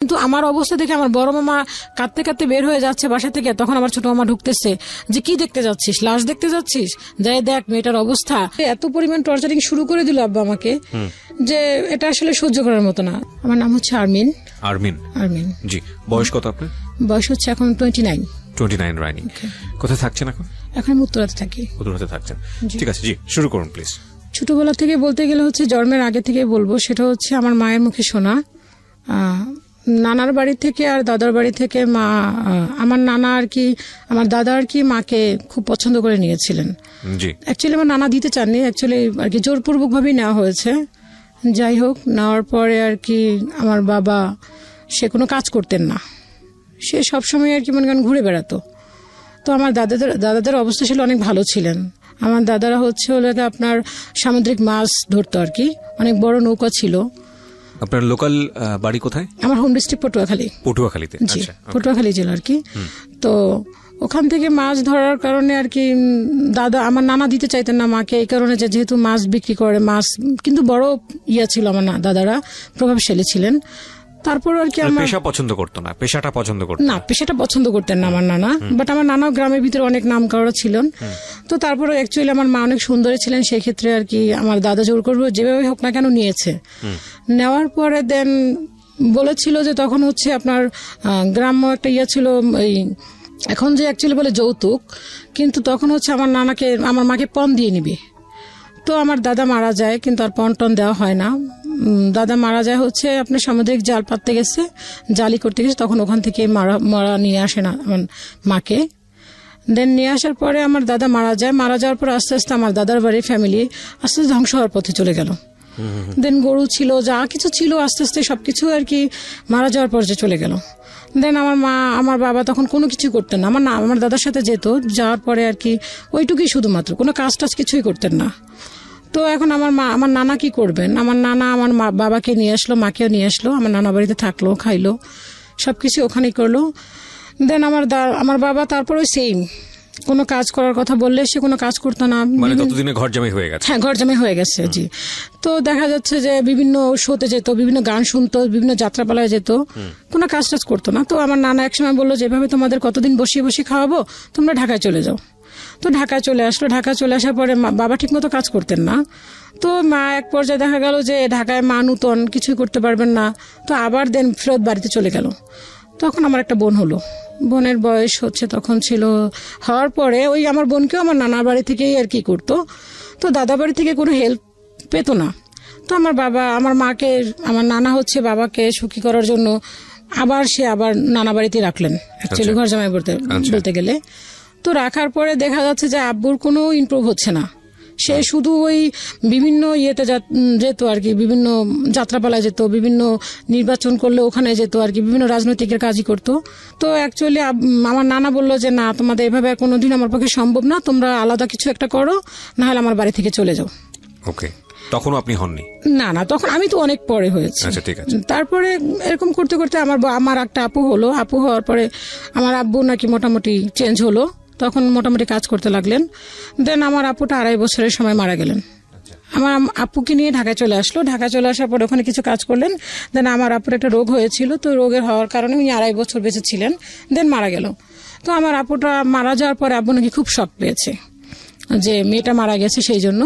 কিন্তু আমার অবস্থা দেখে আমার বড় মামা কাঁদতে কাঁদতে বের হয়ে যাচ্ছে বাসা থেকে, তখন আমার ছোট মামা ঢুকতেছে যে কি দেখতে যাচ্ছিস, লাশ দেখতে যাচ্ছিস, যাই দেখ মেয়েটার অবস্থা। এত পরিমাণ টর্চারিং শুরু করে দিল আব্বা আমাকে যে এটা আসলে সহ্য করার মতো না। আমার নাম হচ্ছে আরমিন। আরমিন, আরমিন জি। বয়স কত আপনার? বয়স হচ্ছে এখন 29। 29 রানিং। কোথায় থাকছেন এখন? এখন আমি উত্তরাতে থাকি। উত্তরাতে থাকছেন, ঠিক আছে জি, শুরু করুন প্লিজ। ছোটবেলা থেকে বলতে গেলে হচ্ছে জন্মের আগে থেকে বলবো, সেটা হচ্ছে আমার মায়ের মুখে শোনা। নানার বাড়ি থেকে আর দাদার বাড়ি থেকে মা, আমার নানা আর কি, আমার দাদা আর কি মাকে খুব পছন্দ করে নিয়েছিলেন। অ্যাকচুয়ালি আমার নানা দিতে চাননি, অ্যাকচুয়ালি আর কি জোরপূর্বক ভাবেই নেওয়া হয়েছে। যাই হোক, নেওয়ার পরে আর কি আমার বাবা সে কোনো কাজ করতেন না, সে সবসময় আর কি মনে করেন ঘুরে বেড়াতো। তো আমার দাদাদের অবস্থা ছিল অনেক ভালো ছিলেন। আমার দাদারা হচ্ছে আপনার সামুদ্রিক মাছ ধরতো আর কি, অনেক বড় নৌকা ছিল। আপনার লোকাল বাড়ি কোথায়? আমার হোম ডিস্ট্রিক্ট পটুয়াখালী। পটুয়াখালীতে? জি, পটুয়াখালী জেলা আর কি। তো ওখান থেকে মাছ ধরার কারণে আর কি দাদা, আমার নানা দিতে চাইতেন না মাকে, এই কারণে যেহেতু মাছ বিক্রি করে, মাছ কিন্তু বড় ছিল আমার দাদারা, প্রভাবশালী ছিলেন। তারপর আর কি আমার পেশা পছন্দ করতো না, পেশাটা পছন্দ করতো না, পেশাটা পছন্দ করতেন না আমার নানা, বাট আমার নানাও গ্রামের ভিতরে অনেক নাম করা ছিলেন। তো তারপরে অ্যাকচুয়ালি আমার মা অনেক সুন্দরী ছিলেন, সেই ক্ষেত্রে আর কি আমার দাদা জোর করবো যেভাবে হোক না কেন নিয়েছে। নেওয়ার পরে দেন বলেছিল যে তখন হচ্ছে আপনার গ্রাম্য একটা ছিল, এই এখন যে অ্যাকচুয়ালি বলে যৌতুক, কিন্তু তখন হচ্ছে আমার নানাকে, আমার মাকে পণ দিয়ে নিবে। তো আমার দাদা মারা যায়, কিন্তু আর পণ টন দেওয়া হয় না। দাদা মারা যায় হচ্ছে আপনার সামুদ্রিক জাল পাততে গেছে, জালি করতে গেছে, তখন ওখান থেকে মারা নিয়ে আসে না আমার মাকে। দেন নিয়ে আসার পরে আমার দাদা মারা যায়। মারা যাওয়ার পর আস্তে আস্তে আমার দাদার বাড়ির ফ্যামিলি আস্তে আস্তে ধ্বংস হওয়ার পথে চলে গেল। দেন গরু ছিল, যা কিছু ছিল, আস্তে আস্তে সবকিছু আর কি মারা যাওয়ার পর্যায়ে চলে গেল। দেন আমার বাবা তখন কোনো কিছু করতেন না, আমার দাদার সাথে যেত, যাওয়ার পরে আর কি ওইটুকুই শুধুমাত্র, কোনো কাজ টাজ কিছুই করতেন না। তো এখন আমার নানা কি করবেন? আমার নানা আমার বাবাকে নিয়ে আসলো, মাকেও নিয়ে আসলো, আমার নানা বাড়িতে থাকলো, খাইলো, সবকিছু ওখানেই করলো। দেন আমার বাবা তারপর ওই সেম, কোনো কাজ করার কথা বললে সে কোনো কাজ করতো না। মানে ততদিনে ঘর জামাই হয়ে গেছে? হ্যাঁ, ঘর জামাই হয়ে গেছে জি। তো দেখা যাচ্ছে যে বিভিন্ন শোতে যেত, বিভিন্ন গান শুনতো, বিভিন্ন যাত্রাপালায় যেত, কোনো কাজ টাজ করতো না। তো আমার নানা একসময় বললো যেভাবে তোমাদের কতদিন বসিয়ে বসিয়ে খাওয়াবো, তোমরা ঢাকায় চলে যাও। তো ঢাকায় চলে আসলো। ঢাকায় চলে আসার পরে বাবা ঠিক মতো কাজ করতেন না। তো মা এক পর্যায়ে দেখা গেল যে ঢাকায় মা নূতন, কিছুই করতে পারবেন না। তো আবার দেন ফেরত বাড়িতে চলে গেল। তখন আমার একটা বোন হলো, বোনের বয়স হচ্ছে তখন ছিল, হওয়ার পরে ওই আমার বোনকেও আমার নানার বাড়ি থেকেই আর কি করতো। তো দাদা বাড়ি থেকে কোনো হেল্প পেতো না। তো আমার মাকে, আমার নানা হচ্ছে বাবাকে সুখী করার জন্য আবার নানা বাড়িতে রাখলেন, অ্যাকচুয়ালি ঘর জামাই বলতে গেলে। তো রাখার পরে দেখা যাচ্ছে যে আব্বুর কোনো ইমপ্রুভ হচ্ছে না। সে শুধু ওই বিভিন্ন ইয়েতে যেত আর কি, বিভিন্ন যাত্রাপালায় যেত, বিভিন্ন নির্বাচন করলে ওখানে যেত আর কি, বিভিন্ন রাজনৈতিকের কাজই করতো। তো অ্যাকচুয়ালি আমার নানা বললো যে না, তোমাদের এভাবে কোনোদিন আমার পক্ষে সম্ভব না, তোমরা আলাদা কিছু একটা করো, না হলে আমার বাড়ি থেকে চলে যাও। ওকে, তখনও আপনি হননি? না, তখন আমি তো অনেক পরে হয়েছে। আচ্ছা, ঠিক আছে। তারপরে এরকম করতে করতে আমার একটা আপু হলো। আপু হওয়ার পরে আমার আব্বু নাকি মোটামুটি চেঞ্জ হলো, তখন মোটামুটি কাজ করতে লাগলেন। দেন আমার আপুটা 2.5 বছরের সময় মারা গেলেন। আমার আপুকে নিয়ে ঢাকায় চলে আসলো। ঢাকায় চলে আসার পর ওখানে কিছু কাজ করলেন। দেন আমার আপুর একটা রোগ হয়েছিল, তো রোগের হওয়ার কারণে উনি 2.5 বছর বেঁচে ছিলেন, দেন মারা গেল। তো আমার আপুটা মারা যাওয়ার পরে আব্বু নাকি খুব শক পেয়েছে যে মেয়েটা মারা গেছে, সেই জন্য।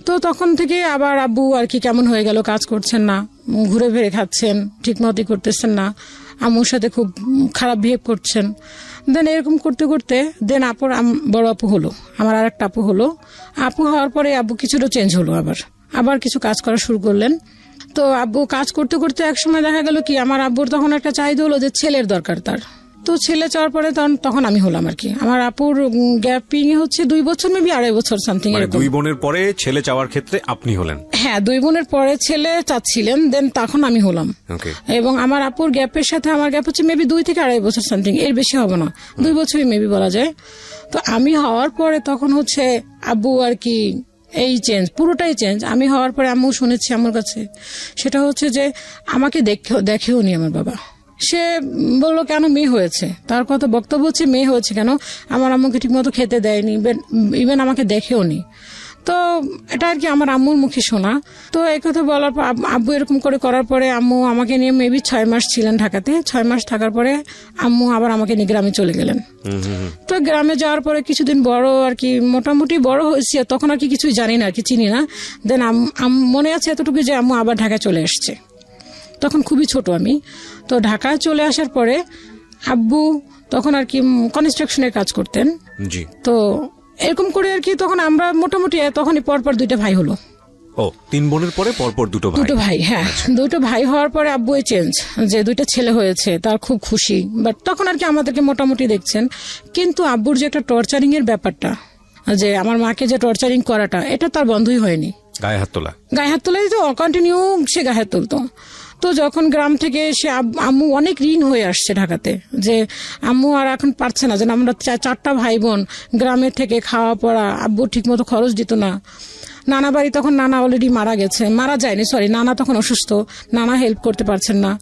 তো তখন থেকে আবার আব্বু আর কি কেমন হয়ে গেল, কাজ করছেন না, ঘুরে ফিরে খাচ্ছেন, ঠিক মতোই করতেছেন না, আম্মুর সাথে খুব খারাপ বিহেভ করছেন। দেন এরকম করতে করতে দেন বড় আপু হলো, আমার আর একটা আপু হলো। আপু হওয়ার পরে আব্বু কিছুটা চেঞ্জ হলো, আবার কিছু কাজ করা শুরু করলেন। তো আব্বু কাজ করতে করতে একসময় দেখা গেল কি, আমার আব্বুর তখন একটা চাহিদা হলো যে ছেলের দরকার তার। তো ছেলে চাওয়ার পরে তখন আমি হলাম আর কি। আমার আপুর গ্যাপিং হচ্ছে 2 বছর, মেবি 2.5 বছর সামথিং। 2 বোনের পরে ছেলে চাওয়ার ক্ষেত্রে আপনি হলেন? হ্যাঁ, 2 বোনের পরে ছেলে চাচ্ছিলেন, দেন তখন আমি হলাম। এবং আমার আপুর গ্যাপের সাথে আমার গ্যাপ হচ্ছে মেবি 2 থেকে 2.5 বছর সামথিং, এর বেশি হবে না, 2 বছরই মেবি বলা যায়। তো আমি হওয়ার পরে তখন হচ্ছে আব্বু আর কি এই চেঞ্জ, পুরোটাই চেঞ্জ। আমি হওয়ার পরে আম্মু শুনেছি আমার কাছে, সেটা হচ্ছে যে আমাকে দেখেও নি আমার বাবা। সে বললো কেন মেয়ে হয়েছে, তার কথা বক্তব্য হচ্ছে মেয়ে হয়েছে কেন, আমার আম্মুকে ঠিক মতো খেতে দেয়নি, ইভেন আমাকে দেখেও নি। তো এটা আর কি আমার আম্মুর মুখে শোনা। তো এই কথা বলার পর আব্বু এরকম করে করার পরে আম্মু আমাকে নিয়ে মেবি 6 মাস ছিলেন ঢাকাতে। 6 মাস থাকার পরে আম্মু আবার আমাকে নিয়ে গ্রামে চলে গেলেন। তো গ্রামে যাওয়ার পরে কিছুদিন বড় আর কি মোটামুটি বড় হয়েছি, তখন আর কি কিছুই জানি না আর কি, চিনি না। দেন মনে আছে এতটুকু যে আম্মু আবার ঢাকায় চলে আসছে, তখন খুবই ছোট আমি। তো ঢাকায় চলে আসার পরে আব্বু তখন আর কি কনস্ট্রাকশনের কাজ করতেন। জি। তো এরকম করে আর কি তখন আমরা মোটামুটি তখনই পরপর 2টা ভাই হলো। ও 3 বোনের পরে পরপর 2 ভাই। 2 ভাই, হ্যাঁ। 2 ভাই হওয়ার পরে আব্বু চেঞ্জ, যে 2টা ছেলে হয়েছে, তার খুব খুশি। বাট তখন আর কি আমাদেরকে মোটামুটি দেখছেন। কিন্তু আব্বুর যে একটা টর্চারিং এর ব্যাপারটা, যে আমার মাকে যে টর্চারিং করাটা, এটা তার বন্ধই হয়নি। গায়ে হাত তোলা তো কন্টিনিউ সে গায়ে হাত তুলতো। তো যখন গ্রাম থেকে সে আম্মু অনেক ঋণ হয়ে আসছে ঢাকাতে, যে আম্মু আর এখন পারছে না, যে আমরা 4টা ভাই বোন গ্রামের থেকে খাওয়া পড়া, আব্বু ঠিক মতো খরচ দিত না। নানা বাড়ি তখন নানা অলরেডি মারা যায়নি, সরি, নানা তখন অসুস্থ, নানা হেল্প করতে পারছেন না।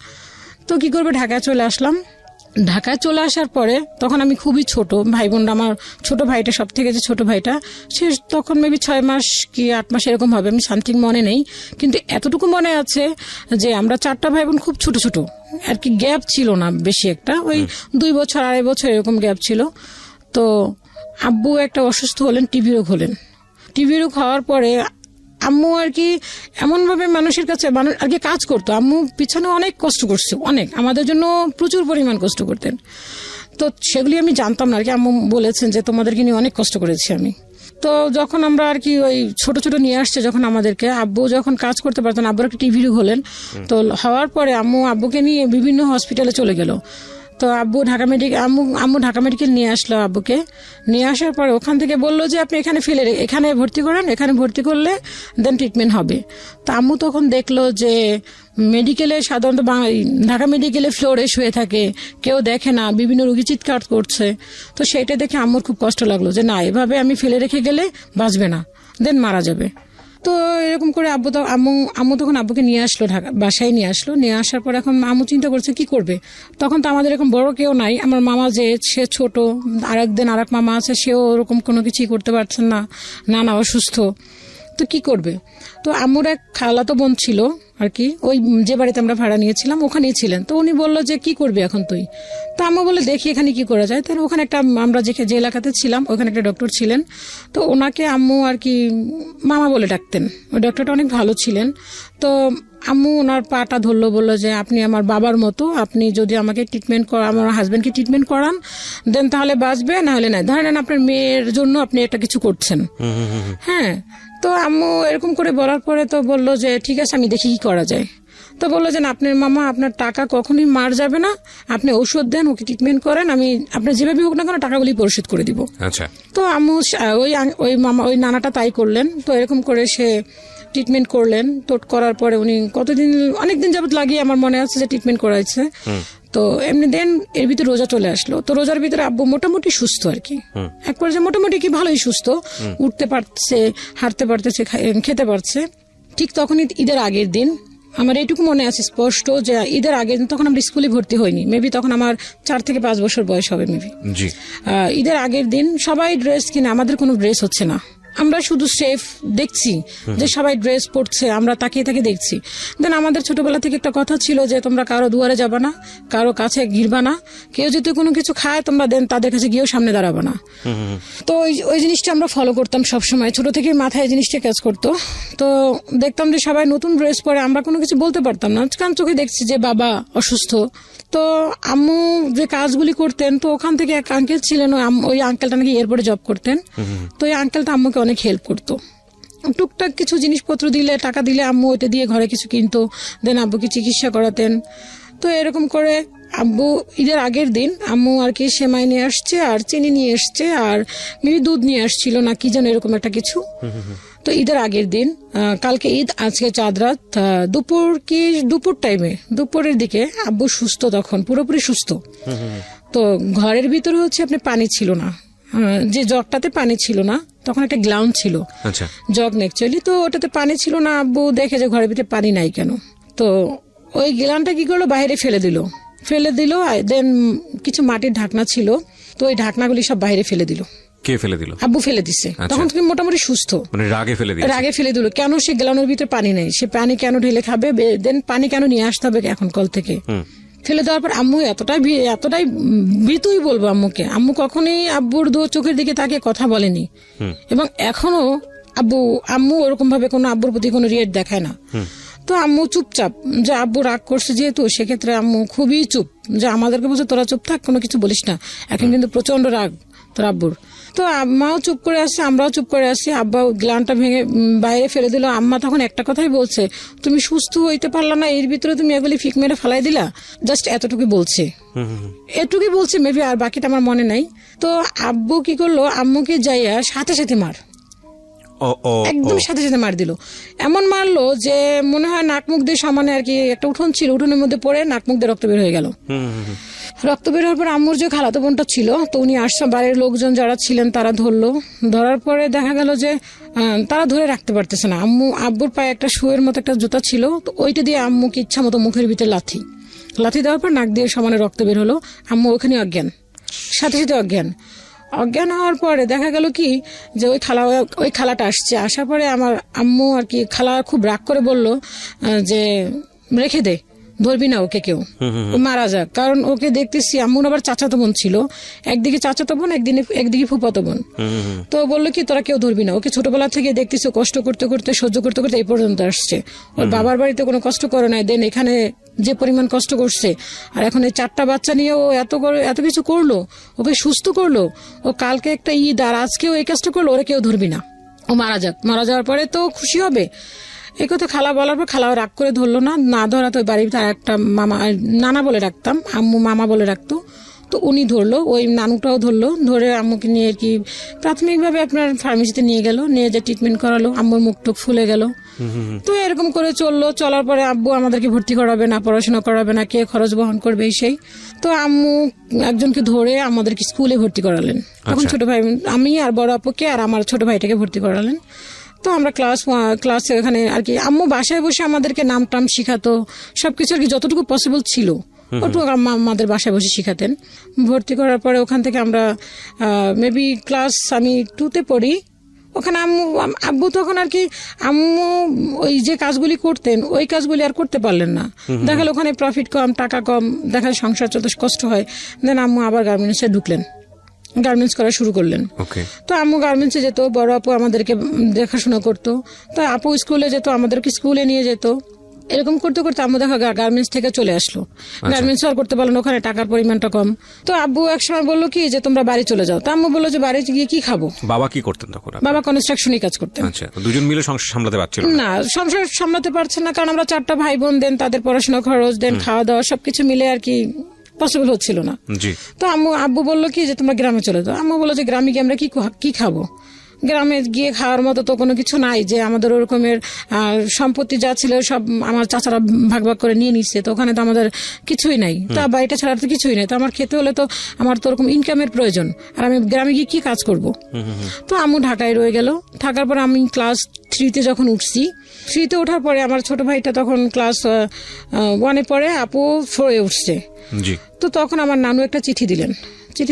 তো কি করবে, ঢাকায় চলে আসলাম। ঢাকায় চলে আসার পরে তখন আমি খুবই ছোট, ভাই বোনরা, আমার ছোট ভাইটা, সব থেকে যে ছোট ভাইটা, সে তখন মেবি 6 মাস কি 8 মাস এরকম হবে, আমি সামথিং মনে নেই। কিন্তু এতটুকু মনে আছে যে আমরা 4টা ভাই বোন খুব ছোট ছোট আর কি, গ্যাপ ছিল না বেশি একটা, ওই 2 বছর 2.5 বছর এরকম গ্যাপ ছিল। তো আব্বু একটা অসুস্থ হলেন, টিবি রোগ হলেন। টিবি রোগ হওয়ার পরে আম্মু আর কি এমন ভাবে মানুষের কাছে আর কি কাজ করতো। আম্মু পিছনে অনেক কষ্ট করছে, অনেক, আমাদের জন্য প্রচুর পরিমাণ কষ্ট করতেন। তো সেগুলি আমি জানতাম না আর কি, আম্মু বলেছেন যে তোমাদেরকে নিয়ে অনেক কষ্ট করেছি আমি। তো যখন আমরা আর কি ওই ছোট ছোট নিয়ে আসছে যখন আমাদেরকে, আব্বু যখন কাজ করতে পারতেন, আব্বুর একটা টিভি রোগ হলেন। তো হওয়ার পরে আব্বুকে নিয়ে বিভিন্ন হসপিটালে চলে গেল। তো আম্মু ঢাকা মেডিকেল নিয়ে আসলো আব্বুকে। নিয়ে আসার পরে ওখান থেকে বললো যে আপনি এখানে ভর্তি করেন, এখানে ভর্তি করলে দেন ট্রিটমেন্ট হবে। তো আম্মু তখন দেখলো যে মেডিকেলে সাধারণত ঢাকা মেডিকেলে ফ্লোরে শুয়ে থাকে, কেউ দেখে না, বিভিন্ন রোগী চিৎকার করছে। তো সেইটা দেখে আম্মুর খুব কষ্ট লাগলো, যে না, এভাবে আমি ফেলে রেখে গেলে বাঁচবে না, দেন মারা যাবে। তো এরকম করে আম্মু তখন আব্বুকে নিয়ে আসলো, বাসায় নিয়ে আসলো। নিয়ে আসার পর এখন আম্মু চিন্তা করছে কি করবে। তখন তো আমাদের এরকম বড় কেউ নাই, আমার মামা যে সে ছোট, আরেক মামা আছে, সেও ওরকম কোনো কিছুই করতে পারছেন না, নানা অসুস্থ। তো কি করবে। তো আম্মুর এক খালাতো বোন ছিল আর কি, ওই যে বাড়িতে আমরা ভাড়া নিয়েছিলাম ওখানেই ছিলেন। তো উনি বললো যে কি করবি এখন তুই। তো আম্মু বলে দেখি এখানে কি করা যায়। তাহলে ওখানে আমরা যে এলাকাতে ছিলাম ওখানে একটা ডক্টর ছিলেন। তো ওনাকে আম্মু আর কি মামা বলে ডাকতেন। ওই ডক্টরটা অনেক ভালো ছিলেন। তো আম্মু ওনার পাটা ধরলো, বললো যে আপনি আমার বাবার মতো, আপনি যদি আমাকে আমার হাজবেন্ডকে ট্রিটমেন্ট করান দেন তাহলে বাঁচবে, না হলে নাই। ধরেন আপনার মেয়ের জন্য আপনি একটা কিছু করছেন। হ্যাঁ। তো আম্মু এরকম করে বলার পরে তো বললো যে ঠিক আছে, আমি দেখি কি করা যায়। তো বললো যে আপনার মামা, আপনার টাকা কখনোই মার যাবে না, আপনি ঔষধ দেন, ওকে ট্রিটমেন্ট করেন, আমি আপনার যেভাবে হোক না কেন টাকাগুলি পরিশোধ করে দিব। আচ্ছা। তো আম্মু ওই নানাটা তাই করলেন। তো এরকম করে সে ট্রিটমেন্ট করলেন। তো করার পরে উনি অনেকদিন যাবত লাগিয়ে আমার মনে আছে যে ট্রিটমেন্ট করাইছে। তো এমনি দেন এর ভিতরে রোজা চলে আসলো। তো রোজার ভিতরে আব্বু মোটামুটি সুস্থ আর কি, এক পর্যায়ে মোটামুটি কি ভালোই সুস্থ, উঠতে পারছে, হাঁটতে পারতেছে, খেতে পারছে। ঠিক তখনই ঈদের আগের দিন, আমার এইটুকু মনে আছে স্পষ্ট যে ঈদের আগের দিন, তখন আমরা স্কুলে ভর্তি হইনি, মেবি তখন আমার 4 থেকে 5 বছর বয়স হবে মেবি। ঈদের আগের দিন সবাই ড্রেস কিনে, আমাদের কোনো ড্রেস হচ্ছে না। আমরা শুধু সেফ দেখছি যে সবাই ড্রেস পরছে, আমরা তাকিয়ে তাকিয়ে দেখছি। দেন আমাদের ছোটবেলা থেকে একটা কথা ছিল যে তোমরা কারো দুয়ারে যাবা না, কারো কাছে ঘিরবা না, কেউ যদি কোনো কিছু খায় তোমরা দেন তাদের কাছে গিয়েও সামনে দাঁড়াবা না। তো ওই জিনিসটা আমরা ফলো করতাম সবসময়, ছোট থেকে মাথায় জিনিসটা কাজ করতো। তো দেখতাম যে সবাই নতুন ড্রেস পরে, আমরা কোনো কিছু বলতে পারতাম না, কারণ চোখে দেখছি যে বাবা অসুস্থ। তো আম্মু যে কাজগুলি করতেন, তো ওখান থেকে এক আঙ্কেল ছিলেন, ওই আঙ্কেলটা নাকি এয়ারপোর্টে জব করতেন। তো ওই আঙ্কেলটা আম্মুকে অনেক হেল্প করতো, টুকটাক কিছু জিনিসপত্র দিলে, টাকা দিলে আম্মু ওইটা দিয়ে ঘরে কিছু কিনতো, দেন আব্বুকে চিকিৎসা করাতেন। তো এরকম করে আব্বু ঈদের আগের দিন আম্মু আর কি সেমাই নিয়ে আসছে, আর চিনি নিয়ে আসছে, আর মেবি দুধ নিয়ে আসছিল না কি যেন এরকম একটা কিছু। তো ঈদের আগের দিন, কালকে ঈদ, আজকে চাঁদ রাত, দুপুরের দিকে আব্বু সুস্থ, তখন পুরোপুরি সুস্থ। তো ঘরের ভিতরে হচ্ছে আপনি পানি ছিল না, যে জগটাতে পানি ছিল না, তখন একটা গ্লাউন ছিল, জগ অ্যাকচুয়ালি। তো ওটাতে পানি ছিল না। আব্বু দেখে যে ঘরের ভিতরে পানি নাই কেন। তো ওই গ্লাউনটা কি করলো, বাইরে ফেলে দিল। দেন কিছু মাটির ঢাকনা ছিল, তো ওই ঢাকনাগুলি সব বাইরে ফেলে দিল। কে ফেলে দিল? আব্বু ফেলে দিছে। তখন তুমি মোটামুটি সুস্থ, মানে রাগে ফেলে দিল। রাগে ফেলে দিল। কেন সে গ্যালনের ভিতরে পানি নেই, সে পানি কেন ঢেলে খাবে, দেন পানি কেন নিয়ে আসতে হবে এখন কল থেকে। ফেলে দেওয়ার পর আম্মু এতটাই ভীতুই বলবো আম্মুকে। আম্মু কখনোই আব্বুর চোখের দিকে তাকে কথা বলেনি, এবং এখনো আম্মু ওরকম ভাবে কোনো আব্বুর প্রতি কোনো রিয়েক্ট দেখায় না। তো আম্মু চুপচাপ, যে আব্বু রাগ করছে যেহেতু, সেক্ষেত্রে আম্মু খুবই চুপ, যে আমাদেরকে বলছে তোরা চুপ থাক, কোনো কিছু বলিস না, এখন কিন্তু প্রচন্ড রাগ তোর আব্বুর। তো আম্মাও চুপ করে আসছে, আমরাও চুপ করে আসছি। আব্বা গ্লানটা ভেঙে বাইরে ফেলে দিল। আম্মা তখন একটা কথাই বলছে, তুমি সুস্থ হইতে পারলা না, এর ভিতরে তুমি এগুলি ফিক মেরে ফেলাই দিলা, জাস্ট এতটুকু বলছে, এটুকুই বলছে মেবি, আর বাকিটা আমার মনে নাই। তো আব্বু কি করলো, আম্মুকে যাইয়া সাথে সাথে মার, একদম সাথে সাথে মার দিল। এমন মারলো যে মনে হয় নাক মুখ দিয়ে সমানে আর কি, একটা উঠোন ছিল, উঠোনের মধ্যে পড়ে নাক মুখ দিয়ে রক্ত বের হয়ে গেল। রক্ত বের হওয়ার পর আম্মুর যে খালাতো বোনটা ছিল, তো উনি আসছে, বাড়ির লোকজন যারা ছিলেন তারা ধরলো। ধরার পরে দেখা গেল যে তারা ধরে রাখতে পারতেছে না। আব্বুর পায়ে একটা শুয়ের মতো একটা জুতা ছিল, তো ওইটা দিয়ে আম্মুকে ইচ্ছা মতো মুখের ভিতরে লাথি দেওয়ার পর নাক দিয়ে সমানে রক্ত বের হলো। আম্মু ওখানে অজ্ঞান, সাথে সাথে অজ্ঞান হওয়ার পরে দেখা গেল কি, যে ওই খালাটা আসছে। আসার পরে আমার আম্মু আর কি, খালা খুব রাগ করে বলল যে রেখে দে, ধরবি না ওকে কেউ, ও মারা যাক। কারণ ওকে দেখতেছি, আম্মুর আবার চাচাতো বোন ছিল, একদিকে চাচাতো বোন, একদিকে ফুফাতো বোন। তো বললো কি তোরা কেউ ধরবি না ওকে, ছোটবেলা থেকে দেখতেছি কষ্ট করতে করতে সহ্য করতে করতে এই পর্যন্ত আসছে। ওর বাবার বাড়িতে কোনো কষ্ট করে নাই, দেন এখানে যে পরিমাণ কষ্ট করছে, আর এখন এই 4টা বাচ্চা নিয়ে ও এত কিছু করলো, ওকে সুস্থ করলো। ও কালকে একটা ঈদ, আর আজকেও এই কাজটা করলো, ওরা কেউ ধরবি না, ও মারা যাক, মারা যাওয়ার পরে তো খুশি হবে। এই কথা খালা বলার পর খালাও রাগ করে ধরলো না ধরা তো বাড়িতে আর একটা মামা, নানা বলে রাখতাম, আম্মু মামা বলে রাখতো, তো উনি ধরলো, ওই নানুটাও ধরলো। ধরে আম্মুকে নিয়ে আর কি প্রাথমিকভাবে আপনার ফার্মেসিতে নিয়ে গেল, নিয়ে যে ট্রিটমেন্ট করালো, আম্মুর মুখ টুক ফুলে গেল। তো এরকম করে চলার পরে আব্বু আমাদেরকে ভর্তি করাবে না, পড়াশোনা করাবে না, কে খরচ বহন করবে সেই। তো আম্মু একজনকে ধরে আমাদেরকে স্কুলে ভর্তি করালেন। তখন ছোট ভাই, আমি আর বড় আপুকে আর আমার ছোট ভাইটাকে ভর্তি করালেন। তো আমরা ক্লাসে ওখানে আর কি, আম্মু বাসায় বসে আমাদেরকে নাম টাম শিখাতো, সবকিছু আর কি যতটুকু পসিবল ছিল ওটুকু আমাদের বাসায় বসে শিখাতেন। ভর্তি করার পরে ওখান থেকে আমরা মেবি ক্লাস আমি 2তে পড়ি। ওখানে আব্বু তখন আর কি, আম্মু ওই যে কাজগুলি করতেন ওই কাজগুলি আর করতে পারলেন না। দেখাল ওখানে প্রফিট কম, টাকা কম, দেখাল সংসার চলতে কষ্ট হয়। দেন আম্মু আবার গার্মেন্টসে ঢুকলেন, গার্মেন্টস করা শুরু করলেন। তো আম্মু গার্মেন্টসে যেত, বড় আপু আমাদেরকে দেখাশোনা করতো। তো আপু স্কুলে যেত, আমাদেরকে স্কুলে নিয়ে যেত। এরকম করতে করতে আম্মু দেখা গার্মেন্টস থেকে চলে আসলো। গার্মেন্টস আর করতে পারলো না, ওখানে টাকার পরিমাণটা কম। তো আব্বু একসময় বললো কি যে তোমরা বাড়ি চলে যাও। তো আম্মু বললো যে বাড়ি গিয়ে কি খাবো। বাবা কি করতেন তখন? বাবা কনস্ট্রাকশনই কাজ করতেন। আচ্ছা, দুজন মিলে সংসার সামলাতে পারছিল না? সংসার সামলাতে পারছে না, কারণ আমরা 4টা ভাই বোন, দেন তাদের পড়াশোনা খরচ, দেন খাওয়া দাওয়া সবকিছু মিলে আর কি পসিবল হচ্ছিল না। তো আব্বু বললো কি যে তোমরা গ্রামে চলে যাও। আম্মু বললো যে গ্রামে গিয়ে আমরা কি খাবো, গ্রামে গিয়ে খাওয়ার মতো তো কোনো কিছু নাই, যে আমাদের ওরকমের সম্পত্তি যা ছিল সব আমার চাচারা ভাগ ভাগ করে নিয়ে নিচ্ছে, তো ওখানে তো আমাদের কিছুই নাই, তা বাড়িটা ছাড়া তো কিছুই নাই, তো আমার খেতে হলে তো আমার তো ওরকম ইনকামের প্রয়োজন, আর আমি গ্রামে গিয়ে কি কাজ করব। তো আম্মু ঢাকায় রয়ে গেল। থাকার পর আমি ক্লাস 3তে যখন উঠছি, 3তে ওঠার পরে আমার ছোট ভাইটা তখন ক্লাস 1-এ পড়ে, আপু 4-এ উঠছে। তো তখন আমার নানু একটা চিঠি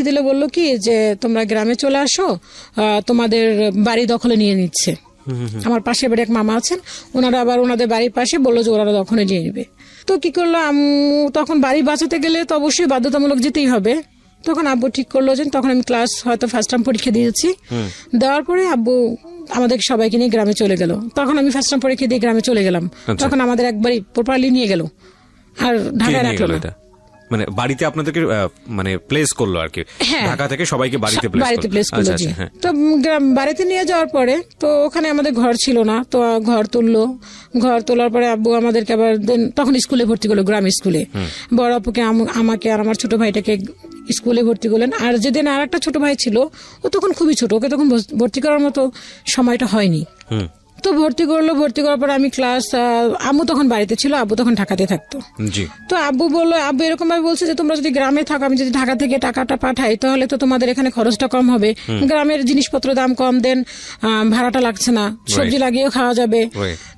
দিলে বললো কি যে তোমরা গ্রামে চলে আসো, তোমাদের বাড়ি দখলে নিয়ে নিচ্ছে। আমার পাশে বাড়ি এক মামা আছেন, ওনারা আবার ওনাদের বাড়ির পাশে বললো যে ওরা দখলে নিয়ে নিবে। তো কি করলো আম্মু, তখন বাড়ি বাঁচাতে গেলে তো অবশ্যই বাধ্যতামূলক যেতেই হবে। তখন আব্বু ঠিক করলো যে তখন আমি ক্লাস হয়তো ফার্স্ট টার্ম পরীক্ষা দিয়েছি, দেওয়ার পরে আব্বু আমাদের সবাইকে নিয়ে গ্রামে চলে গেল। তখন আমি ফার্স্ট টার্ম পরীক্ষা দিয়ে গ্রামে চলে গেলাম। তখন আমাদের একবারই প্রপারলি নিয়ে গেল, আর ঢাকায় রাখলো না। মানে বাড়িতে আপনাদেরকে মানে প্লেস করলো আর কি, ঢাকা থেকে সবাইকে বাড়িতে প্লেস করলো। তো বাড়িতে নিয়ে যাওয়ার পরে তো ওখানে আমাদের ঘর ছিল না, তো ঘর তোলার পরে আব্বু আমাদেরকে আবার তখন স্কুলে ভর্তি করলো, গ্রাম স্কুলে। বড় আপুকে, আমাকে আর আমার ছোট ভাইটাকে স্কুলে ভর্তি করলেন। আর যেদিন আর একটা ছোট ভাই ছিল, ও তখন খুবই ছোট, ওকে তখন ভর্তি করার মতো সময়টা হয়নি। তো ভর্তি করার পর আমি ক্লাস, আম্মু তখন বাড়িতে ছিল, আব্বু তখন ঢাকাতে থাকতো। তো আব্বু এরকম ভাবে বলছে যে তোমরা যদি গ্রামে থাকো, আমি যদি ঢাকা থেকে টাকাটা পাঠাই, তাহলে তো তোমাদের এখানে খরচটা কম হবে, গ্রামের জিনিসপত্র দাম কম, দেন ভাড়াটা লাগছে না, সবজি লাগিয়েও খাওয়া যাবে।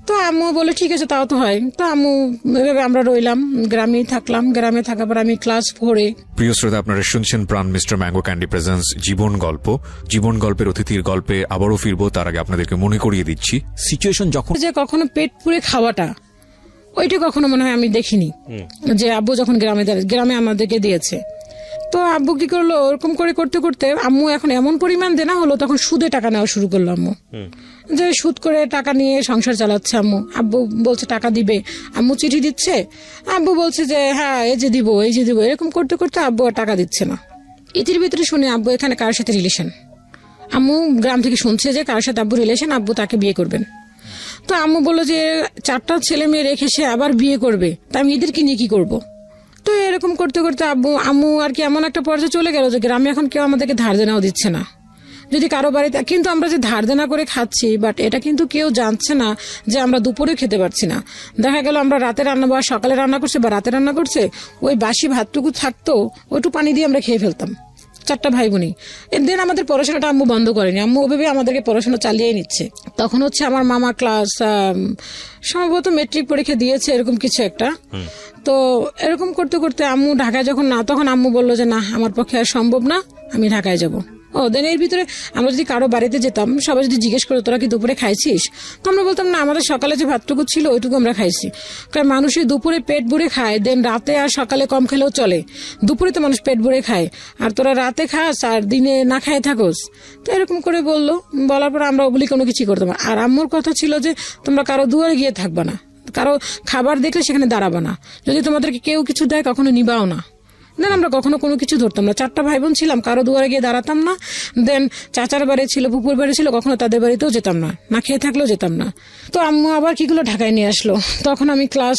তো তো আম্মু বলে ঠিক আছে তাও তো হয়। তো আম্মু এভাবে আমরা রইলাম, গ্রামেই থাকলাম। গ্রামে থাকার পর আমি ক্লাস 4-এ। প্রিয় শ্রোতা, আপনারা শুনছেন প্রাণ মিস্টার ম্যাঙ্গো ক্যান্ডি প্রেজেন্স জীবন গল্প। জীবন গল্পের অতিথির গল্পে আবারও ফিরবো, তার আগে আপনাদেরকে মনে করিয়ে দিচ্ছি সিচুয়েশন যখন যে কখনো পেট পুড়ে খাওয়াটা, ওইটা কখনো মনে হয় আমি দেখিনি। যে আব্বু যখন গ্রামে আমাদেরকে দিয়েছে, তো আব্বু কি করলো, ওরকম করে করতে করতে আম্মু এখন এমন পরিমাণ দেনা হলো, তখন সুদে টাকা নেওয়া শুরু করলো আম্মু। যে সুদ করে টাকা নিয়ে সংসার চালাচ্ছে আম্মু। আব্বু বলছে টাকা দিবে, আম্মু চিঠি দিচ্ছে, আব্বু বলছে যে হ্যাঁ এই যে দিব, এরকম করতে করতে আব্বু আর টাকা দিচ্ছে না। ইতির ভিতরে শুনে আব্বু এখানে কার সাথে রিলেশন, আম্মু গ্রাম থেকে শুনছে যে কার সাথে আব্বু রিলেশন, আব্বু তাকে বিয়ে করবেন। তো আম্মু বললো যে 4টা ছেলে মেয়ে রেখে সে আবার বিয়ে করবে, তা আমি এদেরকে নিয়ে কি করবো। তো এরকম করতে করতে আম্মু আর কি এমন একটা পর্যায়ে চলে গেল যে গ্রামে এখন কেউ আমাদেরকে ধার দেনাও দিচ্ছে না। যদি কারো বাড়িতে, কিন্তু আমরা যে ধার দেনা করে খাচ্ছি, বাট এটা কিন্তু কেউ জানছে না যে আমরা দুপুরে খেতে পারছি না। দেখা গেল আমরা রাতে রান্না বা সকালে রান্না করছে বা রাতে রান্না করছে, ওই বাসি ভাতটুকু থাকতো, ওইটু পানি দিয়ে আমরা খেয়ে ফেলতাম 4টা ভাই বোনই। এর আমাদের পড়াশোনাটা আম্মু বন্ধ করেনি, আম্মু ওভাবে আমাদেরকে পড়াশোনা চালিয়ে নিচ্ছে। তখন হচ্ছে আমার মামা ক্লাস সম্ভবত মেট্রিক পরীক্ষা দিয়েছে, এরকম কিছু একটা। তো এরকম করতে করতে আম্মু ঢাকায় যখন না, তখন আম্মু বললো যে না আমার পক্ষে আর সম্ভব না, আমি ঢাকায় যাব। দেন এর ভিতরে আমরা যদি কারো বাড়িতে যেতাম, সবাই যদি জিজ্ঞেস করতো তোরা কি দুপুরে খাইছিস, তো আমরা বলতাম না আমাদের সকালে যে ভাতটুকু ছিল ওইটুকু আমরা খাইছি। কারণ মানুষই দুপুরে পেট ভরে খায়, দেন রাতে আর সকালে কম খেলেও চলে। দুপুরে তো মানুষ পেট ভরে খায়, আর তোরা রাতে খাস আর দিনে না খায় থাকোস। তো এরকম করে বলার পর আমরা ওগুলি কোনো কিছু করতাম না। আর আম্মুর কথা ছিল যে তোমরা কারো দুয়ারে গিয়ে থাকবা না, কারো খাবার দেখলে সেখানে দাঁড়াবা না, যদি তোমাদেরকে কেউ কিছু দেয় কখনো নিবাও না। দেন আমরা কখনো কোনো কিছু ধরতাম না। 4টা ভাই বোন ছিলাম, কারো দুয়ারে গিয়ে দাঁড়াতাম না। দেন চাচার বাড়ি ছিল, পুকুর বাড়ি ছিল, কখনো তাদের বাড়িতেও যেতাম না, না খেয়ে থাকলেও যেতাম না। তো আম্মু আবার কিগুলো ঢাকায় নিয়ে আসলো। তখন আমি ক্লাস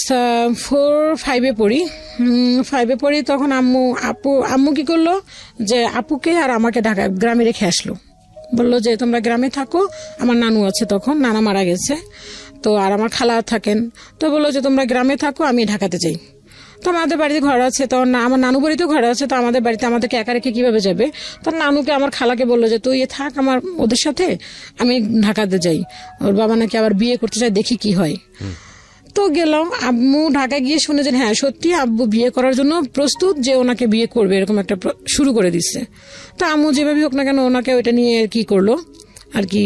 4-5-এ পড়ি। 5-এ পড়ি, তখন আম্মু কি করলো যে আপুকে আর আমাকে ঢাকায় গ্রামে রেখে আসলো। বললো যে তোমরা গ্রামে থাকো, আমার নানু আছে, তখন নানা মারা গেছে, তো আর আমার খালা থাকেন। তো বললো যে তোমরা গ্রামে থাকো, আমি ঢাকাতে যাই। তো আমাদের বাড়িতে ঘর আছে, তো আমার নানু বাড়িতেও ঘর আছে, তো আমাদের বাড়িতে আমাদেরকে একা রেখে কিভাবে যাবে। তো নানুকে আমার খালাকে বললো যে তুই থাক আমার ওদের সাথে, আমি ঢাকাতে যাই, ওর বাবা নাকি আবার বিয়ে করতে চাই, দেখি কি হয়। তো গেলাম, আম্মু ঢাকায় গিয়ে শুনে যে হ্যাঁ সত্যি আব্বু বিয়ে করার জন্য প্রস্তুত, যে ওনাকে বিয়ে করবে, এরকম একটা শুরু করে দিচ্ছে। তো আম্মু যেভাবে হোক না কেন ওনাকে ওইটা নিয়ে কি করলো আর কি,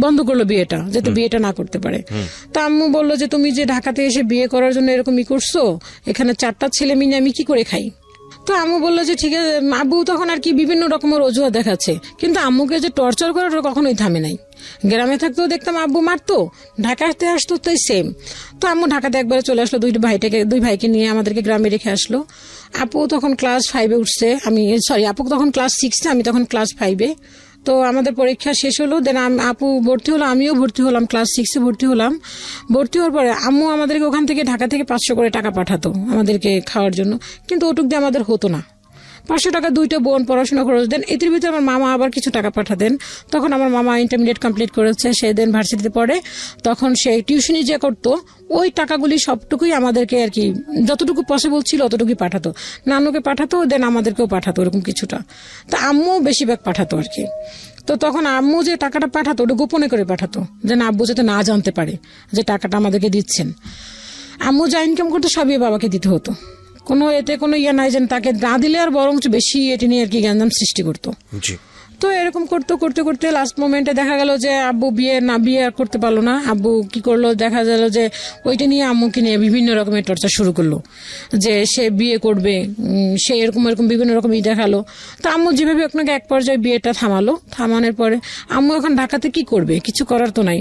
বন্ধ করলো বিয়েটা, যাতে বিয়েটা না করতে পারে। তা আম্মু বললো যে তুমি যে ঢাকাতে এসে বিয়ে করার জন্য এরকমই করছো, এখানে 4টা ছেলে মিলে আমি কি করে খাই। তো আম্মু বললো যে ঠিক আছে। আব্বু তখন আর কি বিভিন্ন রকমের অজুহাত দেখাচ্ছে, কিন্তু আম্মুকে যে টর্চার করার কখনোই থামে নাই। গ্রামে থাকতেও দেখতাম আব্বু মারতো, ঢাকাতে আসতো তো সেম। তো আম্মু ঢাকাতে একবারে চলে আসলো, দুই ভাইকে নিয়ে আমাদেরকে গ্রামে রেখে আসলো। আপু তখন ক্লাস 5-এ উঠছে, আপু তখন ক্লাস 6-এ, আমি তখন ক্লাস 5-এ। তো আমাদের পরীক্ষা শেষ হলো, দেন আপু ভর্তি হলো, আমিও ভর্তি হলাম, ক্লাস 6-এ ভর্তি হলাম। ভর্তি হওয়ার পরে আম্মু আমাদেরকে ওখান থেকে ঢাকা থেকে 500 করে টাকা পাঠাতো আমাদেরকে খাওয়ার জন্য, কিন্তু ওটুক দিয়ে আমাদের হতো না। 500 টাকা 2টা বোন পড়াশোনা খরচ দেন। এর ভিতরে আমার মামা আবার কিছু টাকা পাঠাতেন। তখন আমার মামা ইন্টারমিডিয়েট কমপ্লিট করেছে, সে দেন ভার্সিটিতে পড়ে। তখন সে টিউশনি যে করতো, ওই টাকাগুলি সবটুকুই আমাদেরকে আর কি যতটুকু পসিবল ছিল অতটুকুই পাঠাতো। নানুকে পাঠাতো, দেন আমাদেরকেও পাঠাতো, এরকম কিছুটা। তা আম্মু বেশিরভাগ পাঠাতো আর কি। তো তখন আম্মু যে টাকাটা পাঠাতো ওটা গোপনে করে পাঠাতো, যে না আব্বু যাতে না জানতে পারে যে টাকাটা আমাদেরকে দিচ্ছেন। আম্মু যা ইনকাম করতো সবই বাবাকে দিতে হতো, কোনো এতে কোনো নাই যেন তাকে না দিলে আর বরঞ্চ বেশি এটি নিয়ে আর কি গ্যাঞ্জাম সৃষ্টি করতো। তো এরকম করতে করতে লাস্ট মোমেন্টে দেখা গেল যে আব্বু বিয়ে আর করতে পারলো না। আব্বু কি করলো, দেখা গেল যে ওইটা নিয়ে আম্মুকে নিয়ে বিভিন্ন রকমের টর্চার শুরু করলো, যে সে বিয়ে করবে, সে এরকম বিভিন্ন রকম দেখালো। তো আম্মু যেভাবে আপনাকে এক পর্যায়ে বিয়েটা থামানোর পরে আম্মু এখন ঢাকাতে কি করবে, কিছু করার তো নাই।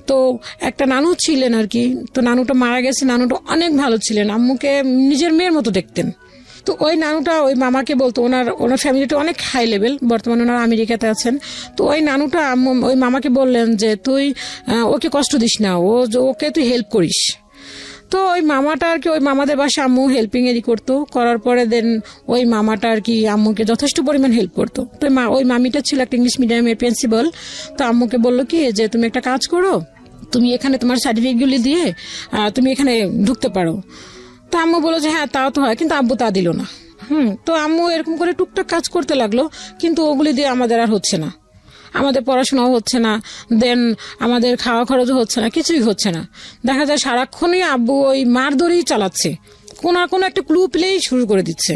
তো একটা নানু ছিলেন আর কি, তো নানুটা মারা গেছে, নানুটা অনেক ভালো ছিলেন, আম্মুকে নিজের মেয়ের মতো দেখতেন। তো ওই নানুটা ওই মামাকে বলতো, ওনার ফ্যামিলিটা অনেক হাই লেভেল, বর্তমানে ওনারা আমেরিকাতে আছেন। তো ওই নানুটা ওই মামাকে বললেন যে তুই ওকে কষ্ট দিস না, ওকে তুই হেল্প করিস। তো ওই মামাটা আর কি, ওই মামাদের বাসায় আম্মু হেল্পিং এরই করতো, করার পরে দেন ওই মামাটা আর কি আম্মুকে যথেষ্ট পরিমাণ হেল্প করতো। তো ওই মামিটা ছিল একটা ইংলিশ মিডিয়ামের প্রিন্সিপাল। তো আম্মুকে বললো কি যে তুমি একটা কাজ করো, তুমি এখানে তোমার সার্টিফিকেটগুলি দিয়ে তুমি এখানে ঢুকতে পারো। তো আম্মু বললো যে হ্যাঁ তাও তো হয়, কিন্তু আব্বু তা দিল না। তো আম্মু এরকম করে টুকটাক কাজ করতে লাগলো, কিন্তু ওগুলি দিয়ে আমাদের আর হচ্ছে না। আমাদের পড়াশোনাও হচ্ছে না, দেন আমাদের খাওয়া খরচও হচ্ছে না, কিছুই হচ্ছে না। দেখা যায় সারাক্ষণই আব্বু ওই মারধরেই চালাচ্ছে, কোনো না কোনো একটা ক্লু পেলেই শুরু করে দিচ্ছে।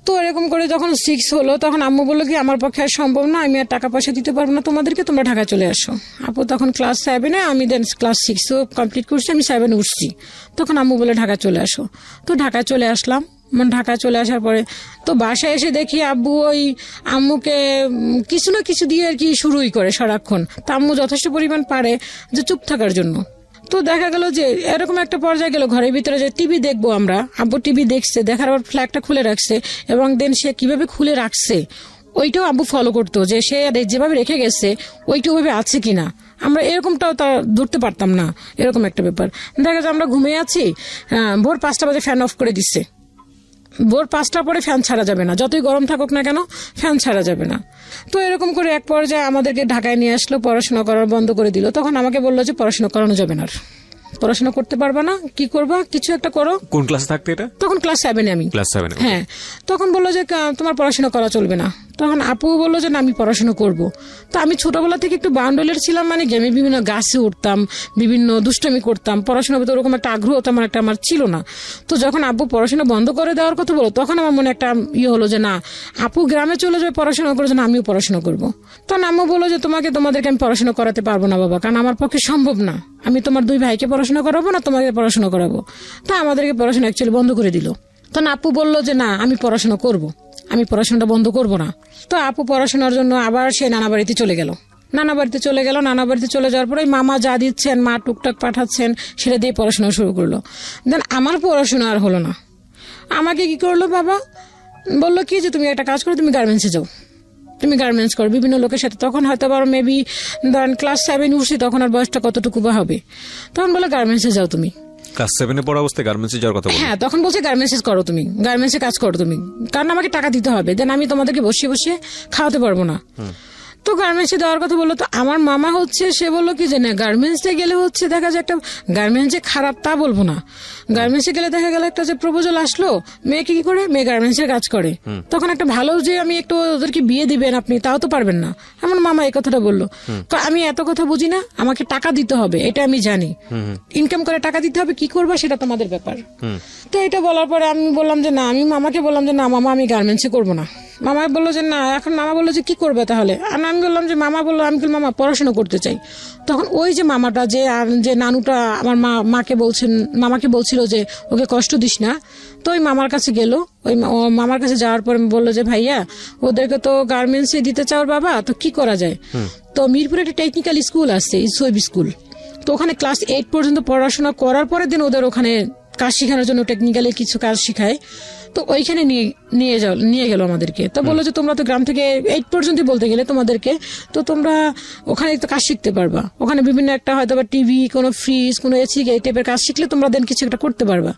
তো এরকম করে যখন 6 হলো তখন আম্মু বললো কি আমার পক্ষে আর সম্ভব না, আমি আর টাকা পয়সা দিতে পারবো না তোমাদেরকে, তোমরা ঢাকায় চলে আসো। আপু তখন ক্লাস 7-এ, আমি দেন ক্লাস 6ও কমপ্লিট করছি, আমি 7 উঠছি। তখন আম্মু বলে ঢাকা চলে আসো। তো ঢাকায় চলে আসলাম। ঢাকায় চলে আসার পরে তো বাসায় এসে দেখি আব্বু ওই আম্মুকে কিছু না কিছু দিয়ে আর কি শুরুই করে সারাক্ষণ। তা আম্মু যথেষ্ট পরিমাণ পারে যে চুপ থাকার জন্য। তো দেখা গেল যে এরকম একটা পর্যায়ে গেল, ঘরের ভিতরে যে টিভি দেখবো আমরা, আব্বু টিভি দেখছে, দেখার পর ফ্ল্যাগটা খুলে রাখছে, এবং দেন সে কিভাবে খুলে রাখছে ওইটাও আব্বু ফলো করতো, যে সে যেভাবে রেখে গেছে ওইটা ওইভাবে আছে কিনা। আমরা এরকমটাও তা ধরতে পারতাম না, এরকম একটা ব্যাপার। দেখা যায় আমরা ঘুমিয়ে আছি, ভোর 5টা বাজে ফ্যান অফ করে দিচ্ছে। ভোর 5টার পরে ফ্যান ছাড়া যাবে না, যতই গরম থাকুক না কেন ফ্যান ছাড়া যাবে না। তো এরকম করে এক পর্যায়ে আমাদেরকে ঢাকায় নিয়ে আসলো, পড়াশোনা করার বন্ধ করে দিল। তখন আমাকে বললো যে পড়াশোনা করানো যাবে না, পড়াশোনা করতে পারবা না, কি করবা, কিছু একটা করো। কোন ক্লাসে থাকতে এটা? তখন ক্লাস 7-এ আমি। ক্লাস 7? হ্যাঁ। তখন বললো যে তোমার পড়াশোনা করা চলবে না। তখন আপু বললো যে না, আমি পড়াশোনা করব। তো আমি ছোটবেলা থেকে একটু বাউন্ডুলের ছিলাম, মানে গেমে বিভিন্ন গাছে উঠতাম, বিভিন্ন দুষ্টামি করতাম, পড়াশোনার ভিতরে ওরকম একটা আগ্রহ তেমন একটা আমার ছিল না। তো যখন আব্বু পড়াশোনা বন্ধ করে দেওয়ার কথা বলো, তখন আমার মনে একটা ইয়ে হলো যে না, আপু গ্রামে চলে যাবে পড়াশোনা করে, যে না আমিও পড়াশোনা করবো। তখন আম্মু বললো যে তোমাদেরকে আমি পড়াশোনা করাতে পারবো না বাবা, কারণ আমার পক্ষে সম্ভব না, আমি তোমার 2 ভাইকে পড়াশোনা করাবো না, তোমাকে পড়াশোনা করাবো। তা আমাদেরকে পড়াশোনা অ্যাকচুয়ালি বন্ধ করে দিল। তখন আপু বললো যে না, আমি পড়াশোনা করব, আমি পড়াশোনাটা বন্ধ করব না। তো আপু পড়াশোনার জন্য আবার সে নানা বাড়িতে চলে গেল। নানা বাড়িতে চলে যাওয়ার পরে মামা যা দিচ্ছেন, মা টুকটাক পাঠাচ্ছেন, সেটা দিয়ে পড়াশোনা শুরু করলো। দেন আমার পড়াশোনা আর হলো না। আমাকে কি করলো বাবা, বললো কি যে তুমি একটা কাজ করো, তুমি গার্মেন্টসে যাও, তুমি গার্মেন্টস করো বিভিন্ন লোকের সাথে। তখন হয়তো আবার মেবি ধরেন ক্লাস 7 উঠছি, তখন আর বয়সটা কতটুকু বা হবে। তখন বলে গার্মেন্টসে যাও তুমি। ক্লাস 7-এ পড়া অবস্থায় গার্মেন্টসে যাওয়ার কথা বললেন? হ্যাঁ, তখন বলছে গার্মেন্টসে করো তুমি, গার্মেন্টসে কাজ করো তুমি, কারণ আমাকে টাকা দিতে হবে, দেন আমি তোমাদেরকে বসিয়ে বসিয়ে খাওয়াতে পারবো না। তো গার্মেন্টসে দেওয়ার কথা বললো। তো আমার মামা সে বললো কি যে না, গার্মেন্টসে গেলে দেখা যায় একটা গার্মেন্টস যে খারাপ তা বলবো না, গার্মেন্টসে গেলে দেখা গেল একটা যে প্রপোজাল আসলো, মেয়েকে কি করে, মেয়ে গার্মেন্টসের কাজ করে, তখন একটা ভালো যে আমি একটু ওদেরকে বিয়ে দিবেন আপনি, তাও তো পারবেন না। আমার মামা এই কথাটা বললো। আমি এত কথা বুঝি না, আমাকে টাকা দিতে হবে এটা আমি জানি, ইনকাম করে টাকা দিতে হবে, কি করবো সেটা তোমাদের ব্যাপার। তো এটা বলার পরে আমি বললাম যে না, আমি মামাকে বললাম যে না মামা, আমি গার্মেন্টসে করবো না। মামা বললো যে না, এখন মামা বললো যে কি করবে তাহলে। আর আমি বললাম যে মামা বললো, আমি বললাম মামা পড়াশোনা করতে চাই। তখন ওই যে মামাটা যে নানুটা আমার মামাকে বলছিল যে ওকে কষ্ট দিস না। তো ওই মামার কাছে গেল, ওই মামার কাছে যাওয়ার পরে বললো যে ভাইয়া, ওদেরকে তো গার্মেন্টসে দিতে চাও বাবা, তো কি করা যায়। তো মিরপুরে একটা টেকনিক্যাল স্কুল আছে, ইসোইব স্কুল। তো ওখানে ক্লাস 8 পর্যন্ত পড়াশোনা করার পরে দিন ওদের ওখানে কাজ শেখানোর জন্য টেকনিক্যালি কিছু কাজ শেখায়। তো ওইখানে নিয়ে গেল আমাদেরকে। তো বললো যে তোমরা তো গ্রাম থেকে 8 পর্যন্ত বলতে গেলে তোমাদেরকে, তো তোমরা ওখানে তো কাজ শিখতে পারবা, ওখানে বিভিন্ন একটা হয়তো বা টিভি, কোনো ফ্রিজ, কোনো এসি, এই টাইপের কাজ শিখলে তোমরা দেন কিছু একটা করতে পারবা।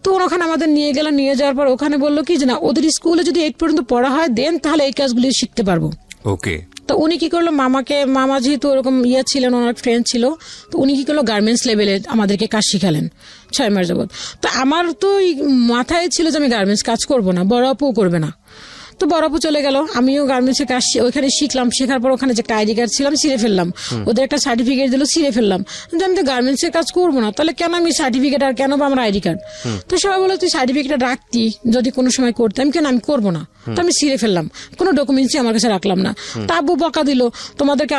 তো ওখানে আমাদের নিয়ে গেল, নিয়ে যাওয়ার পর ওখানে বললো কি যে না, ওদের স্কুলে যদি 8 পর্যন্ত পড়া হয় দেন তাহলে এই কাজগুলি শিখতে পারবো। ওকে। তো উনি কি করলো, মামা যেহেতু ওরকম ছিলেন, ওনার ফ্রেন্ড ছিল, তো উনি কি করলো গার্মেন্টস লেভেলে আমাদেরকে কাজ শিখালেন 6 মাস যাবত। তো আমার তো মাথায় ছিল যে আমি গার্মেন্টস কাজ করবো না, বড় আপুও করবে না। তো বড় আপু চলে গেল, আমিও গার্মেন্টসে কাজ ওইখানে শিখলাম। শেখার পর ওখানে যে একটা আইডি কার্ড ছিলাম ছিঁড়ে ফেললাম, ওদের একটা সার্টিফিকেট দিল, ছিঁড়ে ফেললাম। আমি তো গার্মেন্টসের কাজ করবো না, তাহলে কেন আমি সার্টিফিকেট, আর কেন বা আমার আইডি কার্ড। তো সবাই বলো তুই সার্টিফিকেটটা রাখতি, যদি কোনো সময় করতাম, কেন আমি করবো না। তো আমি ছিঁড়ে ফেললাম, কোনো ডকুমেন্টসই আমার কাছে রাখলাম না। তা আব্বু বকা দিল, তোমাদেরকে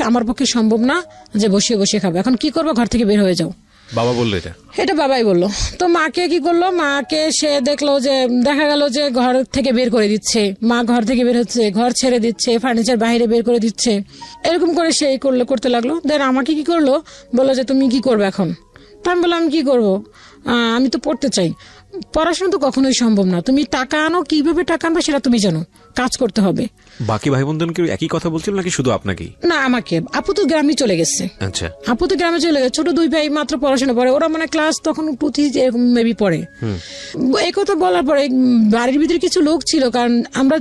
আমার পক্ষে সম্ভব না যে বসিয়ে বসিয়ে খাবো, এখন কি করবো, ঘর থেকে বের হয়ে যাও। বাবা বললো এটা বাবাই বললো। তো মাকে কি করলো, মাকে সে দেখলো যে দেখা গেল যে ঘর থেকে বের করে দিচ্ছে, মা ঘর থেকে বের হচ্ছে, ঘর ছেড়ে দিচ্ছে, ফার্নিচার বাইরে বের করে দিচ্ছে, এরকম করে সে করতে লাগলো। দেন আমাকে কি করলো, বললো যে তুমি কি করবে এখন। তা আমি বললাম কি করবো, আমি তো পড়তে চাই। পড়াশোনা তো কখনোই সম্ভব না, তুমি টাকা আনো, কিভাবে টাকা আনবে সেটা তুমি জানো, কাজ করতে হবে। বাকি ভাই বোনদেরকে একই কথা বলছিল নাকি শুধু আপনাকে? না, আমাকে। আপু তো গ্রামে চলে গেছে। আচ্ছা, আপু তো গ্রামে চলে গেছে, ছোট 2 ভাই মাত্র পড়াশোনা পড়ে, ওরা মানে ক্লাস তখন 2-3 এরকম মেবি পড়ে। এই কথা বলার পরে বাড়ির ভিতরে কিছু লোক ছিল, কারণ আমরা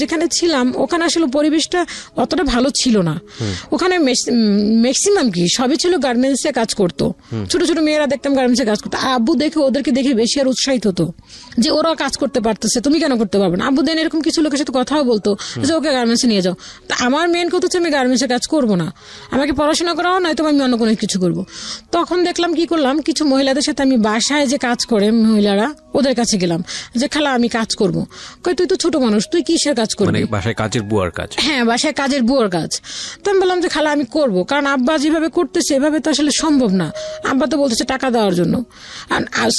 যেখানে ছিলাম ওখানে আসলে পরিবেশটা অতটা ভালো ছিল না। ওখানে ম্যাক্সিমাম কি সবই ছিল গার্মেন্টসে কাজ করতো, ছোট ছোট মেয়েরা দেখতাম গার্মেন্টসে কাজ করতো। আব্বু ওদেরকে দেখে বেশি আর উৎসাহী হতো যে ওরা কাজ করতে পারতেছে, তুমি কেন করতে পারবে না। আব্বু দেন এরকম কিছু লোকের সাথে কথাও বলতো যে ওকে গার্মেন্টসে নিয়ে যাও। তা আমার মেন কথা হচ্ছে আমি গার্মেন্টসে কাজ করবো না, আমাকে পড়াশোনা করাও নয়তো আমি অন্য কোনো কিছু করবো। তখন দেখলাম কি করলাম, কিছু মহিলাদের সাথে আমি বাসায় যে কাজ করে মহিলারা ওদের কাছে গেলাম যে খালা আমি কাজ করবো। কই তুই তো ছোট মানুষ, তুই কিসের কাজ করবি? মানে বাসায় কাজের বুয়ার কাজ। হ্যাঁ, বাসায় কাজের বুয়ার কাজ। তো আমি বললাম যে খালা আমি করবো, কারণ আব্বা যেভাবে করতেছে এভাবে তো আসলে সম্ভব না। আব্বা তো বলতেছে টাকা দেওয়ার জন্য,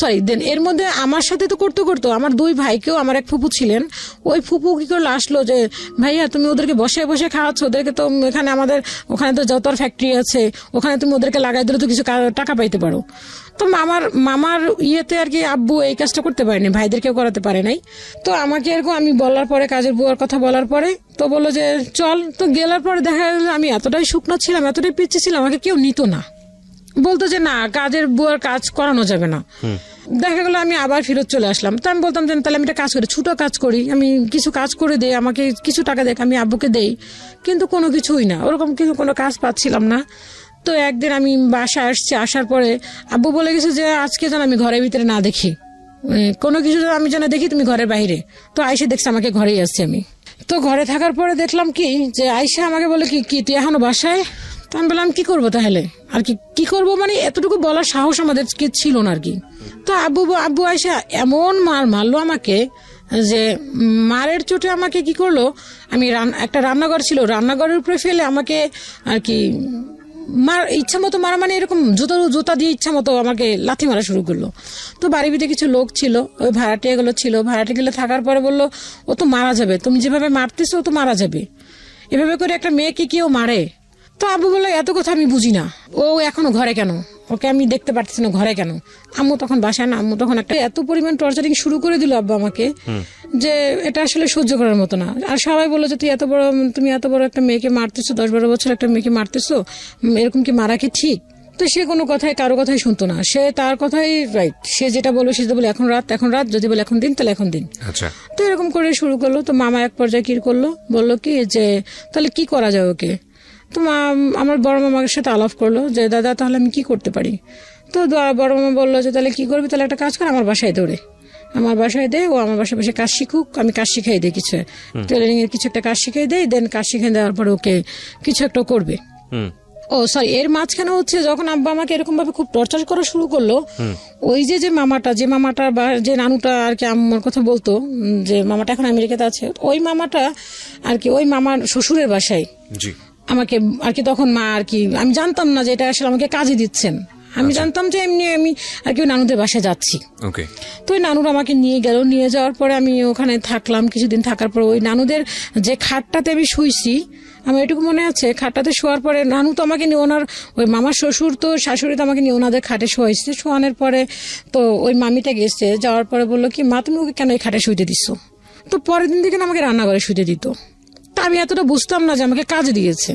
সরি দেন। এর মধ্যে আমার সাথে তো করতে আমার 2 ভাইকেও, আমার এক ফুপু ছিলেন, ওই ফুপু কি করলো আসলো যে ভাইয়া তুমি ওদেরকে বসে বসে খাওয়াচ্ছ, ওদেরকে তো এখানে আমাদের ওখানে তো যত ফ্যাক্টরি আছে, ওখানে তুমি ওদেরকে লাগাই দিলে তো কিছু টাকা পাইতে পারো। তো মামার ইয়েতে আর কি আব্বু এই কাজটা করতে পারেনি, ভাইদেরকেও করাতে পারে নাই। তো আমাকে এরকম আমি বলার পরে, কাজের বুয়ার কথা বলার পরে তো বললো যে চল। তো গেলার পরে দেখা গেল আমি এতটাই শুকনো ছিলাম, এতটাই পিচ্ছি ছিলাম, আমাকে কেউ নিত না, বলতো যে না কাজের বুয়ার কাজ করানো যাবে না। দেখা গেলো আমি আবার ফেরত চলে আসলাম। তো আমি বলতাম যে তাহলে আমি একটা কাজ করি, ছোট কাজ করি, আমি কিছু কাজ করে দেই, আমাকে কিছু টাকা দেখ, আমি আব্বুকে দেই। কিন্তু কোনো কিছুই না, ওরকম কিছু কোনো কাজ পাচ্ছিলাম না। তো একদিন আমি বাসায় আসছি, আসার পরে আব্বু বলে গেছে যে আজকে যেন আমি ঘরের ভিতরে না দেখি, কোনো কিছু যেন আমি যেন দেখি তুমি ঘরের বাইরে। তো আইসে দেখছি আমাকে ঘরেই আসছি আমি। তো ঘরে থাকার পরে দেখলাম কি যে আইসা আমাকে বলে কি তুই এখনো বাসায়? তো আমি বললাম কি করবো তাহলে, আর কি করবো, মানে এতটুকু বলার সাহস আমাদের ছিল না আর কি। তো আব্বু আইসা এমন মারলো আমাকে যে মারের চোটে আমাকে কি করলো, আমি একটা রান্নাঘর ছিল, রান্নাঘরের উপরে ফেলে আমাকে আর কি ইচ্ছা মতো মারা, মানে এরকম জুতা দিয়ে ইচ্ছা মতো আমাকে লাথি মারা শুরু করলো। তো বাড়ির ভিতরে কিছু লোক ছিল, ওই ভাড়াটিয়া গুলো ছিল, ভাড়াটিয়া থাকার পরে বললো ও তো মারা যাবে, তুমি যেভাবে মারতেছো ও তো মারা যাবে, এভাবে করে একটা মেয়েকে কেউ মারে। তো আব্বু বললো এত কথা আমি বুঝি না, ও এখনো ঘরে কেন, ওকে আমি দেখতে পারতেছি না ঘরে কেন। আম্মু তখন বাসায় না, আম্মু তখন একটা এত পরিমাণ টর্চারিং শুরু করে দিল আব্বা আমাকে যে এটা আসলে সহ্য করার মতো না। আর সবাই বললো যে তুমি এত বড় একটা মেয়েকে মারতেছো, 10-12 বছর একটা মেয়েকে মারতেছো, এরকম কি মারা কি ঠিক? তো সে কোনো কথাই কারো কথাই শুনতো না, সে তার কথাই রাইট, সে যেটা বললো সে বলে এখন রাত, যদি বলে এখন দিন তাহলে এখন দিন। আচ্ছা। তো এরকম করে শুরু করলো। তো মামা এক পর্যায়ে কি করলো, বললো কি যে তাহলে কি করা যায় ওকে। তো আমার বড় মামার সাথে আলাপ করলো যে দাদা তাহলে আমি কি করতে পারি। তো বড় মামা বললো যে তাহলে কি করবি, তাহলে একটা কাজ কর, আমার বাসায় দৌড়ে, আমার বাসায় দে, ও আমার বাসায় বসে কাজ শিখুক, আমি কাজ শিখাই দিই, কিছু টেলারিং এর কিছু একটা কাজ শিখাই দেই, দেন কাজ শিখে দেওয়ার পরে ওকে কিছু একটা করবে। ও সরি, এর মাঝখানে হচ্ছে যখন আব্বা আমাকে এরকম ভাবে খুব টর্চার করা শুরু করলো, ওই যে মামাটা বা যে নানুটা আর কি আমার কথা বলতো, যে মামাটা এখন আমেরিকাতে আছে, ওই মামাটা আর কি ওই মামার শ্বশুরের বাসায় আমাকে আর কি, তখন মা আর কি, আমি জানতাম না যে এটা আসলে আমাকে কাজে দিচ্ছেন, আমি জানতাম যে এমনি আমি আর কি নানুদের বাসায় যাচ্ছি। তো ওই নানুরা আমাকে নিয়ে গেল, নিয়ে যাওয়ার পরে আমি ওখানে থাকলাম কিছুদিন। থাকার পর ওই নানুদের যে খাটটাতে আমি শুইছি, আমার এটুকু মনে আছে, খাটটাতে শোয়ার পরে নানু তো আমাকে নিয়ে, ওনার ওই মামার শ্বশুর তো শাশুড়ি তো আমাকে নিয়ে ওনাদের খাটে শোয়াইছে। শোয়ানোর পরে তো ওই মামিটা গেছে, যাওয়ার পরে বললো কি মা তুমি ওকে কেন এই খাটে শুইতে দিছো। তো পরের দিন থেকে আমাকে রান্নাঘরে শুইতে দিত। তা আমি এতটা বুঝতাম না যে আমাকে কাজে দিয়েছে।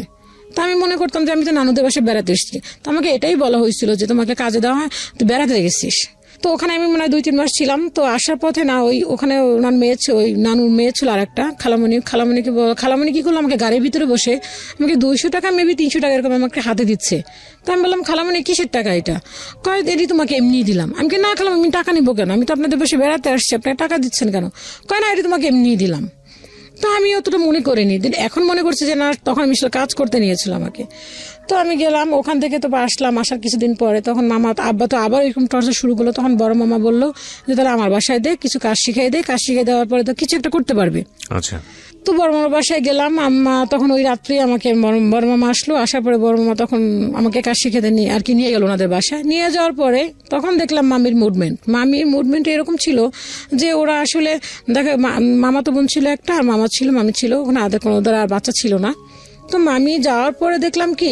তা আমি মনে করতাম যে আমি তো নানুদের বাসায় বেড়াতে এসেছি। তো আমাকে এটাই বলা হয়েছিল যে তোমাকে কাজে দেওয়া হয়, তুই বেড়াতে গেছিস। তো ওখানে আমি মনে হয় 2-3 মাস ছিলাম। তো আসার পথে না ওখানে ওনার মেয়ে, ওই নানুর মেয়ে ছিল আর একটা খালামণি কি করলো, আমাকে গাড়ির ভিতরে বসে আমাকে 200 টাকা মেবি 300 টাকা এরকম আমাকে হাতে দিচ্ছে। তো আমি বললাম খালামণি কিসের টাকা এটা? কয় এটি তোমাকে এমনি দিলাম। আমি না খালাম, আমি টাকা নিবো কেন, আমি তো আপনাদের বসে বেড়াতে আসছি, আপনাকে টাকা দিচ্ছেন কেন? কয় না এটি তোমাকে এমনি দিলাম। তো আমি অতটা মনে করিনি, এখন মনে করছি যে না, তখন আমি কাজ করতে নিয়েছিল আমাকে। তো আমি গেলাম ওখান থেকে, তো আসলাম, আসার কিছুদিন পরে তখন আব্বা তো আবার এরকম টর্চার শুরু করলো। তখন বড় মামা বললো যে তাহলে আমার বাসায় দে, কিছু কাজ শিখাই দে, কাজ শিখাই দেওয়ার পরে তো কিছু একটা করতে পারবে। আচ্ছা। তো বড় মামার বাসায় গেলাম। আম্মা তখন ওই রাত্রে আমাকে বড় মামা আসলো, আসার পরে বড় মামা তখন আমাকে কাজ শিখাতে আর কি নিয়ে গেল ওনাদের বাসায়। নিয়ে যাওয়ার পরে তখন দেখলাম মামির মুভমেন্ট এরকম ছিল যে ওরা আসলে দেখে, মামা তো বোন ছিল একটা, আর মামি ছিল ওখানে, ওদের আর বাচ্চা ছিল না। তো মামি যাওয়ার পরে দেখলাম কি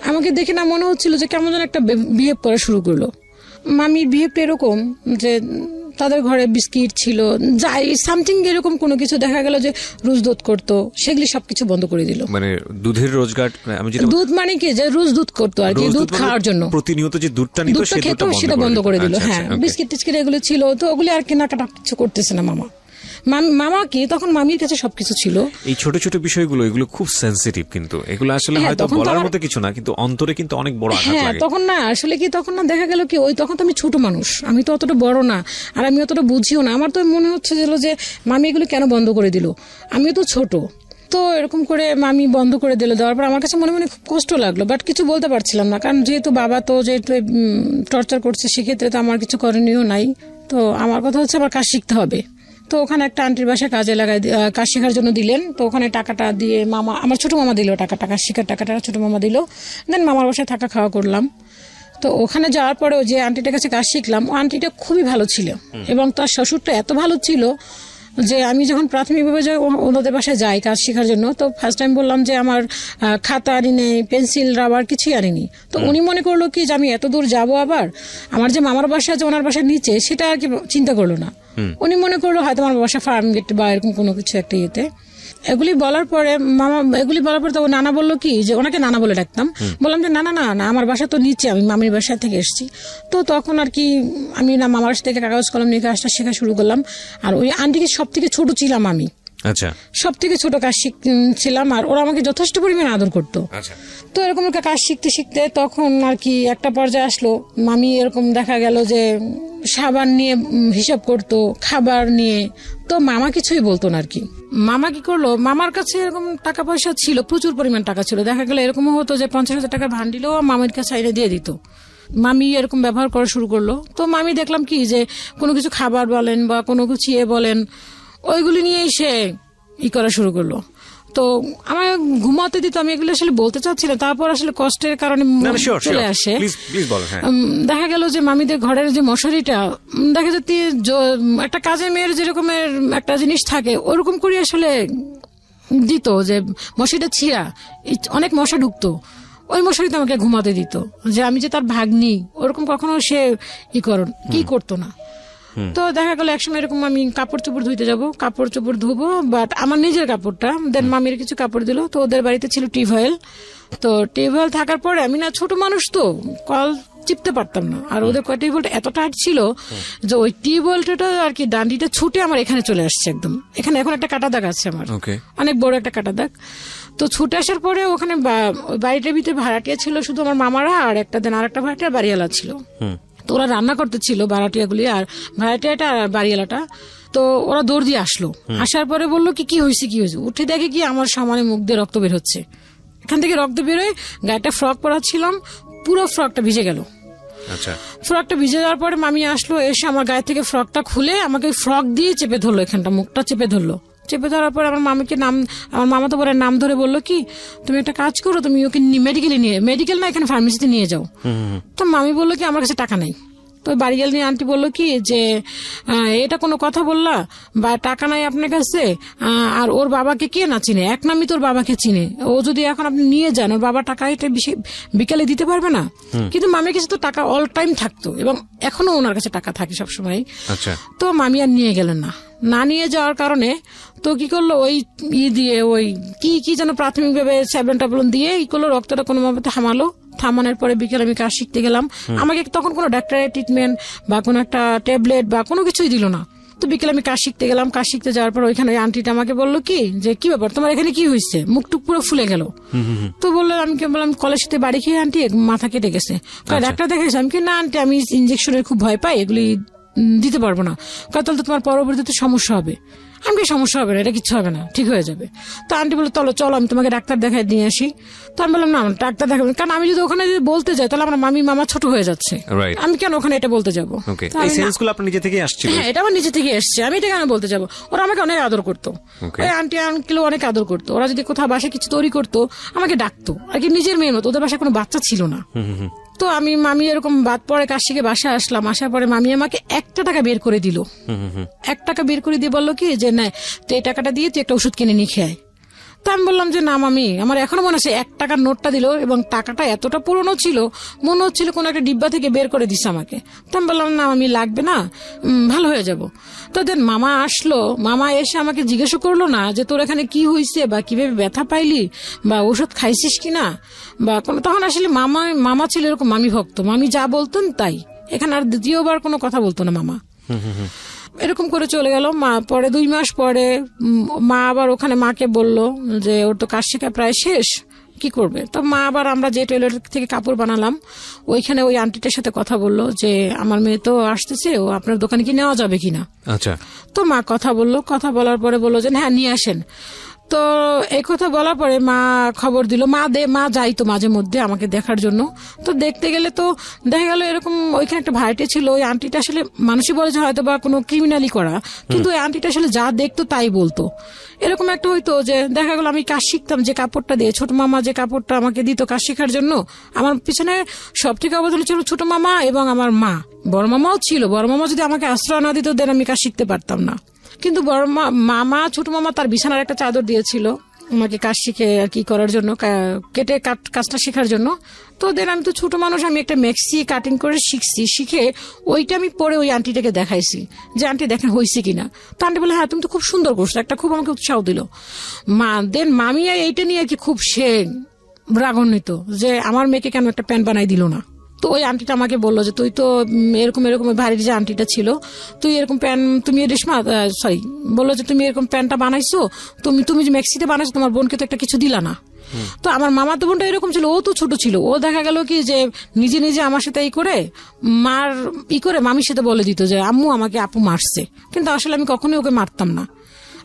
আমাকে দেখে না মনে হচ্ছিল যে কেমন যেন একটা বিহেভ করা শুরু করলো। মামির বিহেভটা এরকম যে তাদের ঘরে বিস্কিট ছিল, যাই সামথিং এরকম কোনো কিছু দেখা গেল যে রোজ দুধ করতো, সেগুলি সবকিছু বন্ধ করে দিল। মানে দুধের রোজগার, দুধ মানে কি যে রোজ দুধ করতো আর কি, দুধ খাওয়ার জন্য প্রতিনিয়ত যে দুধটা খেতো সেটা বন্ধ করে দিল। হ্যাঁ, বিস্কিট টিস্কিট এগুলো ছিল, তো ওগুলি আর কেনাকাটা কিছু করতেছে না মামা। মামা কি তখন মামির কাছে সবকিছু ছিল। এই ছোট ছোট বিষয়গুলো এগুলো খুব সেন্সিটিভ, কিন্তু এগুলো আসলে হ্যাঁ, হয়তো তখন তো বলার আমার- মতো কিছু না, কিন্তু অন্তরে কিন্তু অনেক বড় আঘাত হ্যাঁ লাগে। তখন না আসলে কি তখন না দেখা গেল কি ওই তখন তো আমি ছোট মানুষ, আমি তো অতটা বড় না, আর আমি অতটা বুঝিও না। আমার তো মনে হচ্ছে যে মামি এগুলো কেন বন্ধ করে দিল, আমিও তো ছোট। তো এরকম করে মামি বন্ধ করে দিল, দেওয়ার পর আমার কাছে মনে মনে খুব কষ্ট লাগলো, বাট কিছু বলতে পারছিলাম না, কারণ যেহেতু বাবা তো যেহেতু টর্চার করছে সেক্ষেত্রে তো আমার কিছু করণীয় নাই। তো আমার কথা হচ্ছে আমার কাজ শিখতে হবে। তো ওখানে একটা আন্টির বাসায় কাজে লাগাই, কাজ শেখার জন্য দিলেন। তো ওখানে টাকাটা দিয়ে মামা, আমার ছোট মামা দিল টাকা শেখার টাকাটা ছোট মামা দিল। দেন মামার বাসায় থাকা খাওয়া করলাম। তো ওখানে যাওয়ার পরেও যে আন্টিটার কাছে কাজ শিখলাম, ও আন্টিটা খুবই ভালো ছিল এবং তার শ্বশুরটা এত ভালো ছিল যে আমি যখন প্রাথমিকভাবে ওনাদের বাসায় যাই কাজ শেখার জন্য, তো ফার্স্ট টাইম বললাম যে আমার খাতা আনি নেই, পেন্সিল রাবার কিছুই আনিনি। তো উনি মনে করলো কি যে আমি এত দূর যাবো, আবার আমার যে মামার বাসা আছে ওনার বাসার নিচে সেটা আর কি চিন্তা করলো না। উনি মনে করলো হয়তো আমার বাসা ফার্ম গেট বা এরকম কোনো কিছু একটা ইয়েতে। এগুলি বলার পরে তো নানা বললো কি যে, ওনাকে নানা বলে ডাকতাম, বললাম যে না না না না আমার বাসা তো নিচে, আমি মামির বাসা থেকে এসেছি। তো তখন আর কি আমি না মামার বাসা থেকে কাগজ কলম নিয়ে কাজটা শেখা শুরু করলাম। আর ওই আন্টিকে সব থেকে ছোট ছিলাম আমি, আচ্ছা সব থেকে ছোট কাজ শিখছিলাম, আর ওরা আমাকে যথেষ্ট পরিমাণে আদর করতো। আচ্ছা তো এরকম একটা কাজ শিখতে শিখতে তখন আর কি একটা পর্যায়ে আসলো, মামি এরকম দেখা গেল যে সাবান নিয়ে হিসাব করতো, খাবার নিয়ে। তো মামা কিছুই বলতো না আর কি। মামা কি করলো, মামার কাছে এরকম টাকা পয়সা ছিল, প্রচুর পরিমাণ টাকা ছিল। দেখা গেল এরকমও হতো যে 50,000 টাকার ভান্ডিলও মামির কাছে এনে দিয়ে দিত। মামি এরকম ব্যবহার করা শুরু করলো। তো মামি দেখলাম কি যে কোনো কিছু খাবার বলেন বা কোনো কিছু বলেন, ওইগুলি নিয়েই সে করা শুরু করলো। তো আমার ঘুমাতে দিত, আমি এগুলো আসলে বলতে চাচ্ছিলাম, তারপর আসলে কষ্টের কারণে চলে আসে। দেখা গেল যে মামিদের ঘরের যে মশারিটা দেখা যাচ্ছে একটা কাজের মেয়ের যেরকমের একটা জিনিস থাকে ওরকম করে আসলে দিত, যে মশারিটা ছিঁড়া, অনেক মশা ঢুকতো, ওই মশারিতে আমাকে ঘুমাতে দিত। যে আমি যে তার ভাগ্নি ওরকম কখনো সে কি করতো না। তো দেখা গেল একসময় এরকম আমি কাপড় চোপড় ধুইতে যাবো, কাপড় চোপড় ধুবো, বাট আমার নিজের কাপড়টা, দেন মামির কিছু কাপড় দিল। তো ওদের বাড়িতে ছিল টিউবওয়েল। তো টিউবওয়েল থাকার পরে আমি না ছোট মানুষ, তো কল চিপতে পারতাম না। আর ওদের টিউবওয়েলটা এত টাইট ছিল যে ওই টিউবওয়েলটা আর কি ডান্ডিটা ছুটে আমার এখানে চলে আসছে একদম। এখানে এখন একটা কাটা দাগ আছে আমার, অনেক বড় একটা কাটা দাগ। তো ছুটে আসার পরে ওখানে বাড়িটার ভিতরে ভাড়াটিয়া ছিল শুধু আমার মামারা, আর আরেকটা ভাড়াটিয়া বাড়িওয়ালা ছিল। তো ওরা রান্না করতেছিল ভাড়াটিয়াগুলি, আর ভাড়াটিয়াটা আর বাড়িওয়ালাটা। তো ওরা দৌড় দিয়ে আসলো, আসার পরে বললো কি হয়েছে, উঠে দেখে কি আমার সামনে মুখ দিয়ে রক্ত বের হচ্ছে। এখান থেকে রক্ত বেরোয়, গায়েটা ফ্রক পরা ছিলাম, পুরো ফ্রকটা ভিজে গেল। ফ্রকটা ভিজে যাওয়ার পরে মামি আসলো, এসে আমার গায়ে থেকে ফ্রকটা খুলে আমাকে ফ্রক দিয়ে চেপে ধরলো, এখানটা মুখটা চেপে ধরলো। চেপে ধরার পর আমার মামা তো বলে নাম ধরে বললো কি তুমি একটা কাজ করো, তুমি ওকে মেডিকেল না এখানে ফার্মেসিতে নিয়ে যাও। তো মামি বললো কি আমার কাছে টাকা নাই। তো বাড়ি গেলে আন্টি বললো কি যে এটা কোনো কথা বললা, বা টাকা নাই আপনার কাছে, আর ওর বাবাকে কে না চিনে, এক নামই তোর বাবাকে চিনে, ও যদি এখন আপনি নিয়ে যান ওর বাবা টাকা এটা বিকালে দিতে পারবে না। কিন্তু মামির কাছে তো টাকা অল টাইম থাকতো এবং এখনো ওনার কাছে টাকা থাকে সবসময়। তো মামি আর নিয়ে গেলেন না নিয়ে যাওয়ার কারণে তো কি করলো, ওই দিয়ে ওই কি যেন প্রাথমিকভাবে স্যাবলন টাবলন দিয়ে করলো, রক্তটা কোনো ভাবে থামানোর পরে বিকেলে আমি কাজ শিখতে গেলাম। আমাকে তখন কোনো ডাক্তারের ট্রিটমেন্ট বা কোনো একটা ট্যাবলেট বা কোনো কিছুই দিল না। তো বিকেলে আমি কাজ শিখতে গেলাম, কাজ শিখতে যাওয়ার পর ওইখানে ওই আন্টিটা আমাকে বললো কি ব্যাপার তোমার এখানে কি হয়েছে, মুখটুক পুরো ফুলে গেল। তো বললো আমি কলের সাথে বাড়ি খেয়ে আন্টি মাথা কেটে গেছে, ডাক্তার দেখাইছে। আমি কি না আন্টি আমি ইঞ্জেকশনের খুব ভয় পাই, এগুলি দিতে পারবো না। তাহলে তো তোমার পরবর্তীতে সমস্যা হবে। আমি কি সমস্যা হবে না, এটা কিচ্ছু হবে না, ঠিক হয়ে যাবে। তো আন্টি বললো চলো আমি তোমাকে ডাক্তার দেখাই নিয়ে আসি। তো আমি বললাম না ডাক্তার দেখাবো, কারণ আমি যদি ওখানে বলতে যাই তাহলে আমার মামা ছোট হয়ে যাচ্ছে, আমি কেন ওখানে এটা বলতে যাবো। হ্যাঁ এটা আমার নিজে থেকে এসছে, আমি এটা কেন বলতে যাবো। ওরা আমাকে অনেক আদর করতো, ওই আন্টি আঙ্কেল অনেক আদর করতো। ওরা যদি কোথাও বাসায় কিছু তৈরি করতো আমাকে ডাকতো আর কি নিজের মেয়ের মতো। ওদের বাসায় কোনো বাচ্চা ছিল না। তো মামি এরকম বাদ পরে কাজ শিখে বাসায় আসলাম, আসার পরে মামি আমাকে 1 টাকা বের করে দিল। 1 টাকা বের করে দিয়ে বললো কি যে না তো এই টাকাটা দিয়ে তুই একটা ওষুধ কিনে নিয়ে খেয়ে। তো আমি বললাম যে না মামি, আমার এখনো মনে আছে 1 টাকার নোটটা দিল এবং টাকাটা এতটা পুরনো ছিল মনে হচ্ছিল কোন একটা ডিব্বা থেকে বের করে দিছে আমাকে। তো আমি বললাম না মামি লাগবে না, ভালো হয়ে যাব। তো দেন মামা আসলো, মামা এসে আমাকে জিজ্ঞাসা করলো না যে তোর এখানে কি হয়েছে বা কিভাবে ব্যথা পাইলি বা ওষুধ খাইছিস কিনা বা কোনো। তখন আসলে মামা ছিল এরকম মামি ভক্ত, মামি যা বলতেন তাই, এখানে আর দ্বিতীয়বার কোনো কথা বলতো না মামা। এরকম করে চলে গেল। মা পরে 2 মাস পরে মা আবার ওখানে মাকে বলল যে ওর তো কাজ শেখা প্রায় শেষ, কি করবে? তো মা আবার আমরা যে টেলার থেকে কাপড় বানালাম ওইখানে ওই আন্টিটার সাথে কথা বললো যে আমার মেয়ে তো আসতেছে, ও আপনার দোকানে কি নেওয়া যাবে কিনা। আচ্ছা, তো মা কথা বললো, কথা বলার পরে বললো যে হ্যাঁ নিয়ে আসেন। তো এই কথা বলার পরে মা খবর দিল, মা যাইতো মাঝে মধ্যে আমাকে দেখার জন্য। তো দেখতে গেলে তো দেখা গেল এরকম ওইখানে একটা ভাড়াটে ছিল, ওই আন্টিটা আসলে মানুষই বলে যে হয়তো বা কোনো ক্রিমিনালি করা, কিন্তু ওই আন্টিটা আসলে যা দেখতো তাই বলতো। এরকম একটা হইতো যে দেখা গেল আমি কাজ শিখতাম যে কাপড়টা দিয়ে, ছোট মামা যে কাপড়টা আমাকে দিত কাজ শেখার জন্য, আমার পিছনে সব থেকে অবদান ছিল ছোট মামা এবং আমার মা। বড় মামাও ছিল, বড় মামা যদি আমাকে আশ্রয় না দিত দেন আমি কাজ শিখতে পারতাম না। কিন্তু বড় মামা ছোট মামা তার বিছানার একটা চাদর দিয়েছিল আমাকে কাজ শিখে আর কি করার জন্য, কেটে কাজটা শেখার জন্য। তো দেন আমি তো ছোট মানুষ, আমি একটা মেক্সি কাটিং করে শিখছি, শিখে ওইটা আমি পরে ওই আন্টিটাকে দেখাইছি যে আন্টি দেখেন হয়েছে কিনা। তো আন্টি বলে হ্যাঁ তুমি তো খুব সুন্দর করছো, একটা খুব আমাকে উৎসাহ দিল। দেন মামি এইটা নিয়ে আর কি খুব সে রাগান্বিত যে আমার মেয়েকে কেন একটা প্যান্ট বানাই দিল না। তো ওই আন্টিটা আমাকে বললো যে তুই তো এরকম ভারী যে আন্টিটা ছিল, তুই এরকম প্যান্ট তুমি রেশমা সরি বললো যে তুমি এরকম প্যান্টটা বানাইছো, তুমি যে মেক্সিতে বানাইছো তোমার বোনকে তো একটা কিছু দিলা না। তো আমার মামা তো বোনটা এরকম ছিল, ও তো ছোট ছিল, ও দেখা গেল কি যে নিজে নিজে আমার সাথে করে মামির সাথে বলে দিত যে আম্মু আমাকে আপু মারছে, কিন্তু আসলে আমি কখনোই ওকে মারতাম না।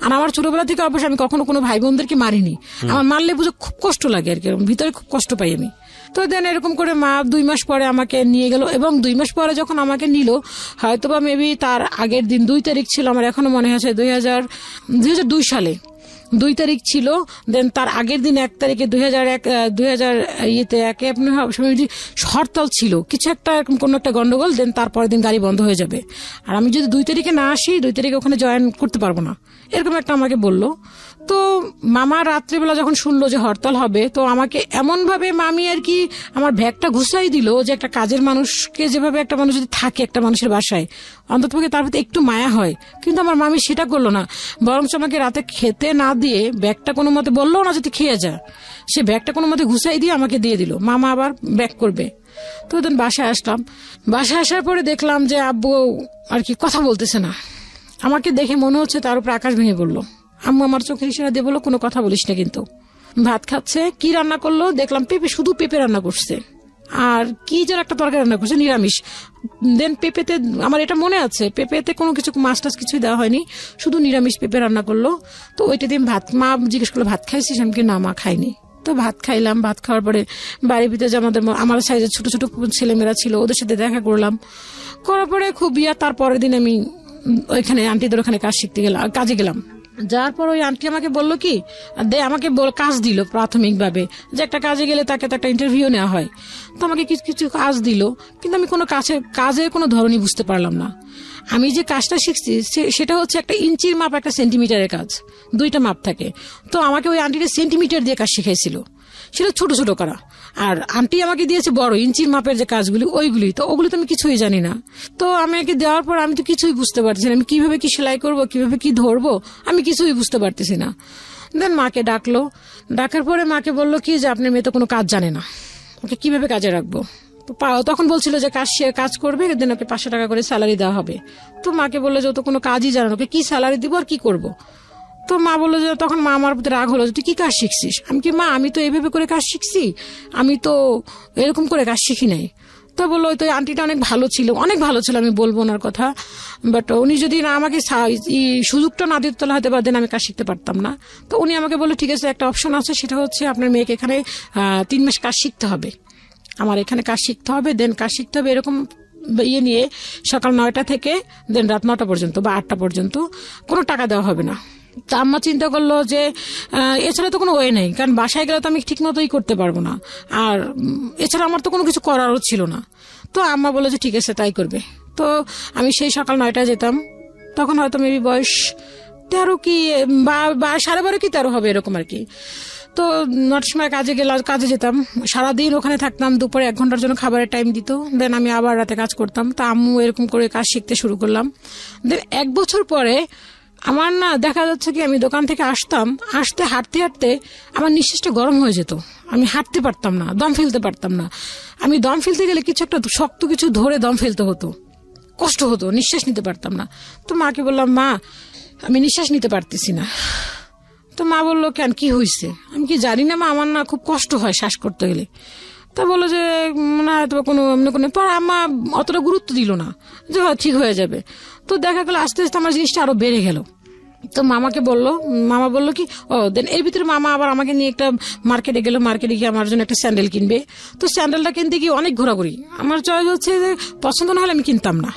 আর আমার ছোটবেলা থেকে অবশ্য আমি কখনো কোনো ভাই বোনদেরকে মারিনি, আমার মারলে বুঝে খুব কষ্ট লাগে আর কি, ভিতরে খুব কষ্ট পাই আমি। তো দেন এরকম করে মা 2 মাস পরে আমাকে নিয়ে গেল, এবং 2 মাস পরে যখন আমাকে নিল হয়তোবা মেবি তার আগের দিন 2 তারিখ ছিল, আমার এখনো মনে আছে 2002 সালে 2 তারিখ ছিল। দেন তার আগের দিন 1 তারিখে 2001 আপনি হরতাল ছিল, কিছু একটা এরকম কোনো একটা গন্ডগোল। দেন তারপরের দিন গাড়ি বন্ধ হয়ে যাবে, আর আমি যদি 2 তারিখে না আসি 2 তারিখে ওখানে জয়েন করতে পারবো না, এরকম একটা আমাকে বললো। তো মামা রাত্রিবেলা যখন শুনলো যে হরতাল হবে, তো আমাকে এমন ভাবে মামি আর কি আমার ব্যাগটা ঘুষাই দিল যে একটা কাজের মানুষকে যেভাবে একটা মানুষ যদি থাকে একটা মানুষের বাসায় অন্ততপক্ষে তার প্রতি একটু মায়া হয়, কিন্তু আমার মামি সেটা করলো না, বরঞ্চ আমাকে রাতে খেতে না দিয়ে ব্যাগটা কোনো মতে বললো না যদি খেয়ে যা, সে ব্যাগটা কোনো মতে ঘুষাই দিয়ে আমাকে দিয়ে দিল, মামা আবার ব্যাগ করবে। তো দেন বাসায় আসলাম, বাসায় আসার পরে দেখলাম যে আব্বু আর কি কথা বলতেছে না, আমাকে দেখে মনে হচ্ছে তার উপর আকাশ ভেঙে পড়লো। আম্মু আমার চোখের ইশারা দিয়ে বললো কোনো কথা বলিস না, কিন্তু ভাত খাচ্ছে। কি রান্না করলো দেখলাম শুধু পেঁপে রান্না করছে, আর কি যেন একটা তরকারি রান্না করছে নিরামিষ। দেন পেঁপেতে আমার এটা মনে আছে পেঁপেতে কোনো কিছু মাছ টাছ কিছুই দেওয়া হয়নি, শুধু নিরামিষ পেঁপে রান্না করলো। তো ওইটা দিয়ে মা জিজ্ঞেস করলো ভাত খাইছিস, আমি কি না মা খাইনি। তো ভাত খাইলাম, ভাত খাওয়ার পরে বাড়ির ভিতরে যে আমার সাইজের ছোট ছোট ছেলেমেয়েরা ছিল ওদের সাথে দেখা করলাম, করার পরে খুব তারপরের দিন আমি ওইখানে আন্টিদের ওখানে কাজে গেলাম। যার পর ওই আন্টি আমাকে বললো কি আমাকে কাজ দিল প্রাথমিকভাবে, যে একটা কাজে গেলে তাকে তো একটা ইন্টারভিউ নেওয়া হয়। তো আমাকে কিছু কিছু কাজ দিল, কিন্তু আমি কোনো কাজের কোনো ধরনই বুঝতে পারলাম না। আমি যে কাজটা শিখছি সেটা হচ্ছে একটা ইঞ্চির মাপ একটা সেন্টিমিটারের কাজ, 2টা মাপ থাকে। তো আমাকে ওই আন্টিটা সেন্টিমিটার দিয়ে কাজ শিখাইছিল, সেটা ছোট ছোট করা। আর আন্টি আমাকে দিয়েছে বড় ইঞ্চির মাপের যে কাজগুলি ওইগুলি, তো ওগুলি তো আমি কিছুই জানি না। তো আমাকে দেওয়ার পর আমি তো কিছুই বুঝতে পারছি না, আমি কিভাবে কি সেলাই করবো, কিভাবে কি ধরবো, আমি কিছুই বুঝতে পারতেছি না। দেন মাকে ডাকলো, ডাকার পরে মাকে বললো কি যে আপনার মেয়ে তো কোনো কাজ জানে না, ওকে কিভাবে কাজে রাখবো। তখন বলছিল যে কাজ করবে, দেন ওকে 500 টাকা করে স্যালারি দেওয়া হবে। তো মাকে বললো যে ও তো কোনো কাজই জানে না, ওকে কি স্যালারি দিব আর কি করবো। তো মা বললো যে তখন মা আমার প্রতি রাগ হলো, তুই কি কাজ শিখছিস। আমি কি মা আমি তো এইভাবে করে কাজ শিখছি, আমি তো এরকম করে কাজ শিখি নাই। তো বললো তো আন্টিটা অনেক ভালো ছিল, আমি বলবো ওনার কথা, বাট উনি যদি না আমাকে সুযোগটা না দিত তাহলে হয়তো বা দেন আমি কাজ শিখতে পারতাম না। তো উনি আমাকে বললো ঠিক আছে একটা অপশন আছে, সেটা হচ্ছে আপনার মেয়েকে এখানে 3 মাস কাজ শিখতে হবে, আমার এখানে কাজ শিখতে হবে, দেন কাজ শিখতে হবে এরকম নিয়ে সকাল 9টা থেকে দেন রাত 9টা পর্যন্ত বা 8টা পর্যন্ত কোনো টাকা দেওয়া হবে না। তা আম্মা চিন্তা করলো যে এছাড়া তো কোনো ওয়ে নেই, কারণ বাসায় গেলে তো আমি ঠিক মতোই করতে পারবো না, আর এছাড়া আমার তো কোনো কিছু করারও ছিল না। তো আম্মা বললো যে ঠিক আছে তাই করবে। তো আমি সেই সকাল 9টায় যেতাম, তখন হয়তো মেবি বয়স 13 কি বা 12.5 কি 13 হবে এরকম আর কি। তো 9টার সময় কাজে যেতাম, সারাদিন ওখানে থাকতাম, দুপুরে 1 ঘন্টার জন্য খাবারের টাইম দিত, দেন আমি আবার রাতে কাজ করতাম। তা আম্মু এরকম করে কাজ শিখতে শুরু করলাম। দেন 1 বছর পরে আমার না দেখা যাচ্ছে কি আমি দোকান থেকে হাঁটতে হাঁটতে আমার নিঃশ্বাসটা গরম হয়ে যেত, আমি হাঁটতে পারতাম না, দম ফেলতে পারতাম না। আমি দম ফেলতে গেলে কিছু একটা শক্ত কিছু ধরে দম ফেলতে হতো, কষ্ট হতো, নিঃশ্বাস নিতে পারতাম না। তো মাকে বললাম, মা আমি নিঃশ্বাস নিতে পারতেছি না। তো মা বললো, কেন, কি হয়েছে? আমি কি জানি না মা, আমার না খুব কষ্ট হয় শ্বাস করতে গেলে। তা বললো যে না হয়তো কোনো এমনি কোনো, পর আম্মা অতটা গুরুত্ব দিল না যে ঠিক হয়ে যাবে। তো দেখা গেল আস্তে আস্তে আমার জিনিসটা আরো বেড়ে গেল। তো মামাকে বললো, মামা বললো কি দেন এর ভিতরে মামা আবার আমাকে নিয়ে একটা মার্কেটে গেল, মার্কেটে গিয়ে আমার জন্য একটা স্যান্ডেল কিনবে। তো স্যান্ডেলটা কিনতে গিয়ে অনেক ঘোরাঘুরি, আমার চয়েস হচ্ছে যে পছন্দ না হলে আমি কিনতাম না।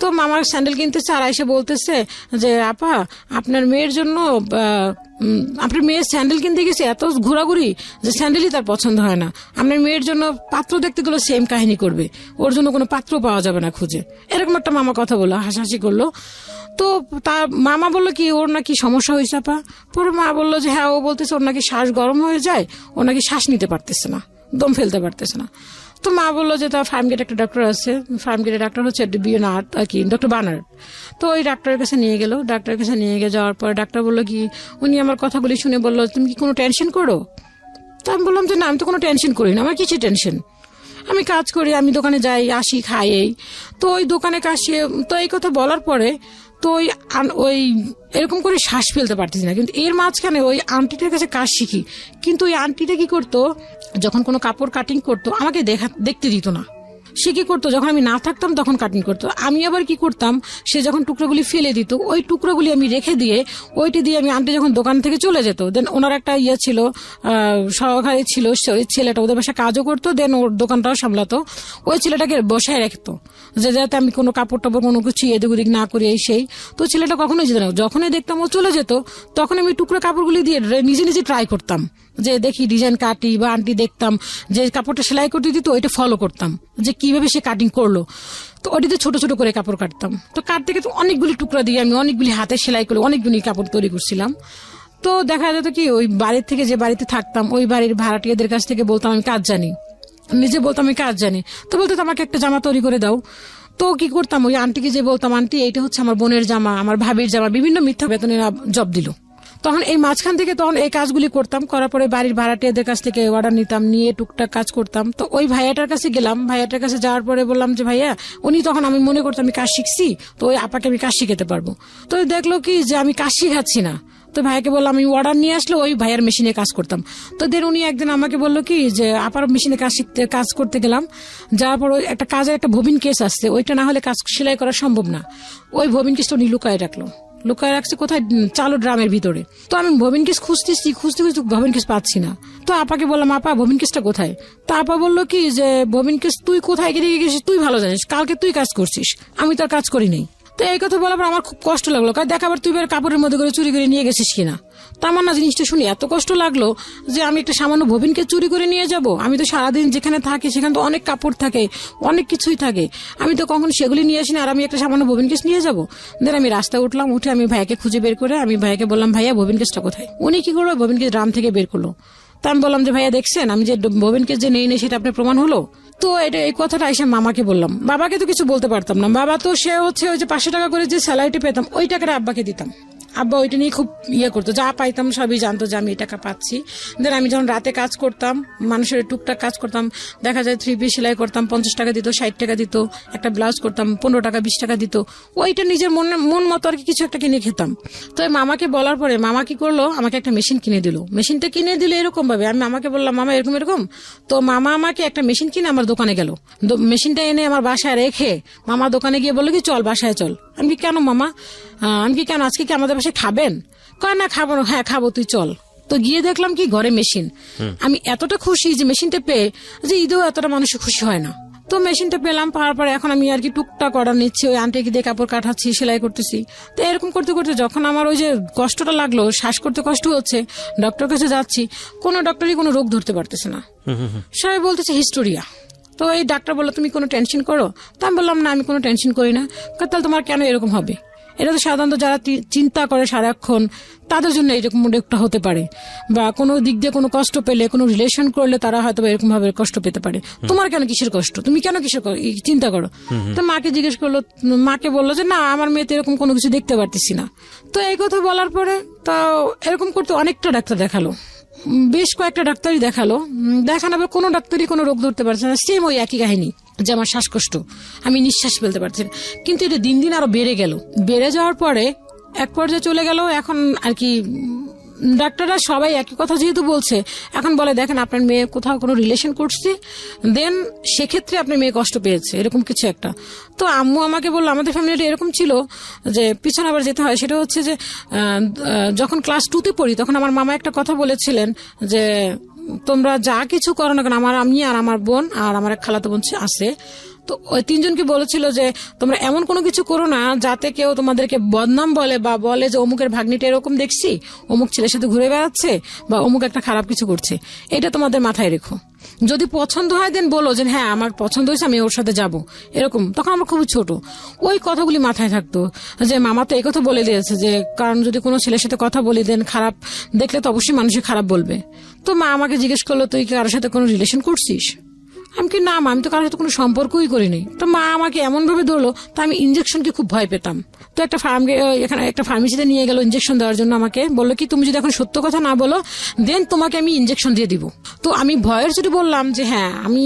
তো মামার স্যান্ডেল কিনতেছে আর এসে বলতেছে যে আপা আপনার মেয়ের জন্য আপনার মেয়ের স্যান্ডেল কিনতে গেছে, এত ঘোরাঘুরি যে স্যান্ডেলই তার পছন্দ হয় না। আপনার মেয়ের জন্য পাত্র দেখতে গেলে সেম কাহিনী করবে, ওর জন্য কোনো পাত্র পাওয়া যাবে না খুঁজে। এরকম একটা মামা কথা বললো, হাসাহাসি করলো। তো তা মামা বললো কি ওর নাকি সমস্যা হয়েছে আপা। পরে মা বললো যে হ্যাঁ, ও বলতেছে ওর নাকি শ্বাস গরম হয়ে যায়, ও নাকি শ্বাস নিতে পারতেছে না, দম ফেলতে পারতেছে না। তো মা বললো যে তার ফার্মগেট একটা ডাক্তার আছে, ফার্মগেটের ডাক্তার হচ্ছে বিয়নার্ড আর কি, ডক্টর বানার্ড। তো ওই ডাক্তারের কাছে নিয়ে গেল। ডাক্তারের কাছে নিয়ে গিয়ে যাওয়ার পর ডাক্তার বললো কি, উনি আমার কথাগুলি শুনে বললো তুমি কি কোনো টেনশন করো? তো আমি বললাম যে না, আমি তো কোনো টেনশন করি না, আমার কিছু টেনশন, আমি কাজ করি, আমি দোকানে যাই আসি খাই এই। তো ওই দোকানে কাশি, তো এই কথা বলার পরে তো ওই এরকম করে শ্বাস ফেলতে পারতেছি না। কিন্তু এর মাঝখানে ওই আন্টিটার কাছে কাজ শিখি, কিন্তু ওই আন্টিটা কি করতো, যখন কোনো কাপড় কাটিং করতো আমাকে দেখতে দিত না। সে কি করতো, যখন আমি না থাকতাম তখন কাটিং করতো। আমি আবার কি করতাম, সে যখন টুকরোগুলি ফেলে দিত ওই টুকরোগুলি আমি রেখে দিয়ে ওইটি দিয়ে আমি আন্টি যখন দোকান থেকে চলে যেত, দেন ওনার একটা ইয়ে ছিল, সহকারী ছিল, ওই ছেলেটা ওদের বাসায় কাজও করতো, দেন ওর দোকানটাও সামলাতো। ওই ছেলেটাকে বসায় রাখতো যে যাতে আমি কোনো কাপড় টাপড় কোনো কিছু এদিক ওদিক না করি এই সেই। তো ছেলেটা কখনোই যেত না, যখনই দেখতাম ও চলে যেত তখন আমি টুকরো কাপড়গুলি দিয়ে নিজে নিজে ট্রাই করতাম যে দেখি ডিজাইন কাটি, বা আন্টি দেখতাম যে কাপড়টা সেলাই করতে দিত ওইটা ফলো করতাম যে কিভাবে সে কাটিং করলো। তো ওটিতে ছোট ছোট করে কাপড় কাটতাম। তো কাটতে গেলে অনেকগুলি টুকরা দিয়ে আমি অনেকগুলি হাতে সেলাই করে অনেকগুলি কাপড় তৈরি করছিলাম। তো দেখা যেত কি ওই বাড়ির থেকে, যে বাড়িতে থাকতাম ওই বাড়ির ভাড়াটিয়াদের কাছ থেকে বলতাম আমি কাজ জানি, নিজে বলতাম আমি কাজ জানি। তো বলতো আমাকে একটা জামা তৈরি করে দাও। তো কি করতাম, ওই আন্টিকে যে বলতাম আন্টি এইটা হচ্ছে আমার বোনের জামা, আমার ভাবির জামা, বিভিন্ন মিথ্যা বেতনের জব দিল। তখন এই মাঝখান থেকে তখন এই কাজগুলি করতাম, করার পরে বাড়ির ভাড়াটিয়াদের কাছ থেকে অর্ডার নিতাম, নিয়ে টুকটাক কাজ করতাম। তো ওই ভাইয়াটার কাছে গেলাম, ভাইয়াটার কাছে যাওয়ার পরে বললাম যে ভাইয়া, উনি তখন আমি মনে করতাম আমি কাজ শিখছি, তো ওই আপাকে আমি কাজ শিখাতে পারবো। তো দেখলো কি যে আমি কাজ শিখাচ্ছি না, তো ভাইকে বললাম আমি অর্ডার নিয়ে আসলে ওই ভাইয়ের মেশিনে কাজ করতাম। তো দেন উনি একদিন আমাকে বললো কি যে আপার মেশিনে কাজ করতে গেলাম, যাওয়ার পর একটা কাজের একটা ববিন কেস আসছে, ওইটা না হলে কাজ সেলাই করা সম্ভব না। ওই ববিন কেসটা উনি লুকায় রাখছে কোথায়, চালু ড্রামের ভিতরে। তো আমি ববিন কেস খুঁজতে খুঁজতে ববিন কেস পাচ্ছি না। তো আপাকে বললাম আপা ববিন কেসটা কোথায়? তো আপা বললো কি যে ববিন কেস তুই কোথায় গেছিস তুই ভালো জানিস, কালকে তুই কাজ করছিস, আমি তো আর কাজ করি নাই। তো এই কথা বলার পর আমার খুব কষ্ট লাগলো, কারণ দেখাবার তুই কাপড়ের মধ্যে করে চুরি করে নিয়ে গেছিস কিনা। তা আমার না জিনিসটা শুনে এত কষ্ট লাগলো যে আমি একটা সামান্য ববিনকে চুরি করে নিয়ে যাব। আমি তো সারাদিন যেখানে থাকি সেখানে তো অনেক কাপড় থাকে, অনেক কিছুই থাকে, আমি তো কখনো সেগুলি নিয়ে আসি না, আর আমি একটা সামান্য ববিন কেস নিয়ে যাবো। দেন আমি রাস্তায় উঠলাম, উঠে আমি ভাইয়াকে খুঁজে বের করে আমি ভাইয়াকে বললাম ভাইয়া ববিন কেসটা কোথায়? উনি কি করলো, ববিন কেস ড্রাম থেকে বের করলো। তা আমি বললাম যে ভাইয়া দেখছেন আমি যে ববিন কেস যে নেই সেটা আপনার প্রমাণ হলো। তো এটা এই কথাটা এসে মামাকে বললাম, বাবাকে তো কিছু বলতে পারতাম না, বাবা তো সে হচ্ছে ওই যে 500 টাকা করে যে স্যালারিটি পেতাম ওই টাকাটা আব্বাকে দিতাম। আব্বা ওইটা নিয়ে খুব করতো, যা পাইতাম সবই জানতো যে আমি এই টাকা পাচ্ছি। দেন আমি যখন রাতে কাজ করতাম, মানুষের টুকটাক কাজ করতাম, দেখা যায় 3 পিস সেলাই করতাম, 50 টাকা দিত, 60 টাকা দিত, একটা ব্লাউজ করতাম 15 টাকা 20 টাকা দিত, ওইটা নিজের মন মতো আর কিছু একটা কিনে খেতাম। তো মামাকে বলার পরে মামা কি করলো, আমাকে একটা মেশিন কিনে দিল। মেশিনটা কিনে দিলে এরকম ভাবে, আমি মামাকে বললাম মামা এরকম। তো মামা আমাকে একটা মেশিন কিনে আমার দোকানে গেল, মেশিনটা এনে আমার বাসায় রেখে মামা দোকানে গিয়ে বললো কি চল বাসায় চল। আমি কি কেন মামা, আমি কি কেন, আজকে কি আমাদের বাসায় খাবেন? কয় না খাবো, হ্যাঁ খাবো, তুই চল। তো গিয়ে দেখলাম কি ঘরে মেশিন। আমি এতটা খুশি যে মেশিনটা পেয়ে, যে ঈদেও এতটা মানুষ খুশি হয় না। তো মেশিনটা পেলাম, পাওয়ার পরে এখন আমি আর কি টুকটাক অর্ডার নিচ্ছি, ওই আন্টিকে দিয়ে কাপড় কাটাচ্ছি, সেলাই করতেছি। তো এরকম করতে করতে যখন আমার ওই যে কষ্টটা লাগলো, শ্বাস করতে কষ্ট হচ্ছে, ডক্টর কাছে যাচ্ছি, কোনো ডক্টরই কোনো রোগ ধরতে পারতেছে না, সবাই বলতেছে হিস্টোরিয়া। তো এই ডাক্তার বললো তুমি কোনো টেনশন করো? তা আমি বললাম না আমি কোনো টেনশন করি না। তাহলে তোমার কেন এরকম হবে? এটা তো সাধারণত যারা চিন্তা করে সারাক্ষণ তাদের জন্য এরকম একটা হতে পারে, বা কোনো দিক দিয়ে কোনো কষ্ট পেলে, কোনো রিলেশন করলে তারা হয়তো এরকম ভাবে কষ্ট পেতে পারে। তোমার কেন কিসের কষ্ট, তুমি কেন কিসের চিন্তা করো? তো মাকে জিজ্ঞেস করলো, মাকে বললো যে না আমার মেয়েতে এরকম কোনো কিছু দেখতে পারতেছি না। তো এই কথা বলার পরে তো এরকম করতে অনেকটা ডাক্তার দেখালো, বেশ কয়েকটা ডাক্তারই দেখালো, দেখানোর পর কোনো ডাক্তারই কোনো রোগ ধরতে পারছে না। সেম ওই একই কাহিনী যে আমার শ্বাসকষ্ট, আমি নিঃশ্বাস ফেলতে পারছি না। কিন্তু এটা দিন দিন আরো বেড়ে গেল। বেড়ে যাওয়ার পরে এক পর্যায়ে চলে গেল, এখন আর কি ডাক্তাররা সবাই একই কথা যেহেতু বলছে, এখন বলে দেখেন আপনার মেয়ে কোথাও কোনো রিলেশন করছে, দেন সেক্ষেত্রে আপনার মেয়ে কষ্ট পেয়েছে, এরকম কিছু একটা। তো আম্মু আমাকে বললো, আমাদের ফ্যামিলিটা এরকম ছিল যে পিছনে আবার যেতে হয়, সেটা হচ্ছে যে যখন ক্লাস 2-তে পড়ি তখন আমার মামা একটা কথা বলেছিলেন যে তোমরা যা কিছু করো না কেন, আমি আর আমার বোন আর আমার এক খালাতো বোন আছে, তো ওই তিনজনকে বলেছিল যে তোমরা এমন কোনো কিছু করো না যাতে কেউ তোমাদেরকে বদনাম বলে বা বলে যে অমুকের ভাগ্নিটা এরকম দেখছি, অমুক ছেলের সাথে ঘুরে বেড়াচ্ছে বা অমুক একটা খারাপ কিছু করছে, এটা তোমাদের মাথায় রেখো। যদি পছন্দ হয় দেন বলো যে হ্যাঁ আমার পছন্দ হয়েছে, আমি ওর সাথে যাব, এরকম। তখন আমরা খুবই ছোট, ওই কথাগুলি মাথায় থাকতো যে মামা তো এই কথা বলে দিয়েছে যে কারণ যদি কোনো ছেলের সাথে কথা বলি দেন খারাপ দেখলে তো অবশ্যই মানুষই খারাপ বলবে। তো মা আমাকে জিজ্ঞেস করলো তুই কি কারোর সাথে কোনো রিলেশন করছিস? আমি কি না মা, আমি তো কারোর সাথে কোনো সম্পর্কই করিনি। তো মা আমাকে এমন ভাবে ধরলো, তা আমি ইনজেকশনকে খুব ভয় পেতাম। তো এখানে একটা ফার্মেসিতে নিয়ে গেল ইনজেকশন দেওয়ার জন্য, আমাকে বললো কি তুমি যদি এখন সত্য কথা না বলো দেন তোমাকে আমি ইনজেকশন দিয়ে দিব। তো আমি ভয়ের চোটে বললাম যে হ্যাঁ আমি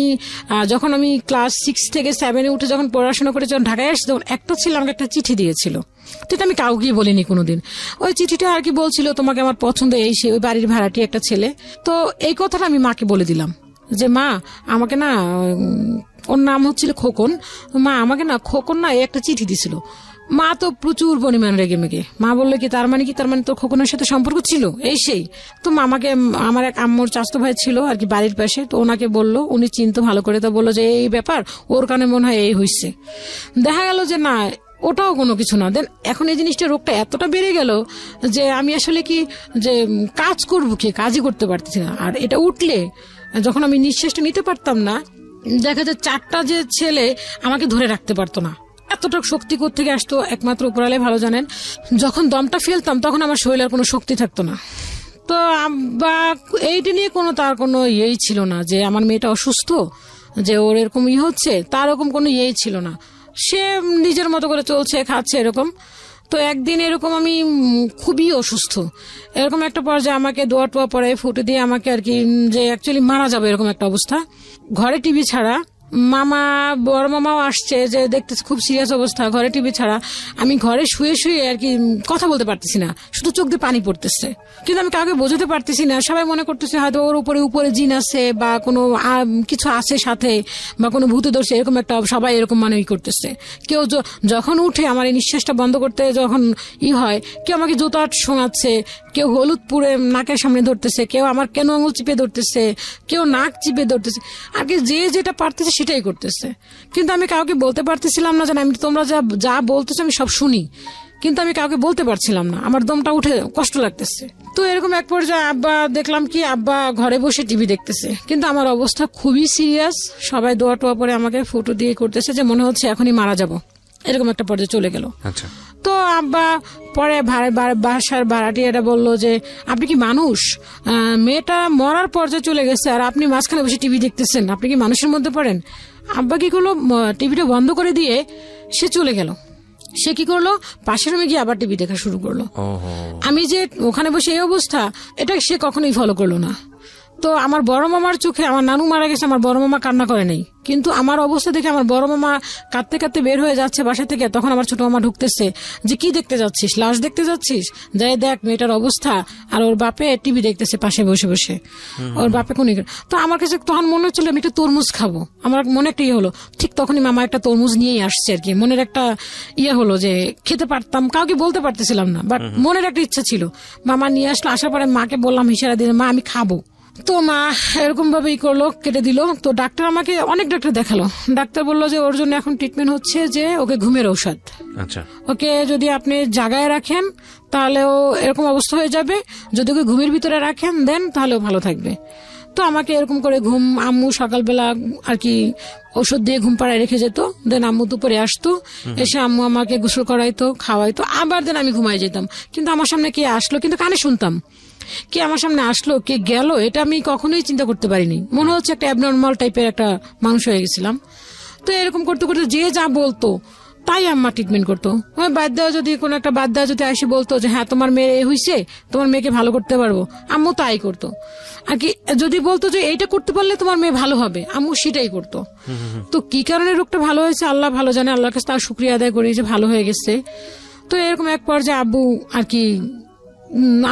যখন আমি ক্লাস 6 থেকে 7-এ উঠে যখন পড়াশোনা করে যখন ঢাকায় আসছি তখন একটা ছিল আমাকে একটা চিঠি দিয়েছিল, তো এটা আমি কাউকে বলিনি কোনোদিন। ওই চিঠিটা আর কি বলছিল তোমাকে আমার পছন্দ এই সে, ওই বাড়ির ভাড়াটি একটা ছেলে। তো এই কথাটা আমি মাকে বলে দিলাম যে মা আমাকে না, ওর নাম হচ্ছিল খোকন, মা আমাকে না খোকন না এই একটা চিঠি দিছিল। মা তো প্রচুর পরিমাণ রেগে মেগে, মা বললো কি তার মানে তোর খোকনের সাথে সম্পর্ক ছিল এই সেই। তো মামাকে আমার এক আম্মুর চাচতো ভাই ছিল আর কি বাড়ির পাশে, তো ওনাকে বললো, উনি চিনতো ভালো করে, তো বললো যে এই ব্যাপার, ওর কারণে মনে হয় এই হয়েছে। দেখা গেল যে না ওটাও কোনো কিছু না। দেন এখন এই জিনিসটা রোগটা এতটা বেড়ে গেল যে আমি আসলে কি যে কাজ করবো কি, কাজই করতে পারতেছি না। আর এটা উঠলে যখন আমি নিঃশ্বাসটা নিতে পারতাম না, দেখা যায় 4টা যে ছেলে আমাকে ধরে রাখতে পারতো না। এতটা শক্তি কোত্থেকে আসতো একমাত্র উপরালাই ভালো জানেন। যখন দমটা ফেলতাম তখন আমার শরীরের কোনো শক্তি থাকতো না। তো বা এইটা নিয়ে তার কোনো ইয়েই ছিল না যে আমার মেয়েটা অসুস্থ, যে ওর এরকম হচ্ছে, তার এরকম কোনো ইয়েই ছিল না। সে নিজের মতো করে চলছে, খাচ্ছে, এরকম। তো একদিন এরকম আমি খুবই অসুস্থ, এরকম একটা পর্যায়ে আমাকে দোয়া টোয়া পরে ফুটে দিয়ে আমাকে আর কি যে অ্যাকচুয়ালি মারা যাবে এরকম একটা অবস্থা। ঘরে টিভি ছাড়া, মামা বড় মামাও আসছে যে দেখতেছে খুব সিরিয়াস অবস্থা, ঘরে টিভি ছাড়া। আমি ঘরে শুয়ে শুয়ে আর কি কথা বলতে পারতেছি না, শুধু চোখ দিয়ে পানি পড়তেছে, কিন্তু আমি কাউকে বোঝাতে পারতেছি না। সবাই মনে করতেছে হয়তো ওর উপরে জিন আছে বা কোনো কিছু আছে সাথে বা কোনো ভূতে ধরছে, এরকম একটা সবাই এরকম মানে করতেছে। কেউ যখন উঠে আমার এই নিঃশ্বাসটা বন্ধ করতে যখন হয়, কেউ আমাকে জুতা শোনাচ্ছে, কেউ হলুদ পুড়ে নাকের সামনে ধরতেছে, কেউ আমার কেন আঙুল চিপে ধরতেছে, কেউ নাক চিপে ধরতেছে, আগে যে যেটা পারতেছে সেটাই করতেছে। কিন্তু আমি কাউকে বলতে পারতেছিলাম না, জানি আমি তোমরা যা বলতেছো আমি সব শুনি, কিন্তু আমি কাউকে বলতে পারছিলাম না, আমার দমটা উঠে কষ্ট লাগতেছে। তো এরকম এক পর্যায়ে আব্বা দেখলাম কি আব্বা ঘরে বসে টিভি দেখতেছে, কিন্তু আমার অবস্থা খুবই সিরিয়াস। সবাই দোয়া টোয়া পরে আমাকে ফটো দিয়ে করতেছে যে মনে হচ্ছে এখনই মারা যাব, এরকম একটা পর্যায়ে চলে গেল। আচ্ছা। তো আব্বা পরে বাসার ভাড়াটিয়াটা বললো যে আপনি কি মানুষ, মেয়েটা মরার পর্যায়ে চলে গেছে আর আপনি মাঝখানে বসে টিভি দেখতেছেন, আপনি কি মানুষের মধ্যে পড়েন? আব্বা কি করলো, টিভিটা বন্ধ করে দিয়ে সে চলে গেল। সে কি করলো, পাশের রুমে গিয়ে আবার টিভি দেখা শুরু করলো। আমি যে ওখানে বসে এই অবস্থা, এটা সে কখনোই ফলো করলো না। তো আমার বড় মামার চোখে, আমার নানু মারা গেছে, আমার বড় মামা কান্না করে নাই, কিন্তু আমার অবস্থা দেখে আমার বড় মামা কাঁদতে কাঁদতে বের হয়ে যাচ্ছে বাসা থেকে। তখন আমার ছোট মামা ঢুকতেছে যে কি দেখতে যাচ্ছিস, লাশ দেখতে যাচ্ছিস, যাই দেখ মেয়েটার অবস্থা। আর ওর বাপে টিভি দেখতেছে পাশে বসে বসে, ওর বাপে কোন। তো আমার কাছে তখন মনে হচ্ছিল আমি একটা তরমুজ খাবো, আমার মনে একটা ইয়ে হলো। ঠিক তখনই মামা একটা তরমুজ নিয়েই আসছে আর কি, মনের একটা ইয়ে হলো যে খেতে পারতাম, কাউকে বলতে পারতেছিলাম না, বাট মনের একটা ইচ্ছা ছিল। মামা নিয়ে আসলো, আসার পরে মাকে বললাম ইশারা দিয়ে, মা আমি খাবো। তো মা এরকম ভাবেই করলো, কেটে দিল। তো ডাক্তার আমাকে অনেক ডাক্তার দেখালো, ডাক্তার বললো যে ওর জন্য এখন ট্রিটমেন্ট হচ্ছে যে ওকে ঘুমের ঔষধ। আচ্ছা। ওকে যদি আপনি জাগায় রাখেন তাহলে ও এরকম অবস্থা হয়ে যাবে, যদি ওকে ঘুমের ভিতরে রাখেন দেন তাহলে ও ভালো থাকবে। তো আমাকে এরকম করে আম্মু সকালবেলা আর কি ওষুধ দিয়ে ঘুম পাড়ায় রেখে যেত, দেন আম্মু দুপুরে আসতো, এসে আম্মু আমাকে গোসল করাইতো, খাওয়াইতো, আবার দেন আমি ঘুমাই যেতাম। কিন্তু আমার সামনে কে আসলো, কিন্তু কানে শুনতাম, কে আমার সামনে আসলো কে গেল এটা আমি কখনোই চিন্তা করতে পারিনি। মনে হচ্ছে একটা অ্যাবনর্মাল টাইপের একটা মানুষ হয়ে গেছিলাম। তো এরকম করতে করতে যে যা বলতো তাই আম্মা ট্রিটমেন্ট করতো। বাদ দেওয়া যদি কোনো একটা বাদ দেওয়া যদি এসে বলতো যে হ্যাঁ তোমার মেয়ে এই হয়েছে, তোমার মেয়েকে ভালো করতে পারবো, আম্মু তাই করতো আর কি। যদি বলতো যে এইটা করতে পারলে তোমার মেয়ে ভালো হবে, আম্মু সেটাই করতো। তো কি কারণে রোগটা ভালো হয়েছে আল্লাহ ভালো জানে, আল্লাহর কাছে তার শুক্রিয়া আদায় করি যে ভালো হয়ে গেছে। তো এরকম এক পর্যায়ে আব্বু আর কি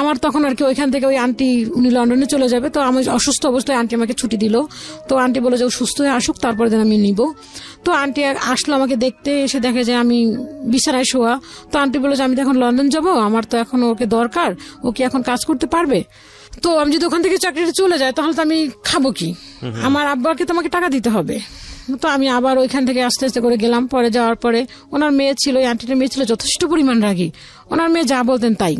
আমার তখন আর কি ওইখান থেকে ওই আন্টি উনি লন্ডনে চলে যাবে, তো আমি অসুস্থ অবস্থায় আন্টি আমাকে ছুটি দিল। তো আন্টি বলে যে ও সুস্থ হয়ে আসুক তারপরে দিন আমি নিব। তো আন্টি আসলো আমাকে দেখতে, এসে দেখে যে আমি বিছানায় শোয়া। তো আন্টি বলে যে আমি তো এখন লন্ডন যাব, আমার তো এখন ওকে দরকার, ও কি এখন কাজ করতে পারবে? তো আমি যদি ওখান থেকে চাকরিটা চলে যায় তাহলে তো আমি খাবো কি, আমার আব্বাকে তো আমাকে টাকা দিতে হবে। তো আমি আবার ওইখান থেকে আস্তে আস্তে করে গেলাম। পরে যাওয়ার পরে ওনার মেয়ে ছিল, ওই আন্টিটার মেয়ে ছিল যথেষ্ট পরিমাণ রাগী, ওনার মেয়ে যা বলতেন তাই।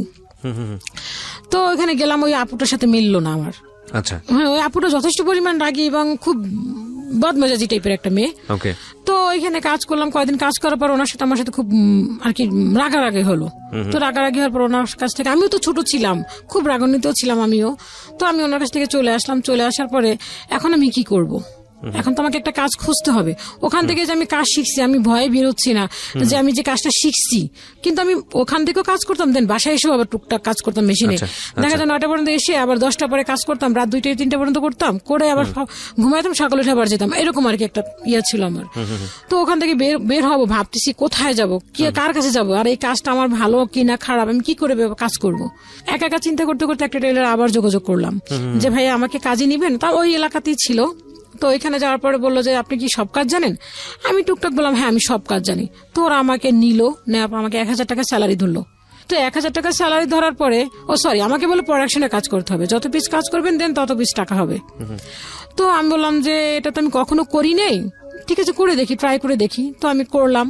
তো ওইখানে গেলাম, ওই আপুটার সাথে মিললো না আমার। আচ্ছা, হ্যাঁ ওই আপুটা যথেষ্ট পরিমাণ রাগী এবং খুব বদমেজাজি টাইপের একটা মেয়ে। ওকে। তো ওইখানে কাজ করলাম, কয়েকদিন কাজ করার পর ওনার সাথে আমার সাথে খুব আর কি রাগারাগি হলো। তো রাগারাগি হওয়ার পর ওনার কাছ থেকে, আমিও তো ছোট ছিলাম, খুব রাগান্বিত ছিলাম আমিও। তো আমি ওনার কাছ থেকে চলে আসলাম। চলে আসার পরে এখন আমি কি করব, এখন তো আমাকে একটা কাজ খুঁজতে হবে। ওখান থেকে যে আমি কাজ শিখছি, আমি ভয়ে বেরোচ্ছি না যে আমি যে কাজটা শিখছি, কিন্তু আমি ওখান থেকেও কাজ করতাম, দেন বাসায় এসেও আবার টুকটাক কাজ করতাম মেশিনে। দেখা যায় 9টা পর্যন্ত এসে আবার 10টা পরে কাজ করতাম, রাত 2টা 3টা পর্যন্ত করতাম, করে আবার ঘুমাইতাম, সকালে উঠে আবার যেতাম, এরকম আর কি একটা ইয়ে ছিল আমার। তো ওখান থেকে বের হবো ভাবতেছি কোথায় যাব, কি কার কাছে যাব, আর এই কাজটা আমার ভালো কি না খারাপ, আমি কি করে কাজ করব। একা একা চিন্তা করতে করতে একটা টেলার আবার যোগাযোগ করলাম যে ভাই আমাকে কাজে নিবেন। তা ওই এলাকাতেই ছিল। তো ওইখানে যাওয়ার পরে বললো যে আপনি কি সব কাজ জানেন? আমি টুকটাক বললাম হ্যাঁ আমি সব কাজ জানি। তো ওরা আমাকে নিল, আমাকে 1000 টাকা স্যালারি ধরলো। তো 1000 টাকা স্যালারি ধরার পরে আমাকে বলে প্রোডাকশনে কাজ করতে হবে, যত পিস কাজ করবেন দেন তত পিস টাকা হবে। তো আমি বললাম যে এটা তো আমি কখনো করি নাই, ঠিক আছে করে দেখি, ট্রাই করে দেখি। তো আমি করলাম,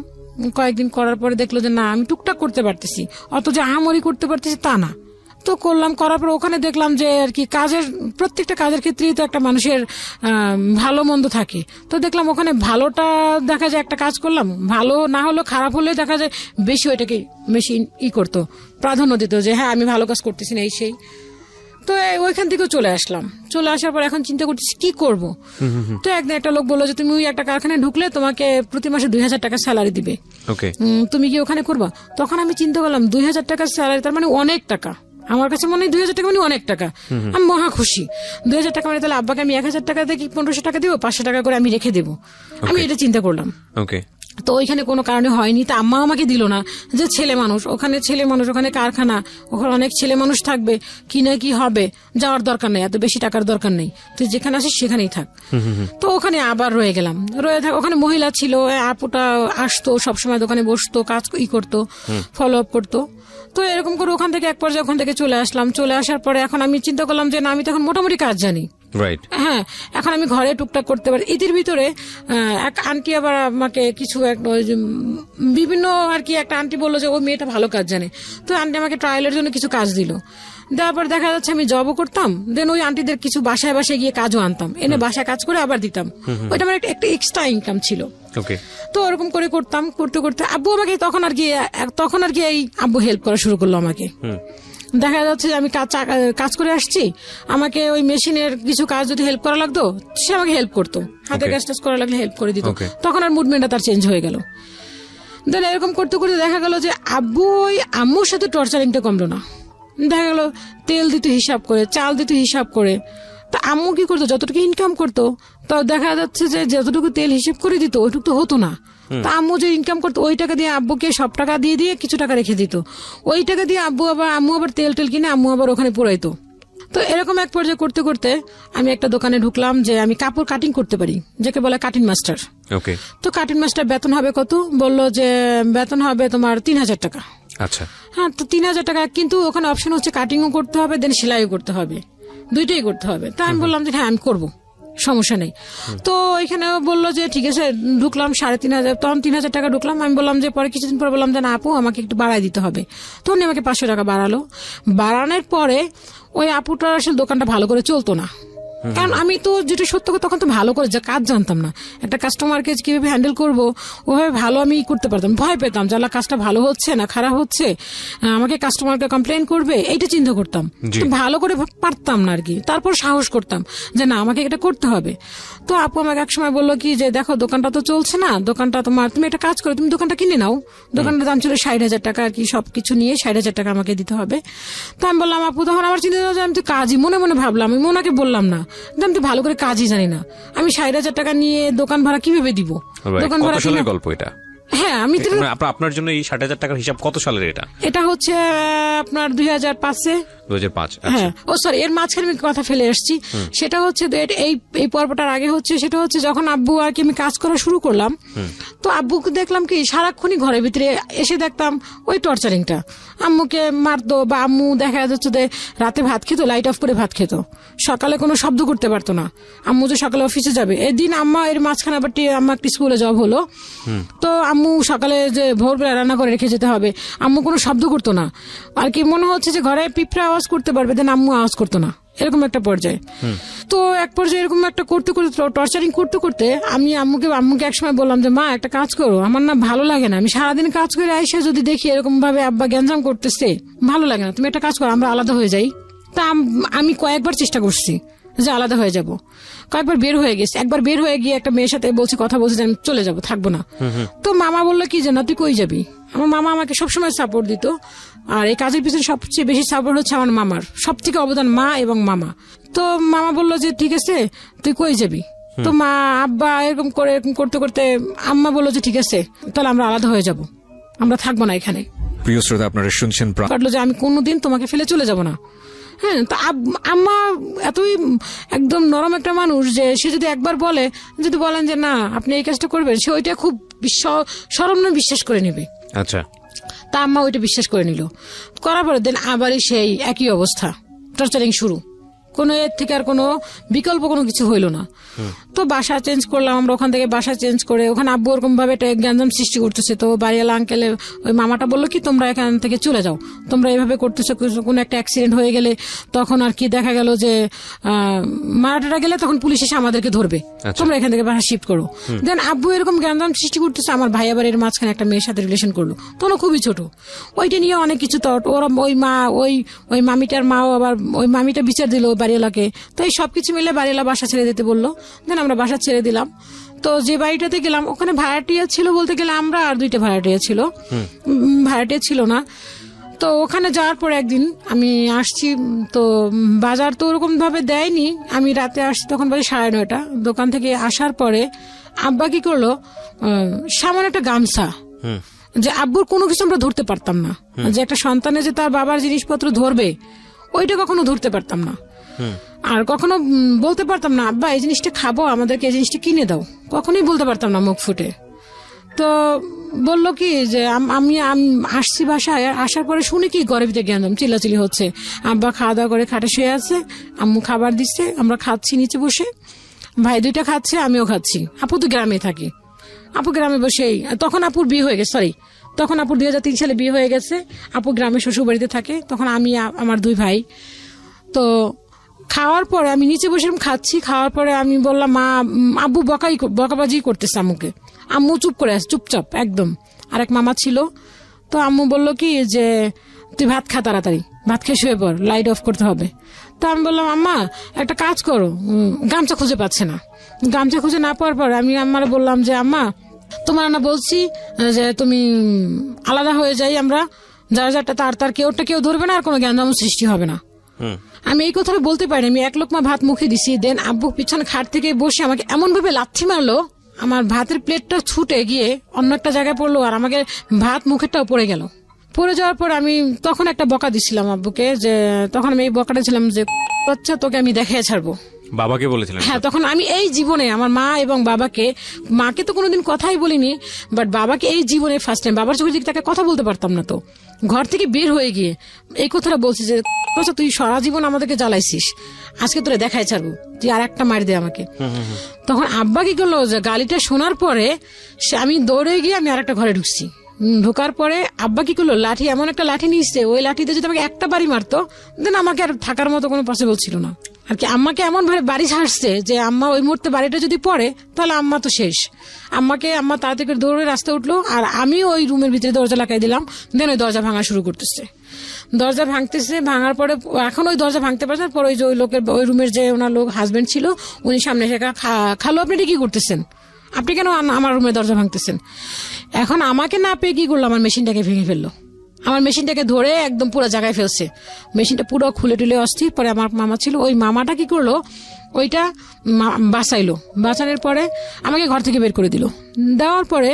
কয়েকদিন করার পরে দেখলো যে না আমি টুকটাক করতে পারতেছি, অত যে আহামরি করতে পারতেছি তা না। তো করলাম, করার পর ওখানে দেখলাম যে আর কি কাজের প্রত্যেকটা কাজের ক্ষেত্রেই তো একটা মানুষের ভালো মন্দ থাকে। তো দেখলাম ওখানে ভালোটা দেখা যায়, একটা কাজ করলাম ভালো না হলো খারাপ হলে দেখা যায় বেশি ওইটাকে মেশিন করতো, প্রাধান্য দিত যে হ্যাঁ আমি ভালো কাজ করতেছি না এই সেই। তো ওইখান থেকেও চলে আসলাম। চলে আসার পর এখন চিন্তা করতেছি কি করব। তো একদিন একটা লোক বললো যে তুমি ওই একটা কারখানায় ঢুকলে তোমাকে প্রতি মাসে 2000 টাকা স্যালারি দিবে, তুমি কি ওখানে করবা? তখন আমি চিন্তা করলাম 2000 টাকা স্যালারি তার মানে অনেক টাকা, আমার কাছে মনে হয় 2000 টাকা মানে অনেক টাকা। আমি মহা খুশি। 2000 টাকা মানে তাহলে আব্বাকে আমি 1000 টাকা দিয়ে 1500 টাকা দিব, 500 টাকা করে আমি রেখে দেবো, আমি এটা চিন্তা করলাম। তো ওইখানে কোনো কারণে হয়নি। তা আম্মা আমাকে দিল না, যে ছেলে মানুষ, ওখানে কারখানা, ওখানে অনেক ছেলে মানুষ থাকবে, কি না কি হবে, যাওয়ার দরকার নেই, এত বেশি টাকার দরকার নেই, তুই যেখানে আসিস সেখানেই থাক। তো ওখানে আবার রয়ে গেলাম, ওখানে মহিলা ছিল, আপুটা আসতো সবসময় দোকানে বসতো, কাজ করতো, ফলো আপ করতো। তো এরকম করে ওখান থেকে এক পর্যায়ে ওখান থেকে চলে আসলাম। চলে আসার পরে এখন আমি চিন্তা করলাম যে না আমি তো এখন মোটামুটি কাজ জানি, হ্যাঁ এখন আমি ঘরে টুকটাক করতে পারি। এদের ভিতরে এক আন্টি আবার আমাকে কিছু বিভিন্ন আর কি একটা আন্টি বললো যে ও মেয়েটা ভালো কাজ জানে। তো আন্টি আমাকে ট্রায়ালের জন্য কিছু কাজ দিল, দেওয়ার পর দেখা যাচ্ছে আমি জবও করতাম, দেন ওই আন্টিদের কিছু বাসায় বাসায় গিয়ে কাজও আনতাম, এনে বাসায় কাজ করে আবার দিতাম। ওইটা আমার একটা এক্সট্রা ইনকাম ছিল। তো ওরকম করে করতাম, করতে করতে আব্বু আমাকে তখন আর কি এই আব্বু হেল্প করা শুরু করলো আমাকে। দেখা যাচ্ছে যে আমি কাজ করে আসছি, আমাকে ওই মেশিনের কিছু কাজ যদি হেল্প করা লাগতো সে আমাকে হেল্প করতো, হাতে কাজ টাজ করা লাগলে হেল্প করে দিত। তখন আর মুভমেন্টটা তার চেঞ্জ হয়ে গেল। দেন এরকম করতে করতে দেখা গেল যে আব্বু ওই আম্মুর সাথে টর্চারিংটা কমলো না। দেখা গেল তেল দিত হিসাব করে, চাল দিত হিসাব করে। তা আম্মু কি করতো, যতটুকু ইনকাম করতো তা দেখা যাচ্ছে যে যতটুকু তেল হিসেব করে দিত ওইটুকু তো হতো না। তা আম্মু যে ইনকাম করতো ওই টাকা দিয়ে আব্বুকে সব টাকা দিয়ে দিয়ে কিছু টাকা রেখে দিত, ওই টাকা দিয়ে আম্মু আবার তেল কিনে আম্মু আবার ওখানে পুরাইতো। তো এরকম এক পর্যায়ে করতে করতে আমি একটা দোকানে ঢুকলাম যে আমি কাপড় কাটিং করতে পারি, যাকে বলে কাটিং মাস্টার। তো কাটিং মাস্টার বেতন হবে কত, বললো যে বেতন হবে তোমার 3000 টাকা। আচ্ছা, হ্যাঁ তো 3000 টাকা, কিন্তু ওখানে অপশন হচ্ছে কাটিংও করতে হবে, দেন সেলাইও করতে হবে, দুইটাই করতে হবে। তা আমি বললাম যে হ্যাঁ আমি করবো, সমস্যা নেই। তো এখানে বললো যে ঠিক আছে, ঢুকলাম 3500, তখন 3000 টাকা ঢুকলাম। আমি বললাম যে পরে কিছুদিন পরে বললাম যে না আপু আমাকে একটু বাড়াই দিতে হবে, তখন আমাকে 500 টাকা বাড়ালো। বাড়ানোর পরে ওই আপুটার আসলে দোকানটা ভালো করে চলতো না, কারণ আমি তো যেটা সত্য কথা, তখন তো ভালো করে যে কাজ জানতাম না, একটা কাস্টমারকে কিভাবে হ্যান্ডেল করবো ওভাবে ভালো আমি করতে পারতাম, ভয় পেতাম যে আল্লাহ কাজটা ভালো হচ্ছে না খারাপ হচ্ছে, আমাকে কাস্টমারকে কমপ্লেন করবে, এইটা চিন্তা করতাম। জি। তো ভালো করে পারতাম না আর কি। তারপর সাহস করতাম যে না আমাকে এটা করতে হবে। তো আপু আমাকে এক সময় বললো কি যে দেখো দোকানটা তো চলছে না, দোকানটা তোমার, তুমি একটা কাজ করো, তুমি দোকানটা কিনে নাও। দোকানটার দাম ছিল 60,000 টাকা আর কি, সবকিছু নিয়ে 60,000 টাকা আমাকে দিতে হবে। তো আমি বললাম আপু, তখন আমার চিন্তা হলো যে আমি তো কাজই মনে মনে ভাবলাম, আমি ওনাকে বললাম না যে আমি তো ভালো করে কাজই জানি না, আমি 60,000 টাকা নিয়ে দোকান ভাড়া কিভাবে দিব? দোকান কত ভাড়া সালের গল্প এটা? হ্যাঁ আমি তো মানে আপনার জন্য এই 60,000 টাকার হিসাব কত সালের এটা? এটা হচ্ছে আপনার 2005-এ। 2005। হ্যাঁ, ও সরি, এর মাঝখানে আমি কথা ফেলে আসছি। সেটা হচ্ছে এই পর্বটার আগে হচ্ছে, সেটা হচ্ছে যখন আব্বু আর কি আমি কাজ করা শুরু করলাম, তো আব্বুকে দেখলাম কি সারাক্ষণই ঘরের ভিতরে, এসে দেখতাম ওই টর্চারিংটা, আম্মুকে মারতো বা আম্মু দেখা যাচ্ছে যে রাতে ভাত খেত, লাইট অফ করে ভাত খেত, সকালে কোনো শব্দ করতে পারতো না। আম্মু যে সকালে অফিসে যাবে, এদিন আম্মা এর মাঝখানে আবার আম্মা একটি স্কুলে জব হলো, তো আম্মু সকালে যে ভোরবেলা রান্না করে রেখে যেতে হবে, আম্মু কোনো শব্দ করতো না আর কি, মনে হচ্ছে যে ঘরে পিঁপড়া আওয়াজ করতে পারবে, দেন আম্মু আওয়াজ করতো না, এরকম একটা পর্যায়ে। তো এক পর্যায়ে এরকম একটা করতে করতে টর্চারিং করতে করতে আমি আম্মুকে একসময় বললাম যে মা একটা কাজ করো, আমার না ভালো লাগে না, আমি সারাদিন কাজ করে আইসা যদি দেখি এরকম ভাবে আব্বা গ্যাঞ্জাম করতেছে, ভালো লাগে না, তুমি একটা কাজ করো, আমরা আলাদা হয়ে যাই। তা আমি কয়েকবার চেষ্টা করছি যে আলাদা হয়ে যাব, কয়েকবার বের হয়ে গেছে, একবার বের হয়ে গিয়ে একটা মেয়ের সাথে বলছি, কথা বলছি যে আমি চলে যাব, থাকবো না। তো মামা বললো কি যে না তুই কই যাবি? আমার মামা আমাকে সবসময় সাপোর্ট দিত, আর এই কাজের পিছনে সবচেয়ে বেশি সাপোর্ট হচ্ছে আমার মামার, সব থেকে অবদান মা এবং মামা। তো মামা বললো যে ঠিক আছে তুই কই যাবি? তো মা আব্বা এরকম করতে করতে আম্মা বললো যে ঠিক আছে তাহলে আমরা আলাদা হয়ে যাব, আমরা থাকবো না এখানে। প্রিয় শ্রোতা, আপনারা শুনছেন কাটলো যে আমি কোনোদিন তোমাকে ফেলে চলে যাব না। হ্যাঁ, তা আম্মা এতই একদম নরম একটা মানুষ যে সে যদি একবার বলে, যদি বলেন যে না আপনি এই কাজটা করবেন, সে ওইটা খুব সরম্য বিশ্বাস করে নেবে। আচ্ছা, তা আম্মা ওইটা বিশ্বাস করে নিল, করার পরে দেন আবারই সেই একই অবস্থা, টর্চারিং শুরু, কোনো এর থেকে আর কোনো বিকল্প কোনো কিছু হইল না। তো বাসা চেঞ্জ করলাম আমরা, ওখান থেকে বাসা চেঞ্জ করে ওখানে আব্বু ওরকম ভাবে গ্যাঞ্জাম সৃষ্টি করতেছে। তো বাড়িওয়ালা আঙ্কেলে ওই মামাটা বললো কি তোমরা এখান থেকে চলে যাও, তোমরা এইভাবে করতেছো, কোনো একটা অ্যাক্সিডেন্ট হয়ে গেলে তখন আর কি দেখা গেল যে মারাটারা গেলে তখন পুলিশ এসে আমাদেরকে ধরবে, তোমরা এখান থেকে বাসা শিফট করো। দেন আব্বু এরকম গ্যাঞ্জাম সৃষ্টি করতেছে, আমার ভাই আবার এর মাঝখানে একটা মেয়ের সাথে রিলেশন করলো, তখন খুবই ছোট, ওইটা নিয়ে অনেক কিছু তট, ওরা ওই মামিটার মাও আবার ওই মামিটা বিচার দিল বাড়িওয়ালাকে। তো এই সবকিছু মিলে বাড়িওয়ালা বাসা ছেড়ে দিতে বললো, দেন আমরা বাসা ছেড়ে দিলাম। তো যে বাড়িটাতে গেলাম ওখানে ভাড়াটিয়া ছিল বলতে গেলে আমরা আর 2টা ভাড়াটিয়া ছিল, ভাড়াটিয়া ছিল না। তো ওখানে যাওয়ার পর একদিন আমি আসছি, তো বাজার তো ওরকম ভাবে দেয়নি, আমি রাতে আসছি তখন বাজে 9:30। দোকান থেকে আসার পরে আব্বা কি করলো, সামান্য একটা গামছা, যে আব্বুর কোনো কিছু আমরা ধরতে পারতাম না, যে একটা সন্তানে যে তার বাবার জিনিসপত্র ধরবে ওইটা কখনো ধরতে পারতাম না, আর কখনো বলতে পারতাম না আব্বা এই জিনিসটা খাবো, আমাদেরকে এই জিনিসটা কিনে দাও, কখনোই বলতে পারতাম না মুখ ফুটে। তো বললো কি যে আমি আসছি বাসায়, আসার পরে শুনে কি ঘরের ভিতরে গেলাম চিল্লাচিল্লি হচ্ছে, আব্বা খাওয়া দাওয়া করে খাটে শুয়ে আছে, আম্মু খাবার দিচ্ছে, আমরা খাচ্ছি নিচে বসে, ভাই 2টা খাচ্ছে আমিও খাচ্ছি। আপু তো গ্রামে থাকি, আপু গ্রামে বসেই, তখন আপুর বিয়ে হয়ে গেছে, সরি তখন আপুর 2003 সালে বিয়ে হয়ে গেছে, আপু গ্রামে শ্বশুর বাড়িতে থাকে, তখন আমি আমার 2 ভাই। তো খাওয়ার পরে আমি নিচে বসে খাচ্ছি, খাওয়ার পরে আমি বললাম মা, আব্বু বকাবাজি করতেছে আম্মুকে, আম্মু চুপ করে আছে, চুপচাপ একদম। আরেক মামা ছিল, তো আম্মু বললো কি যে তুই ভাত খা, তাড়াতাড়ি ভাত খেয়ে শুয়ে পড়, লাইট অফ করতে হবে। তো আমি বললাম আম্মা একটা কাজ করো, গামছা খুঁজে পাচ্ছে না, গামছা খুঁজে না পাওয়ার পর আমি আম্মারে বললাম যে আম্মা তোমার না বলছি যে তুমি আলাদা হয়ে যাই আমরা, যার যারটা তার কেউটা কেউ ধরবে না, আর কোনো জ্ঞানদাম সৃষ্টি হবে না। আমি এই কথাটা বলতে পারি, আমি 1 লোকমা ভাত মুখে দিছি, দেন আব্বু পিছনে খাট থেকে বসে আমাকে এমন ভাবে লাথি মারলো, আমার ভাতের প্লেটটা ছুটে গিয়ে অন্য একটা জায়গায় পড়লো, আর আমাকে ভাত মুখেরটাও পড়ে গেল। পড়ে যাওয়ার পর আমি তখন একটা বকা দিছিলাম আব্বুকে, যে তখন আমি এই বকাটা ছিলাম যে বাচ্চা তোকে আমি দেখিয়ে ছাড়বো। বাবাকে বলেছিলেন? হ্যাঁ, তখন আমি এই জীবনে আমার মা এবং বাবাকে, মাকে তো কোনোদিন কথাই বলিনি, বাট বাবাকে এই জীবনে ফার্স্ট টাইম, বাবার চোখের দিকে তাকে কথা বলতে পারতাম না, তো ঘর থেকে বের হয়ে গিয়ে এই কথাটা বলছি যে তুই সারা জীবন আমাদেরকে জ্বালাইছিস, আজকে তোরে দেখাই ছাড়বো, তুই আর একটা মার দে আমাকে। তখন আব্বা কি করলো, যে গালিটা শোনার পরে আমি দৌড়ে গিয়ে আমি আর একটা ঘরে ঢুকছি, ঢোকার পরে আব্বা কি করলো, লাঠি, এমন একটা লাঠি নিয়েছে, ওই লাঠিতে যদি আমাকে একটা বাড়ি মারতো দেন আমাকে আর থাকার মতো কোনো পসিবল ছিল না আর কি। আম্মাকে এমন ভাবে বাড়ি ছাড়ছে যে আম্মা ওই মুহূর্তে বাড়িটা যদি পড়ে তাহলে আম্মা তো শেষ। আম্মা তাড়াতাড়ি করে দৌড়ে রাস্তা উঠলো, আর আমি ওই রুমের ভিতরে দরজা লাগাই দিলাম। দেন ওই দরজা ভাঙা শুরু করতেছে, দরজা ভাঙতেছে, ভাঙার পরে এখন ওই দরজা ভাঙতে পারছে না। পরে ওই যে ওই লোকের, ওই রুমের যে ওনার লোক হাজবেন্ড ছিল, উনি সামনে এসে খালো আপনি এটা কি করতেছেন, আপনি কেন আমার রুমের দরজা ভাঙতেছেন? এখন আমাকে না পেয়ে কি করলো, আমার মেশিনটাকে ভেঙে ফেললো। আমার মেশিনটাকে ধরে একদম পুরো জায়গায় ফেলছে, মেশিনটা পুরো খুলে টুলে অস্থির। পরে আমার মামা ছিল, ওই মামাটা কি করলো, ওইটা বাঁচাইলো। বাঁচানোর পরে আমাকে ঘর থেকে বের করে দিল। দেওয়ার পরে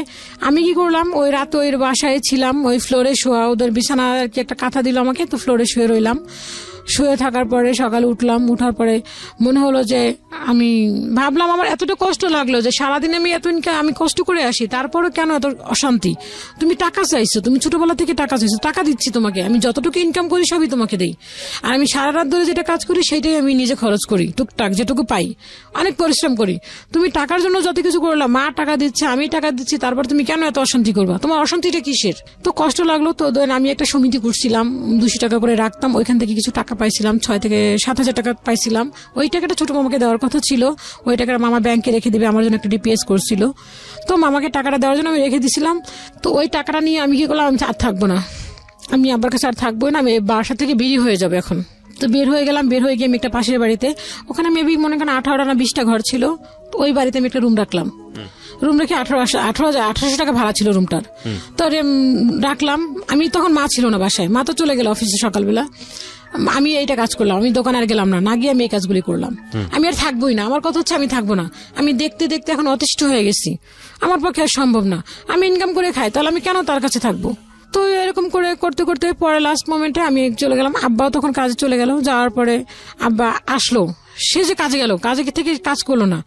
আমি কি করলাম, ওই রাত ওই বাসায় ছিলাম, ওই ফ্লোরে শোয়া, ওদের বিছানা আর কি একটা কাঁথা দিল আমাকে, তো ফ্লোরে শুয়ে রইলাম। শুয়ে থাকার পরে সকালে উঠলাম, উঠার পরে মনে হলো যে আমি ভাবলাম, আমার এতটা কষ্ট লাগলো যে সারাদিন আমি আমি কষ্ট করে আসি, তারপরে কেন এত অশান্তি? তুমি টাকা চাইছো, তুমি ছোটবেলা থেকে টাকা চাইছো, টাকা দিচ্ছি তোমাকে, আমি যতটুকু ইনকাম করি সবই তোমাকে দেই, আর আমি সারা রাত ধরে যেটা কাজ করি সেইটাই আমি নিজে খরচ করি, টুকটাক যেটুকু পাই, অনেক পরিশ্রম করি। তুমি টাকার জন্য যত কিছু করলা, মা টাকা দিচ্ছে, আমি টাকা দিচ্ছি, তারপর তুমি কেন এত অশান্তি করবা? তোমার অশান্তিটা কিসের? তো কষ্ট লাগলো। তো আমি একটা সমিতি করছিলাম, 200 টাকা করে রাখতাম, ওইখান থেকে কিছু টাকা পাইছিলাম, 6 থেকে 7 হাজার টাকা পাইছিলাম। ওই টাকাটা ছোট মামাকে দেওয়ার কথা ছিল, ওই টাকাটা মামা ব্যাংকে রেখে দিবে, আমার জন্য একটা ডিপিএস করছিল। তো মামাকে টাকাটা দেওয়ার জন্য আমি রেখে দিছিলাম। তো ওই টাকাটা নিয়ে আমি কি করলাম, আমি আর থাকবো না, আমি আব্বার কাছে আর থাকবো না, আমি বাসা থেকে বেরিয়ে হয়ে যাবে এখন। তো বের হয়ে গেলাম, বের হয়ে গিয়ে আমি একটা পাশের বাড়িতে, ওখানে মেবি মনে করেন 18 না 20টা ঘর ছিল, তো ওই বাড়িতে আমি একটা রুম রাখলাম। রুম রেখে 1800 টাকা ভাড়া ছিল রুমটার। তো রাখলাম। আমি তখন মা ছিল না বাসায়, মা তো চলে গেল অফিসে সকালবেলা। আমি এইটা কাজ করলাম, আমি দোকানে আর গেলাম না, না গিয়ে আমি এই কাজগুলি করলাম। আমি আর থাকবোই না, আমার কথা হচ্ছে আমি থাকবো না। আমি দেখতে দেখতে এখন অতিষ্ঠ হয়ে গেছি, আমার পক্ষে আর সম্ভব না। আমি ইনকাম করে খাই, তাহলে আমি কেন তার কাছে থাকবো? তো এরকম করে করতে করতে পরে লাস্ট মোমেন্টে আমি চলে গেলাম। আব্বাও তখন কাজে চলে গেল। যাওয়ার পরে আব্বা আসলো, সে যে কাজে গেল, কাজে থেকে কাজ করলো না,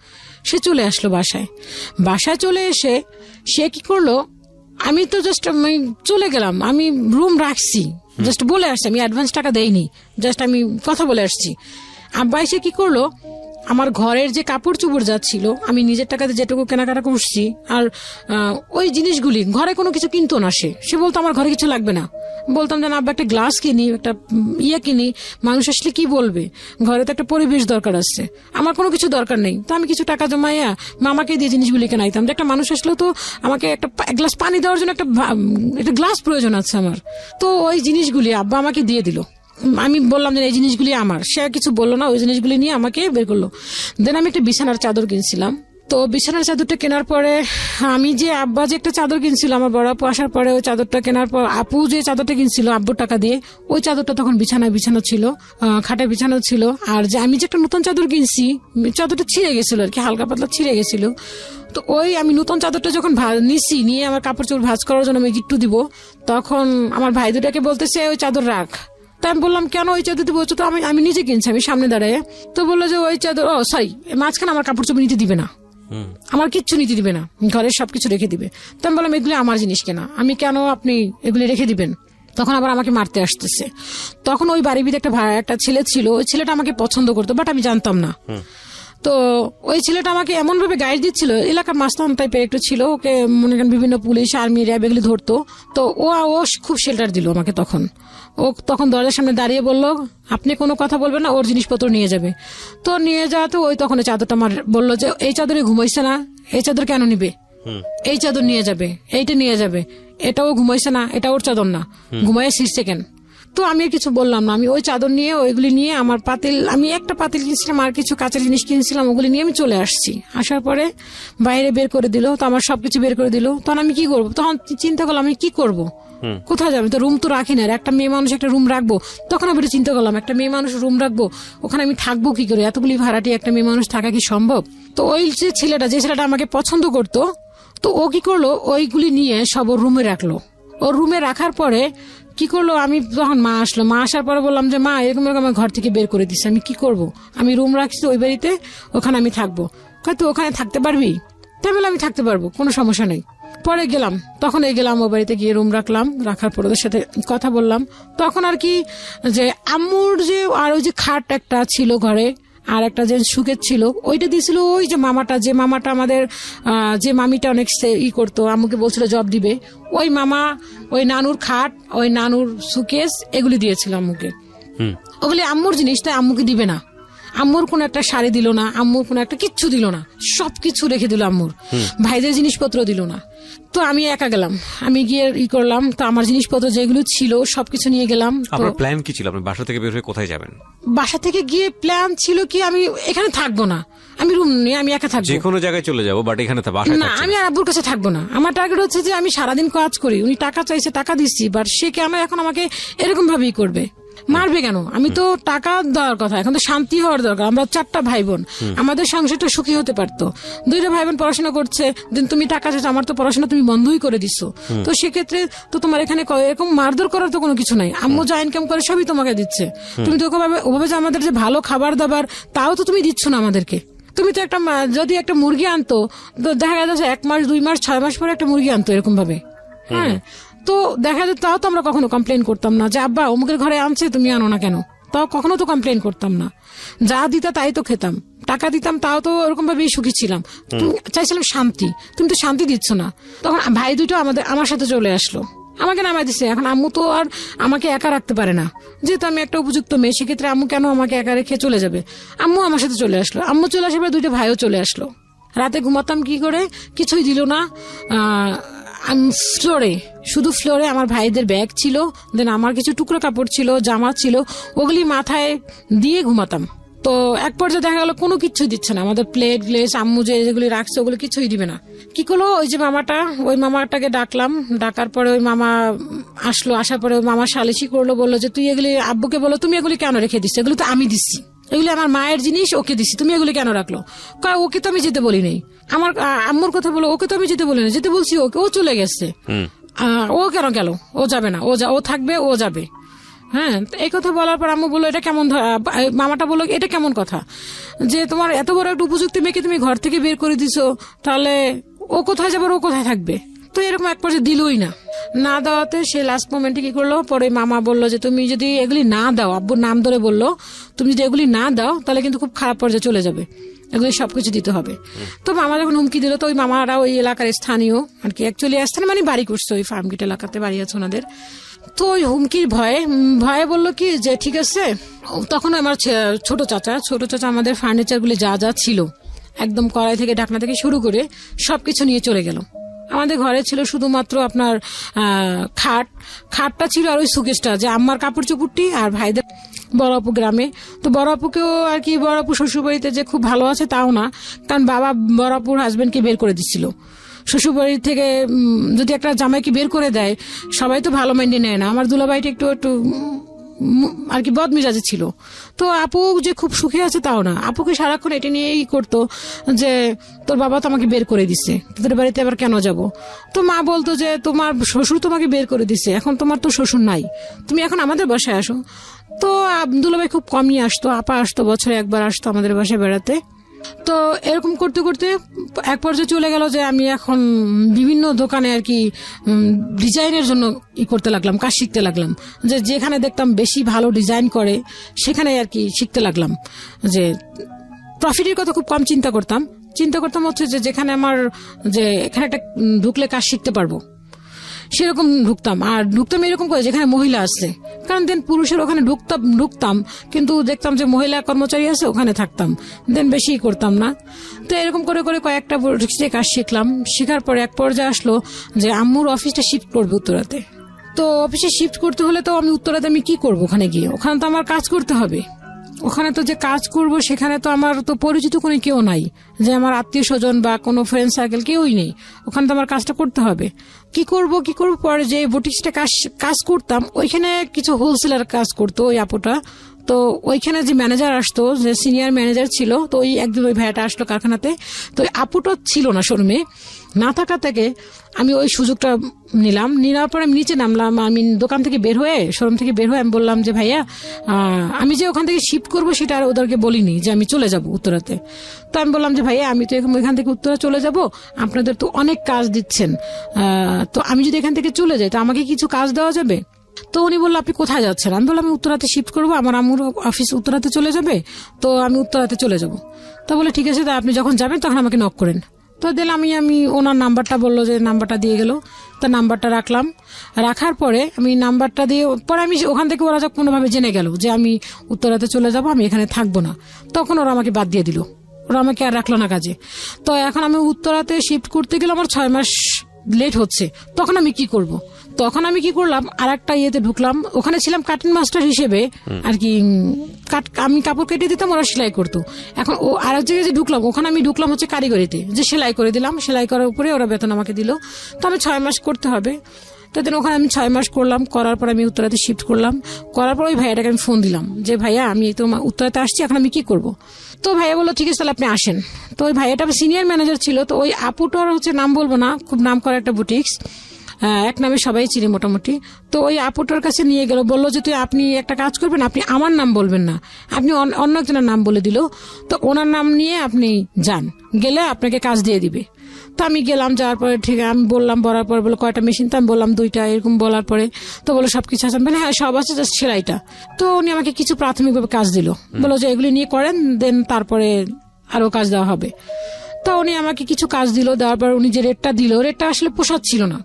সে চলে আসলো বাসায়। বাসায় চলে এসে সে কি করলো, আমি তো জাস্ট চলে গেলাম, আমি রুম রাখছি, জাস্ট বলে আসছি, আমি অ্যাডভান্স টাকা দেইনি, জাস্ট আমি কথা বলে আসছি। আব্বা এসে কি করলো, আমার ঘরের যে কাপড় চোপড় যাচ্ছিল, আমি নিজের টাকাতে যেটুকু কেনাকাটা করছি, আর ওই জিনিসগুলি, ঘরে কোনো কিছু কিনতো না। সে বলতো আমার ঘরে কিছু লাগবে না। বলতাম যে না আব্বা, একটা গ্লাস কিনি, একটা কিনি, মানুষ আসলে কি বলবে, ঘরে তো একটা পরিবেশ দরকার আছে, আমার কোনো কিছু দরকার নেই। তো আমি কিছু টাকা জমাইয়া মামাকে দিয়ে জিনিসগুলি কেনাইতাম, যে একটা মানুষ আসলেও তো আমাকে একটা গ্লাস পানি দেওয়ার জন্য একটা গ্লাস প্রয়োজন আছে আমার। তো ওই জিনিসগুলি আব্বা আমাকে দিয়ে দিল। আমি বললাম যে এই জিনিসগুলি আমার, সে কিছু বললো না, ওই জিনিসগুলি নিয়ে আমাকে বের করলো। দেন আমি একটা বিছানার চাদর কিনছিলাম। তো বিছানার চাদরটা কেনার পরে আমি যে আব্বা যে একটা চাদর কিনছিল, আমার বড় আপু আসার পরে ওই চাদরটা কেনার পর আপু যে চাদরটা কিনছিল আব্বুর টাকা দিয়ে, ওই চাদরটা তখন বিছানো ছিল, খাটে বিছানো ছিল। আর যে আমি যে একটা নতুন চাদর কিনছি, চাদরটা ছিঁড়ে গেছিল আর কি, হালকা পাতলা ছিঁড়ে গেছিল। তো ওই আমি নতুন চাদরটা যখন নিয়ে আমার কাপড় চোপড় ভাঁজ করার জন্য আমি গিট্টু দিব, তখন আমার ভাই দুটাকে বলতেছে ওই চাদর রাখ। তা আমি বললাম কেন ওই চাদর দিব, তো আমি নিজে কিনছি, আমি সামনে দাঁড়ায়। তো বললো যে ওই চাদর, সরি, মাঝখানে আমার কাপড় চোপড় নিতে দিবে না, আমার কিচ্ছু নিতে দিবে না, ঘরের সবকিছু রেখে দিবে। তো আমি বললাম এগুলি আমার জিনিস কেনা, আমি কেন আপনি এগুলি রেখে দিবেন? তখন আবার আমাকে মারতে আসতেছে। তখন ওই বাড়ির ভিতরে একটা ছেলে ছিল, ওই ছেলেটা আমাকে পছন্দ করতো, বাট আমি জানতাম না। তো ওই ছেলেটা আমাকে এমন ভাবে গাইড দিচ্ছিল, এলাকার মাস্তান টাইপের একটু ছিল, ওকে মনে করেন বিভিন্ন পুলিশ, আর্মি, র্যাব এগুলি ধরতো। তো ও খুব শেল্টার দিল আমাকে। তখন দরজার সামনে দাঁড়িয়ে বললো আপনি কোনো কথা বলবেন না, ওর জিনিসপত্র নিয়ে যাবে। তো নিয়ে যাওয়াতে ওই তখন চাদরটা আমার বললো যে এই চাদরে ঘুমাইছে না, এই চাদর কেন নিবে, এই চাদর নিয়ে যাবে, এইটা নিয়ে যাবে, এটাও ঘুমাইছে না, এটা ওর চাদর না, ঘুমাইয়া শিরছে কেন? তো আমি আর কিছু বললাম না, আমি ওই চাদর নিয়ে ওইগুলি নিয়ে আমার পাতিল, আমি একটা পাতিল কিনছিলাম আর কিছু কাঁচের জিনিস কিনছিলাম, ওগুলি নিয়ে আমি চলে আসছি। আসার পরে বাইরে বের করে দিল, তো আমার সবকিছু বের করে দিল। তখন আমি কি করবো, তখন চিন্তা করলাম আমি কি করবো, কোথায় যাবে? তো রুম তো রাখি না, একটা মেয়ে মানুষ একটা রুম রাখবো। তখন আমি চিন্তা করলাম একটা মেয়ে মানুষ রুম রাখবো, ওখানে আমি থাকবো কি করে, এতগুলি ভাড়াটি একটা মেয়ে মানুষ থাকা কি সম্ভব? তো ওই যে ছেলেটা আমাকে পছন্দ করতো, তো ও কি করলো, ওইগুলি নিয়ে সব ওর রুমে রাখলো। ওর রুমে রাখার পরে কি করলো, আমি তখন মা আসলো, মা আসার পরে বললাম যে মা এরকম আমার ঘর থেকে বের করে দিচ্ছে, আমি কি করব, আমি রুম রাখছি ওই বাড়িতে, ওখানে আমি থাকবো। তুই ওখানে থাকতে পারবি? তাই বলে আমি থাকতে পারবো, কোনো সমস্যা নেই। পরে গেলাম, তখন গেলাম ও বাড়িতে গিয়ে রুম রাখলাম। রাখার পর ওদের সাথে কথা বললাম। তখন আর কি যে আম্মুর যে আর ওই যে খাট একটা ছিল ঘরে, আর একটা যে সুকেত ছিল ওইটা দিয়েছিল ওই যে মামাটা আমাদের যে মামিটা অনেক করতো, আম্মুকে বলছিল জব দিবে, ওই মামা, ওই নানুর খাট, ওই নানুর সুকেস, এগুলি দিয়েছিল আম্মুকে। ওগুলি আম্মুর জিনিস, তাই আম্মুকে দিবে না। আম্মুর কোন একটা শাড়ি দিল না, আম্মুর কোন একটা কিচ্ছু দিল না, সবকিছু রেখে দিল আম্মুর। ভাইদের জিনিসপত্র দিল না। তো আমি একা গেলাম, আমি গিয়ে করলাম, তো আমার জিনিসপত্র যেগুলো ছিল সবকিছু নিয়ে গেলাম। আপনার প্ল্যান কি ছিল? আপনি বাসা থেকে বের হয়ে কোথায় যাবেন? বাসা থেকে গিয়ে প্ল্যান ছিল কি আমি এখানে থাকবো না, আমি রুম নিয়ে আমি একা থাকবো। যে কোনো জায়গায় চলে যাবো, বাট এখানে বাসায় না, আমি আর আব্বুর কাছে থাকবো না। আমার টার্গেট হচ্ছে যে আমি সারাদিন কাজ করি, উনি টাকা চাইছে, টাকা দিচ্ছি, বাট সে কেন এখন আমাকে এরকম ভাবেই করবে, মারবে কেন? আমি তো টাকা দেওয়ার কথা, এখন তো শান্তি হওয়ার দরকার। আমরা 4টা ভাই বোন, আমাদের সংসারটা সুখী হতে পারতো। 2টা ভাই বোন পড়াশোনা করছে, তুমি টাকা চাইছো, আমার তো পড়াশোনা তুমি বন্ধই করে দিচ্ছ। তো সেক্ষেত্রে তো তোমার এখানে এরকম মারধর করার তো কোনো কিছু নাই। আম্মু যা ইনকাম করে সবই তোমাকে দিচ্ছে, তুমি তো ওভাবে যে আমাদের যে ভালো খাবার দাবার তাও তো তুমি দিচ্ছ না আমাদেরকে। তুমি তো একটা যদি একটা মুরগি আনতো, তো দেখা যাচ্ছে 1 মাস 2 মাস 6 মাস পরে একটা মুরগি আনতো এরকম ভাবে। হ্যাঁ, তো দেখা যেত, তাও তো আমরা কখনো কমপ্লেন করতাম না যে আব্বা অমুকের ঘরে আনছে তুমি আনো না কেন, তাও কখনো তো কমপ্লেন করতাম না। যা দিতা তাই তো খেতাম, টাকা দিতাম, তাও তো ওরকম ভাবেই সুখী ছিলাম। চাইছিলাম শান্তি, তুমি তো শান্তি দিচ্ছ না। তখন ভাই দুটো আমার সাথে চলে আসলো, আমাকে নামাই দিচ্ছে। এখন আম্মু তো আর আমাকে একা রাখতে পারে না, যেহেতু আমি একটা উপযুক্ত মেয়ে, সেক্ষেত্রে আম্মু কেন আমাকে একা রেখে চলে যাবে। আম্মু আমার সাথে চলে আসলো, আম্মু চলে আসার পরে 2টা ভাইও চলে আসলো। রাতে ঘুমাতাম কি করে, কিছুই দিল না। ফ্লোরে, শুধু ফ্লোরে আমার ভাইদের ব্যাগ ছিল, দেন আমার কিছু টুকরো কাপড় ছিল, জামা ছিল, ওগুলি মাথায় দিয়ে ঘুমাতাম। তো এক পর্যায়ে দেখা গেল কোনো কিছুই দিচ্ছে না, আমাদের প্লেট গ্লেস আম্মু যে যেগুলি রাখছে ওগুলো কিছুই দিবে না। কি করলো, ওই যে ওই মামাটাকে ডাকলাম, ডাকার পরে ওই মামা আসলো, আসার পরে ওই মামা সালিশি করলো, বললো যে তুই এগুলি আব্বুকে বলো তুমি এগুলি কেন রেখে দিচ্ছ, এগুলো তো আমি দিচ্ছি, এগুলি আমার মায়ের জিনিস, ওকে দিচ্ছি, তুমি এগুলি কেন রাখলো? ওকে তো আমি যেতে বলি নাই। আমার আম্মুর কথা বলো, ওকে তো আমি যেতে বলি না, যেতে বলছি ওকে, ও চলে গেছে। ও কেন গেল? ও যাবে না, ও থাকবে, ও যাবে। হ্যাঁ, এই কথা বলার পর আম্মু বললো এটা কেমন, মামাটা বললো এটা কেমন কথা, যে তোমার এত বড় একটা উপযুক্ত মেয়েকে তুমি ঘর থেকে বের করে দিছো, তাহলে ও কোথায় যাবে, ও কোথায় থাকবে? তো এরকম এক পর্যায়ে দিলই না দেওয়াতে সে লাস্ট মোমেন্টে কি করলো, পরে মামা বললো যে তুমি যদি এগুলি না দাও, আব্বুর নাম ধরে বললো, তুমি যদি এগুলি না দাও তাহলে কিন্তু খুব খারাপ পর্যায়ে চলে যাবে, এগুলি সবকিছু দিতে হবে। তো মামা যখন হুমকি দিল, তো ওই মামারা ওই এলাকার স্থানীয় আর কি, অ্যাকচুয়ালি স্থানীয় মানে বাড়ি করছে, ওই ফার্মগেট এলাকাতে বাড়ি আছে ওনাদের। তো ওই হুমকির ভয়ে বললো কি যে ঠিক আছে। তখন আমার ছোট চাচা আমাদের ফার্নিচার গুলি যা যা ছিল একদম কড়াই থেকে ঢাকনা থেকে শুরু করে সবকিছু নিয়ে চলে গেল। আমাদের ঘরে ছিল শুধুমাত্র আপনার খাটটা ছিল, আর ওই সুকেশটা, যে আম্মার কাপড় চোপড়টি, আর ভাইদের বড় আপু গ্রামে। তো বড় আপুকেও আর কি, বড় আপু শ্বশুরবাড়িতে যে খুব ভালো আছে তাও না, কারণ বাবা বড় আপুর হাজবেন্ডকে বের করে দিচ্ছিল শ্বশুরবাড়ি থেকে। যদি একটা জামাইকে বের করে দেয় সবাই তো ভালো মাইন্ডে নেয় না, আমার দুলাভাইটা একটু আর কি বদমেজাজে ছিল। তো আপু যে খুব সুখে আছে তাও না, আপুকে সারাক্ষণ এটা নিয়েই করতো যে তোর বাবা তো আমাকে বের করে দিচ্ছে, তোদের বাড়িতে আবার কেন যাব। তো মা বলতো যে তোমার শ্বশুর তোমাকে বের করে দিচ্ছে, এখন তোমার তো শ্বশুর নাই, তুমি এখন আমাদের বাসায় আসো। তো দুলাভাই খুব কমই আসতো, আপা আসতো, বছরে একবার আসতো আমাদের বাসায় বেড়াতে। তো এরকম করতে করতে এক পর্যায়ে চলে গেল যে আমি এখন বিভিন্ন দোকানে আর কি ডিজাইনের জন্য করতে লাগলাম, কাজ শিখতে লাগলাম, যে যেখানে দেখতাম বেশি ভালো ডিজাইন করে সেখানে আর কি শিখতে লাগলাম। যে প্রফিটের কথা খুব কম চিন্তা করতাম হচ্ছে যে যেখানে আমার যে এখানে একটা ঢুকলে কাজ শিখতে পারবো সেরকম ঢুকতাম। আর ঢুকতাম এরকম করে যেখানে মহিলা আছে, কারণ দেন পুরুষের ওখানে ঢুকতাম কিন্তু দেখতাম যে মহিলা কর্মচারী আছে, ওখানে থাকতাম, দেন বেশি করতাম না। তো এরকম করে করে কয়েকটা কাজ শিখলাম। শেখার পরে এক পর্যায়ে আসলো যে আম্মুর অফিসটা শিফট করবে উত্তরাতে। তো অফিসে শিফট করতে হলে তো আমি উত্তরাতে আমি কি করবো, ওখানে গিয়ে ওখানে তো আমার কাজ করতে হবে। ওখানে তো যে কাজ করব সেখানে তো আমার তো পরিচিত কোনো কেউ নাই, যে আমার আত্মীয় স্বজন বা কোনো ফ্রেন্ড সার্কেল কেউই নেই, ওখানে তো আমার কাজটা করতে হবে। কি করব পরে যে বুটিক্সটা কাজ করতাম, ওইখানে কিছু হোলসেলার কাজ করতো ওই আপুটা। তো ওইখানে যে ম্যানেজার আসতো, যে সিনিয়র ম্যানেজার ছিল, তো ওই একদিন ওই ভাইয়াটা আসলো কারখানাতে। তো ওই আপুটা ছিল না শোরুমে, না থাকা থেকে আমি ওই সুযোগটা নেওয়ার পরে আমি নিচে নামলাম। আমি দোকান থেকে শোরুম থেকে বের হয়ে আমি বললাম যে ভাইয়া আমি যে ওখান থেকে শিফট করবো সেটা আর ওদেরকে বলিনি যে আমি চলে যাব উত্তরাতে। তো আমি বললাম যে ভাইয়া আমি তো এখান থেকে উত্তরা চলে যাব, আপনাদের তো অনেক কাজ দিচ্ছেন, তো আমি যদি এখান থেকে চলে যাই তো আমাকে কিছু কাজ দেওয়া যাবে? তো উনি বললো আপনি কোথায় যাচ্ছেন? আমি বললাম আমি উত্তরাতে শিফট করবো, আমার আম্মুর অফিস উত্তরাতে চলে যাবে, তো আমি উত্তরাতে চলে যাব। তো বলে ঠিক আছে, তা আপনি যখন যাবেন তখন আমাকে নক করেন। তো দিলাম আমি ওনার নাম্বারটা, বললো যে নাম্বারটা দিয়ে গেল, তা নাম্বারটা রাখলাম। রাখার পরে আমি নাম্বারটা দিয়ে পরে আমি ওখান থেকে ওরা যখন কোনোভাবে জেনে গেল যে আমি উত্তরাতে চলে যাব, আমি এখানে থাকবো না, তখন ওরা আমাকে বাদ দিয়ে দিল, ওরা আমাকে আর রাখলো না কাজে। তো এখন আমি উত্তরাতে শিফট করতে গেলে আমার 6 মাস লেট হচ্ছে। তখন আমি কি করব? তখন আমি কি করলাম, আর একটা ইয়েতে ঢুকলাম, ওখানে ছিলাম কাটিং মাস্টার হিসেবে আর কি। আমি কাপড় কেটে দিতাম, ওরা সেলাই করতো। এখন ও আর এক জায়গায় যে ঢুকলাম, ওখানে আমি ঢুকলাম হচ্ছে কারিগরিতে, যে সেলাই করে দিলাম, সেলাই করার উপরে ওরা বেতন আমাকে দিল। তো আমি 6 মাস করতে হবে, তো ওখানে আমি 6 মাস করলাম। করার পর আমি উত্তরাতে শিফট করলাম। করার পর ওই ভাইয়াটাকে আমি ফোন দিলাম যে ভাইয়া আমি তো উত্তরাতে আসছি, এখন আমি কি করব? তো ভাইয়া বললো ঠিক আছে তাহলে আপনি আসেন। তো ওই ভাইয়াটা সিনিয়র ম্যানেজার ছিল। তো ওই আপুটার হচ্ছে নাম বলবো না, খুব নাম করা একটা বুটিক্স, এক নামে সবাই চিনি মোটামুটি। তো ওই আপুটার কাছে নিয়ে গেল, বললো যে আপনি একটা কাজ করবেন, আপনি আমার নাম বলবেন না, আপনি অন্য একজনের নাম বলে দিল, তো ওনার নাম নিয়ে আপনি যান, গেলে আপনাকে কাজ দিয়ে দিবে। তো আমি গেলাম, যাওয়ার পরে ঠিক আমি বললাম, বলার পরে বলো কয়টা মেশিন, তো আমি বললাম 2টা, এরকম বলার পরে তো বলো সবকিছু আছে, মানে হ্যাঁ সব আছে, জাস্ট সেলাইটা। তো উনি আমাকে কিছু প্রাথমিকভাবে কাজ দিল, বলো যে এগুলি নিয়ে করেন, দেন তারপরে আরো কাজ দেওয়া হবে। তো উনি আমাকে কিছু কাজ দিল, দেওয়ার পর উনি যে রেটটা দিল, রেটটা আসলে পোষাচ্ছিল না।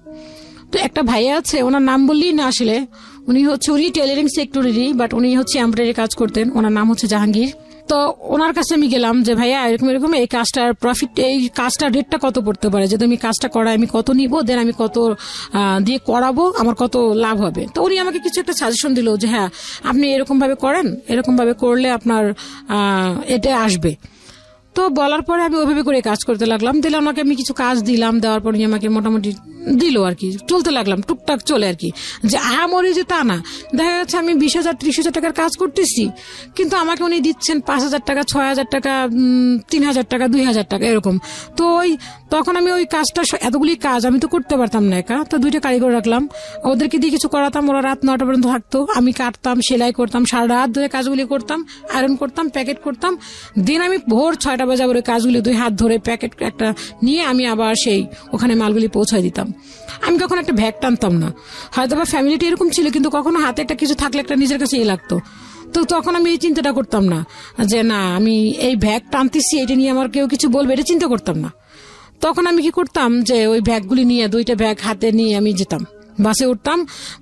তো একটা ভাইয়া আছে, ওনার নাম বললেই না আসলে, উনি টেলারিং সেক্টরেরই, বাট উনি হচ্ছে এমব্রয়ডারি কাজ করতেন, ওনার নাম হচ্ছে জাহাঙ্গীর। তো ওনার কাছে আমি গেলাম যে ভাইয়া এরকম এরকম এই কাজটার প্রফিট, এই কাজটার রেটটা কত পড়তে পারে, যদি আমি কাজটা করাই আমি কত নিব, দেন আমি কত দিয়ে করাবো, আমার কত লাভ হবে। তো উনি আমাকে কিছু একটা সাজেশন দিল যে হ্যাঁ আপনি এরকম ভাবে করেন, এরকম ভাবে করলে আপনার এটা আসবে। তো বলার পরে আমি ওইভাবে করে কাজ করতে লাগলাম। দিলে আমাকে আমি কিছু কাজ দিলাম, দেওয়ার পর আমাকে মোটামুটি দিল আর কি, চলতে লাগলাম টুকটাক চলে আর কি, যে আহামরি যে তা না। দেখা যাচ্ছে আমি 20,000 30,000 টাকার কাজ করতেছি, কিন্তু আমাকে উনি দিচ্ছেন 5,000 টাকা, 6,000 টাকা, 3,000 টাকা, 2,000 টাকা এরকম। তো তখন আমি ওই কাজটা, এতগুলি কাজ আমি তো করতে পারতাম না একা। তো 2টা কারিগর রাখলাম, ওদেরকে দিয়ে কিছু করাতাম, ওরা রাত 9টা পর্যন্ত থাকতো, আমি কাটতাম, সেলাই করতাম, সারা রাত ধরে কাজগুলি করতাম, আয়রন করতাম, প্যাকেট করতাম। দিন আমি ভোর 6টা বাজে ওই কাজগুলি 2 হাত ধরে প্যাকেট একটা নিয়ে আমি আবার সেই ওখানে মালগুলি পৌঁছায় দিতাম। আমি কখনো একটা ভ্যাগ টানতাম না, হয়তো বা ফ্যামিলিটি এরকম ছিল, কিন্তু কখনো হাতে একটা কিছু থাকলে একটা নিজের কাছে লাগতো। তো তখন আমি এই চিন্তাটা করতাম না যে না আমি এই ভ্যাগ টানতেছি, এটা নিয়ে আমার কেউ কিছু বলবে, এটা চিন্তা করতাম না। তখন আমি কি করতাম যে ওই ব্যাগগুলি নিয়ে, 2টা ব্যাগ হাতে নিয়ে আমি যেতাম, বাসে উঠতাম,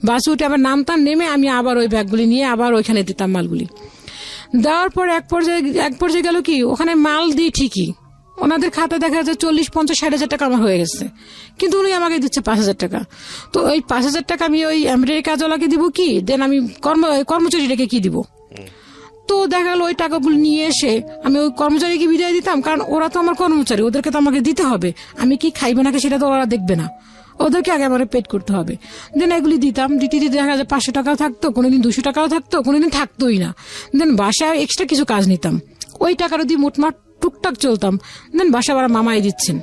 বাসে উঠে আবার নামতাম, নেমে আমি আবার ওই ব্যাগগুলি নিয়ে আবার ওইখানে দিতাম মালগুলি। দেওয়ার পর এক পর্যায়ে গেল কি, ওখানে মাল দিই ঠিকই, ওনাদের খাতা দেখা যাচ্ছে 40, 50, 60,000 টাকা আমার হয়ে গেছে, কিন্তু উনি আমাকে দিচ্ছে 5,000 টাকা। তো ওই 5,000 টাকা আমি ওই এমব্রয়ডারি কাজওয়ালাকে দিব কি, দেন আমি কর্মচারীটাকে কি দিব? তো দেখা গেল ওই টাকাগুলো নিয়ে এসে আমি ওই কর্মচারীকে বিদায় দিতাম, কারণ ওরা তো আমার কর্মচারী, ওদেরকে তো আমাকে দিতে হবে, আমি কি খাইবে নাকি সেটা তো ওরা দেখবে না, ওদেরকে আগে আমার পেড করতে হবে। দেন এগুলি দিতাম, দিতে দিতে দেখা যায় 500 টাকাও থাকতো, কোনোদিন 200 টাকাও থাকতো, কোনোদিন থাকতোই না। দেন বাসায় এক্সট্রা কিছু কাজ নিতাম, ওই টাকাটা দিয়ে মোটমাট টুকটাক চলতাম। দেন বাসা বাড়া মামাই দিচ্ছেন,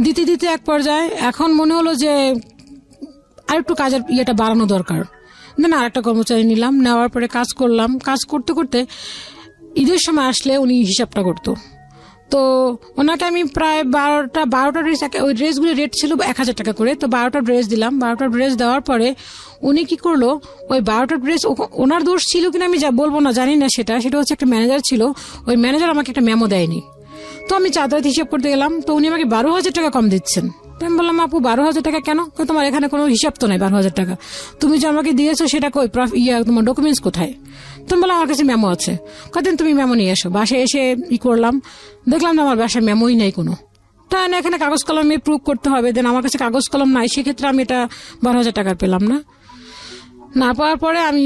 দিতে দিতে এক পর্যায়ে এখন মনে হলো যে আর একটু কাজের ইয়েটা বাড়ানো দরকার। দেন আর একটা কর্মচারী নিলাম, নেওয়ার পরে কাজ করলাম। কাজ করতে করতে ঈদের সময় আসলে উনি হিসাবটা করতো। তো ওনাকে আমি প্রায় 12টা ড্রেস, ওই ড্রেসগুলি রেট ছিল 1,000 টাকা করে। তো 12টা ড্রেস দিলাম। 12টা ড্রেস দেওয়ার পরে উনি কি করলো, ওই 12টা ড্রেস ওনার দোষ ছিল কিনা আমি বলবো না, জানি না, সেটা হচ্ছে একটা ম্যানেজার ছিল, ওই ম্যানেজার আমাকে একটা মেমো দেয়নি। তো আমি চাঁদাত হিসাব করতে গেলাম, তো উনি আমাকে 12,000 টাকা কম দিচ্ছেন। আমি বললাম আপু 12,000 টাকা কেন? তোমার এখানে কোনো হিসাব তো নাই 12,000 টাকা, তুমি যে আমাকে দিয়েছো সেটা কই, তোমার ডকুমেন্টস কোথায়? তুমি বললাম আমার কাছে মেমো আছে। কদিন তুমি মেমো নিয়ে এসো। বাসায় এসে করলাম, দেখলাম আমার বাসায় মেমোই নাই কোনো। তা না, এখানে কাগজ কলমে প্রুভ করতে হবে, দেন আমার কাছে কাগজ কলম নাই, সেক্ষেত্রে আমি এটা 12,000 টাকার পেলাম না পাওয়ার পরে আমি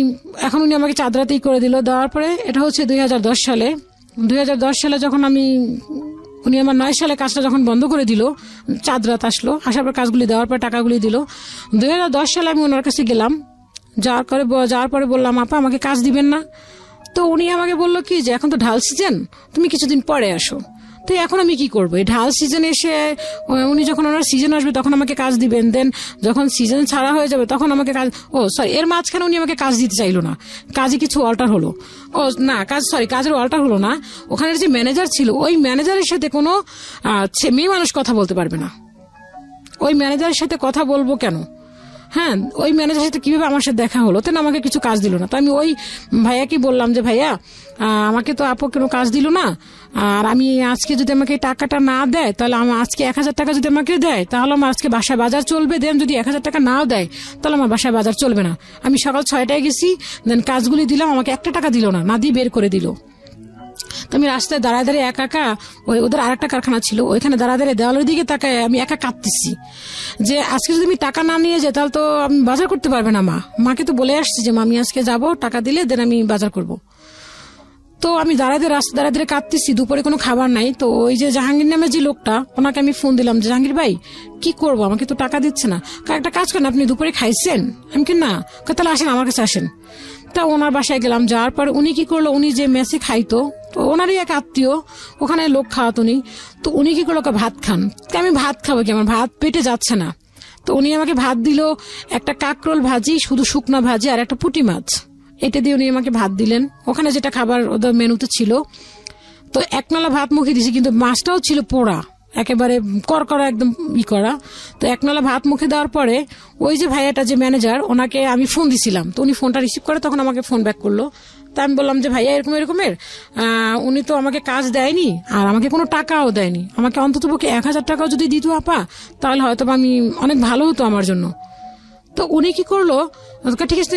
এখন উনি আমাকে চাঁদরাতেই করে দিল। দেওয়ার পরে এটা হচ্ছে 2010 সালে। 2010 সালে যখন উনি আমার 9 সালে কাজটা যখন বন্ধ করে দিল, চাঁদরাত আসলো, আসার পর কাজগুলি দেওয়ার পর টাকাগুলি দিল। 2010 সালে আমি ওনার কাছে গেলাম, যাওয়ার পরে বললাম আপা আমাকে কাজ দিবেন না? তো উনি আমাকে বললো কি যে এখন তো ঢাল সিজন, তুমি কিছুদিন পরে আসো। তো এখন আমি কি করবো? এই ঢাল সিজন এসে উনি যখন ওনার সিজন আসবে তখন আমাকে কাজ দিবেন, দেন যখন সিজন ছাড়া হয়ে যাবে তখন আমাকে কাজ, এর মাঝখানে উনি আমাকে কাজ দিতে চাইলো না, কাজে কিছু অল্টার হলো। কাজের অল্টার হলো না, ওখানে যে ম্যানেজার ছিল ওই ম্যানেজারের সাথে কোনো মেয়ে মানুষ কথা বলতে পারবে না। ওই ম্যানেজারের সাথে কথা বলবো কেন? হ্যাঁ, ওই ম্যানেজার সাথে কিভাবে আমার সাথে দেখা হলো, তেন আমাকে কিছু কাজ দিল না। তো আমি ওই ভাইয়াকে বললাম যে ভাইয়া আমাকে তো আপু কোনো কাজ দিল না, আর আমি আজকে যদি আমাকে এই টাকাটা না দেয় তাহলে আমার আজকে 1,000 টাকা যদি আমাকে দেয় তাহলে আমার আজকে বাসায় বাজার চলবে, দেন যদি 1,000 টাকা নাও দেয় তাহলে আমার বাসায় বাজার চলবে না। আমি সকাল 6টায় গেছি, দেন কাজগুলি দিলাম, আমাকে 1 টাকা দিল না, না দিয়ে বের করে দিল। তো আমি রাস্তায় দাঁড়ায় দাঁড়িয়ে একা ওই ওদের আরেকটা কারখানা ছিল, ওইখানে দাঁড়ায় দাঁড়িয়ে দেওয়ালের দিকে তাকায় আমি একা কাঁদতেছি যে আজকে যদি আমি টাকা না নিয়ে যাই তাহলে তো আমি বাজার করতে পারবে না। মাকে তো বলে আসছি যে মা আমি আজকে যাবো, টাকা দিলে দেন আমি বাজার করব। তো আমি রাস্তা দাঁড়ায় কাঁদতেছি, দুপুরে কোনো খাবার নাই। তো ওই যে জাহাঙ্গীর নামে যে লোকটা, ওনাকে আমি ফোন দিলাম যে জাহাঙ্গীর ভাই কি করবো, আমাকে তো টাকা দিচ্ছে না, একটা কাজ করেন আপনি দুপুরে খাইছেন? আমি কি না, তাহলে আসেন আমার কাছে আসেন। তা ওনার বাসায় গেলাম, যাওয়ার পর উনি কি করলো, উনি যে মেসে খাইতো, তো ওনারই এক আত্মীয়, ওখানে লোক খাওয়াতো উনি, তো উনি কি করলো ভাত খান। আমি ভাত খাবো কি, আমার ভাত পেটে যাচ্ছে না। তো উনি আমাকে ভাত দিল, একটা কাকরোল ভাজি, শুধু শুকনা ভাজি, আর একটা পুঁটি মাছ, এটা দিয়ে উনি আমাকে ভাত দিলেন। ওখানে যেটা খাবার ওদের মেনুতে ছিল, তো 1 নলা ভাত মুখে দিছি, কিন্তু মাছটাও ছিল পোড়া, একেবারে করকরা একদম করা। তো 1 নলা ভাত মুখে দেওয়ার পরে ওই যে ভাইয়াটা যে ম্যানেজার, ওনাকে আমি ফোন দিছিলাম, তো উনি ফোনটা রিসিভ করে তখন আমাকে ফোন ব্যাক করলো। তা আমি বললাম যে ভাইয়া এরকমের উনি তো আমাকে কাজ দেয়নি আর আমাকে কোনো টাকাও দেয়নি, আমাকে অন্তত পক্ষে 1,000 টাকাও যদি দিত আপা তাহলে হয়তো আমি অনেক ভালো হতো আমার জন্য। তো উনি কি করলো, ঠিক আছে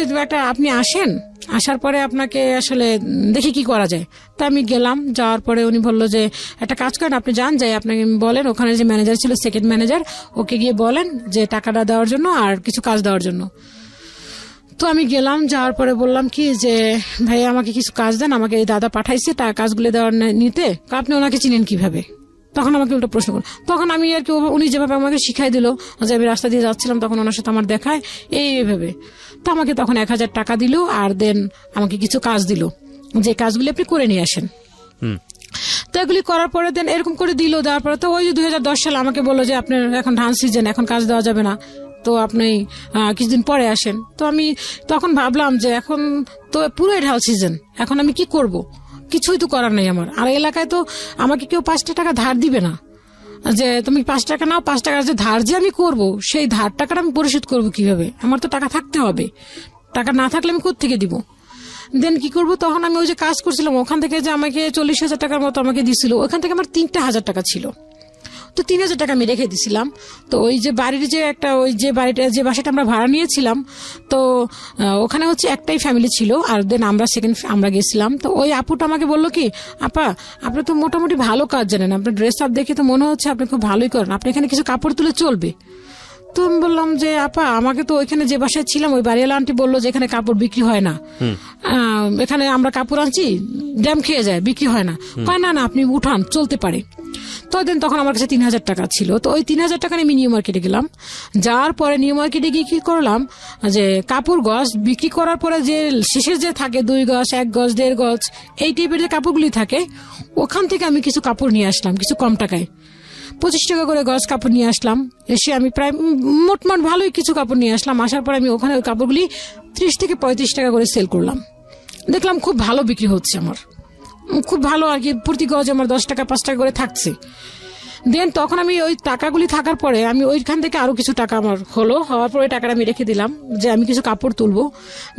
আপনি আসেন, আসার পরে আপনাকে আসলে দেখি কি করা যায়। তা আমি গেলাম, যাওয়ার পরে উনি বললো যে একটা কাজ করেন, আপনি যান, যাই আপনাকে বলেন, ওখানে যে ম্যানেজার ছিল সেকেন্ড ম্যানেজার, ওকে গিয়ে বলেন যে টাকাটা দেওয়ার জন্য আর কিছু কাজ দেওয়ার জন্য। তো আমি গেলাম, যাওয়ার পরে বললাম কি যে ভাই আমাকে কিছু কাজ দেন, আমাকে এই দাদা পাঠাইছে কাজগুলো দেওয়ার নিতে, আপনি ওনাকে চিনেন কিভাবে? তখন আমাকে উল্টো প্রশ্ন করল। তখন আমি আর কি উনি যেভাবে আমাকে শিখাই দিল, যে আমি রাস্তা দিয়ে যাচ্ছিলাম তখন ওনার সাথে আমার দেখায় এইভাবে। তো আমাকে তখন 1,000 টাকা দিল, আর দেন আমাকে কিছু কাজ দিল, যে কাজগুলি আপনি করে নিয়ে আসেন। তো এগুলি করার পরে দেন এরকম করে দিল, দেওয়ার পরে তো ওই 2010 সালে আমাকে বললো যে আপনার এখন ধান সিজন, এখন কাজ দেওয়া যাবে না, তো আপনি কিছুদিন পরে আসেন। তো আমি তখন ভাবলাম যে এখন তো পুরোই ঢাল সিজন, এখন আমি কি করব, কিছুই তো করার নেই আমার। আর এলাকায় তো আমাকে কেউ 5 টাকা ধার দিবে না, যে তুমি 5 টাকা নাও, 5 টাকার যে ধার যে আমি করব, সেই ধার টাকাটা আমি পরিশোধ করব কিভাবে? আমার তো টাকা থাকতে হবে, টাকা না থাকলে আমি কোত্থেকে দিব? দেন কি করব, তখন আমি ওই যে কাজ করছিলাম ওখান থেকে যে আমাকে 40,000 টাকার মতো আমাকে দিছিল, ওখান থেকে আমার 3,000 টাকা ছিল। তো 3,000 টাকা আমি রেখে দিছিলাম। তো ওই যে বাড়ির যে একটা ওই যে বাড়িটা যে বাসাটা আমরা ভাড়া নিয়েছিলাম, তো ওখানে হচ্ছে একটাই ফ্যামিলি ছিল, আর দেন আমরা গেছিলাম। তো ওই আপুটা আমাকে বললো কি, আপা আপনি তো মোটামুটি ভালো কাজ জানেন, আপনার ড্রেস আপ দেখে তো মনে হচ্ছে আপনি খুব ভালোই করেন, আপনি এখানে কিছু কাপড় তুলে চলবে? তো আমি বললাম যে আপা আমাকে তো ওইখানে যে বাসায় ছিলাম ওই বাড়িওয়ালা আন্টি বললো যে এখানে কাপড় বিক্রি হয় না, এখানে আমরা কাপড় আনছি ড্যাম খেয়ে যায়, বিক্রি হয় না। কয় না আপনি উঠান, চলতে পারে। তো তখন আমার কাছে 3,000 টাকা ছিল। তো ওই 3,000 টাকা আমি নিউ মার্কেটে গেলাম, যাওয়ার পরে নিউ মার্কেটে গিয়ে কি করলাম, যে কাপড় গজ বিক্রি করার পরে যে শেষের যে থাকে 2 গজ 1 গজ 1.5 গজ এই টাইপের যে কাপড়গুলি থাকে, ওখান থেকে আমি কিছু কাপড় নিয়ে আসলাম কিছু কম টাকায়, 25 টাকা করে গজ কাপড় নিয়ে আসলাম। এসে আমি প্রায় মোটমাট ভালোই কিছু কাপড় নিয়ে আসলাম। আসার পর আমি ওখানে ওই কাপড়গুলি 30 থেকে 35 টাকা করে সেল করলাম। দেখলাম খুব ভালো বিক্রি হচ্ছে, আমার খুব ভালো আর কি, প্রতি গজ আমার 10 টাকা 5 টাকা করে থাকছে। দেন তখন আমি ওই টাকাগুলি থাকার পরে আমি ওইখান থেকে আরো কিছু টাকা আমার হওয়ার পরে টাকাটা আমি রেখে দিলাম যে আমি কিছু কাপড় তুলবো।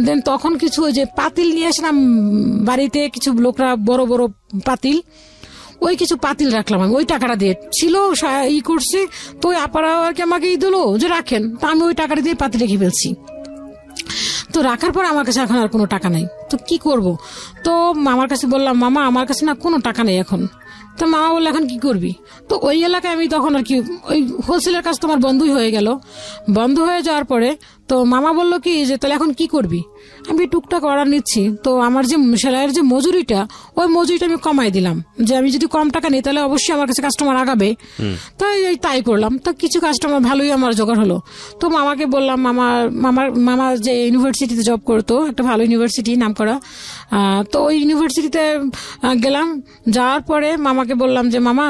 দেন তখন কিছু ওই যে পাতিল নিয়ে আসলাম বাড়িতে, কিছু লোকরা বড় বড় পাতিল, ওই কিছু পাতিল রাখলাম আমি, ওই টাকাটা দিয়ে ছিল করছে। তো ওই আপারা আর কি আমাকে দিল যে রাখেন, তা আমি ওই টাকাটা দিয়ে পাতিল রেখে ফেলছি। তো রাখার পর আমার কাছে এখন আর কোনো টাকা নাই, তো কি করব? তো মামার কাছে বললাম, মামা আমার কাছে না কোনো টাকা নেই এখন। তো মামা বললো এখন কি করবি? তো ওই এলাকায় আমি তখন আর কি ওই হোলসেলের কাজ তো আমার বন্ধই হয়ে গেল। বন্ধ হয়ে যাওয়ার পরে তো মামা বললো কি যে তাহলে এখন কি করবি? আমি টুকটাক অর্ডার নিচ্ছি, তো আমার যে সেলাইয়ের যে মজুরিটা, ওই মজুরিটা আমি কমাই দিলাম, যে আমি যদি কম টাকা নিই তাহলে অবশ্যই আমার কাছে কাস্টমার আগাবে। তো তাই করলাম। তো কিছু কাস্টমার ভালোই আমার জোগাড় হলো। তো মামাকে বললাম, মামা যে ইউনিভার্সিটিতে জব করতো, একটা ভালো ইউনিভার্সিটি নাম করা, তো ওই ইউনিভার্সিটিতে গেলাম। যাওয়ার পরে মামাকে বললাম যে মামা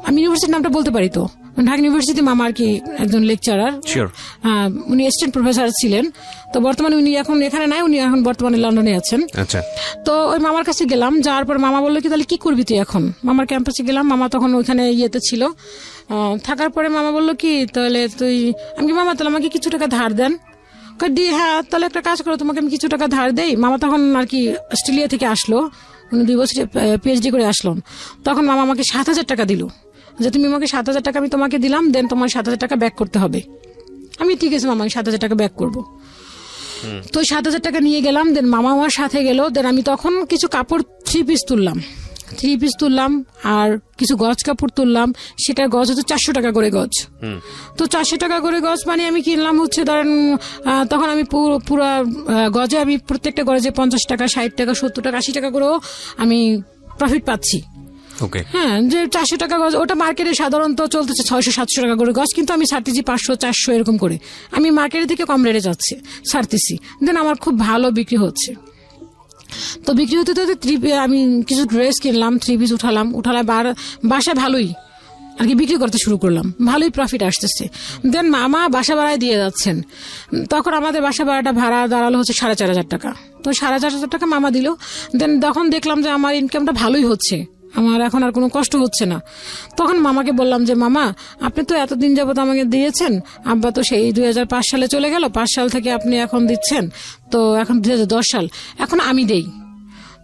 আমি ইউনিভার্সিটির নামটা বলতে পারি তো? ঢাকা ইউনিভার্সিটি মামা আর কি একজন লেকচারার, শিওর। উনি অ্যাসিস্ট্যান্ট প্রফেসর ছিলেন। তো বর্তমানে উনি এখন এখানে নাই, উনি এখন বর্তমানে লন্ডনে আছেন। আচ্ছা, তো ওই মামার কাছে গেলাম, যাওয়ার পর মামা বললো কি তাহলে কি করবি তুই এখন। মামার ক্যাম্পাসে গেলাম, মামা তখন ওইখানে ইয়েতে ছিল। থাকার পরে মামা বললো কি তাহলে তুই, আমি কি মামা তাহলে আমাকে কিছু টাকা ধার দেন। হ্যাঁ তাহলে একটা কাজ করো, তোমাকে আমি কিছু টাকা ধার দেই। মামা তখন আর কি অস্ট্রেলিয়া থেকে আসলো, উনি 2 বছর পিএইচডি করে আসলো। তখন মামা আমাকে 7,000 টাকা দিল, যে তুমি আমাকে 7,000 টাকা আমি তোমাকে দিলাম, দেন তোমার 7,000 টাকা ব্যাক করতে হবে। আমি ঠিক আছে মামা, আমি 7,000 টাকা ব্যাক করবো। তো 7,000 টাকা নিয়ে গেলাম, দেন মামা আমার সাথে গেল। দেন আমি তখন কিছু কাপড় 3 পিস তুললাম আর কিছু গজ কাপড় তুললাম। সেটার গজ হচ্ছে 400 টাকা করে গজ। তো 400 টাকা করে গজ মানে আমি কিনলাম হচ্ছে ধরেন তখন আমি পুরো গজে আমি প্রত্যেকটা গজে 50 টাকা, 60 টাকা, 70 টাকা, 80 টাকা করেও আমি প্রফিট পাচ্ছি। ওকে। হ্যাঁ, যে 400 টাকা গজ, ওটা মার্কেটে সাধারণত চলতেছে 600-700 টাকা করে গজ, কিন্তু আমি ছাড়তেছি 500-400 এরকম করে। আমি মার্কেটের থেকে কম রেটে যাচ্ছে ছাড়তেছি, দেন আমার খুব ভালো বিক্রি হচ্ছে। তো বিক্রি হতে হতে আমি কিছু ড্রেস কিনলাম, 3 পিস উঠালাম বাসায় ভালোই আর কি বিক্রি করতে শুরু করলাম, ভালোই প্রফিট আসতেছে। দেন মামা বাসা ভাড়ায় দিয়ে যাচ্ছেন। তখন আমাদের বাসা ভাড়াটা ভাড়া দাঁড়ালো হচ্ছে 4,500 টাকা। তো 4,500 টাকা মামা দিল। দেন তখন দেখলাম যে আমার ইনকামটা ভালোই হচ্ছে, আমার এখন আর কোনো কষ্ট হচ্ছে না। তখন মামাকে বললাম যে মামা আপনি তো এতদিন যাবত আমাকে দিয়েছেন, আব্বা তো সেই 2005 সালে চলে গেল, 5 সাল থেকে আপনি এখন দিচ্ছেন, তো এখন 2010 সাল, এখন আমি দেই।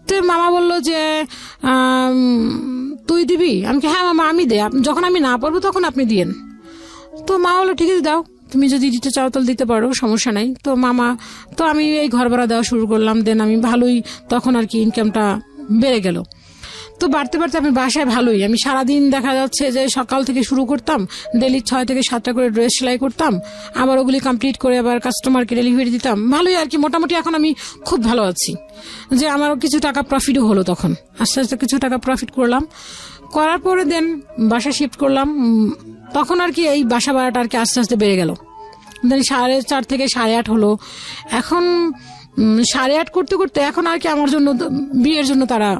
তো মামা বলল যে তুই দিবি। আমি হ্যাঁ মামা আমি দে, যখন আমি না পারবো তখন আপনি দিয়েন। তো মা বললো ঠিক আছে দাও, তুমি যদি দিতে চাও তাহলে দিতে পারো, সমস্যা নাই। তো মামা, তো আমি এই ঘর ভাড়া দেওয়া শুরু করলাম। দেন আমি ভালোই তখন আর কি ইনকামটা বেড়ে গেল। তো বাড়তে বাড়তে আমি বাসায় ভালোই, আমি সারাদিন দেখা যাচ্ছে যে সকাল থেকে শুরু করতাম, ডেলি 6 থেকে 7টা করে ড্রেস সেলাই করতাম, আবার ওগুলি কমপ্লিট করে আবার কাস্টমারকে ডেলিভারি দিতাম। ভালোই আর কি, মোটামুটি এখন আমি খুব ভালো আছি, যে আমারও কিছু টাকা প্রফিটও হলো। তখন আস্তে আস্তে কিছু টাকা প্রফিট করলাম, করার পরে দেন বাসা শিফট করলাম। তখন আর কি এই বাসা ভাড়াটা আর কি আস্তে আস্তে বেড়ে গেল। দেন 4.5 থেকে 8.5 হলো। এখন 8.5 করতে করতে এখন আর কি আমার জন্য বিয়ের জন্য তারা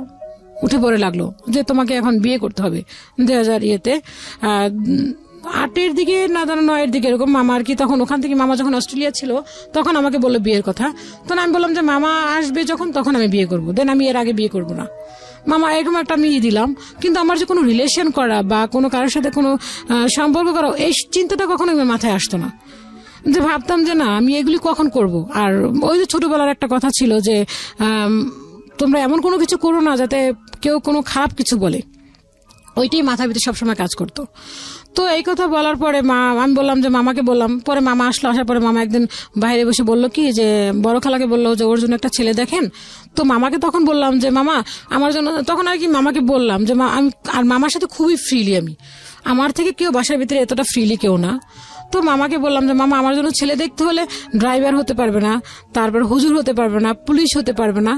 উঠে পড়ে লাগলো যে তোমাকে এখন বিয়ে করতে হবে। 2008-এর দিকে না 9-এর দিকে এরকম মামা আর কি, তখন ওখান থেকে মামা যখন অস্ট্রেলিয়া ছিল তখন আমাকে বললো বিয়ের কথা। তখন আমি বললাম যে মামা আসবে যখন তখন আমি বিয়ে করবো, দেন আমি এর আগে বিয়ে করবো না। মামা এরকম একটা আমি দিলাম, কিন্তু আমার যে কোনো রিলেশন করা বা কোনো কারোর সাথে কোনো সম্পর্ক করা, এই চিন্তাটা কখনো আমার মাথায় আসতো না। যে ভাবতাম যে না আমি এগুলি কখন করব। আর ওই যে ছোটবেলার একটা কথা ছিল যে তোমরা এমন কোনো কিছু করো না যাতে কেউ কোনো খারাপ কিছু বলে, ওইটাই মাথার ভিতরে সবসময় কাজ করতো। তো এই কথা বলার পরে আমি বললাম যে মামাকে বললাম, পরে মামা আসলো, আসার পরে মামা একদিন বাইরে বসে বললো কি যে বড় খালাকে বললো যে ওর জন্য একটা ছেলে দেখেন। তো মামাকে তখন বললাম যে মামা আমার জন্য, তখন আর কি মামাকে বললাম যে আমি, আর মামার সাথে খুবই ফ্রিলি, আমার থেকে কেউ বাসার ভিতরে এতটা ফ্রিলি কেউ না। তো মামাকে বললাম যে মামা আমার জন্য ছেলে দেখতে হলে ড্রাইভার হতে পারবে না, তারপর হুজুর হতে পারবে না, পুলিশ হতে পারবে না,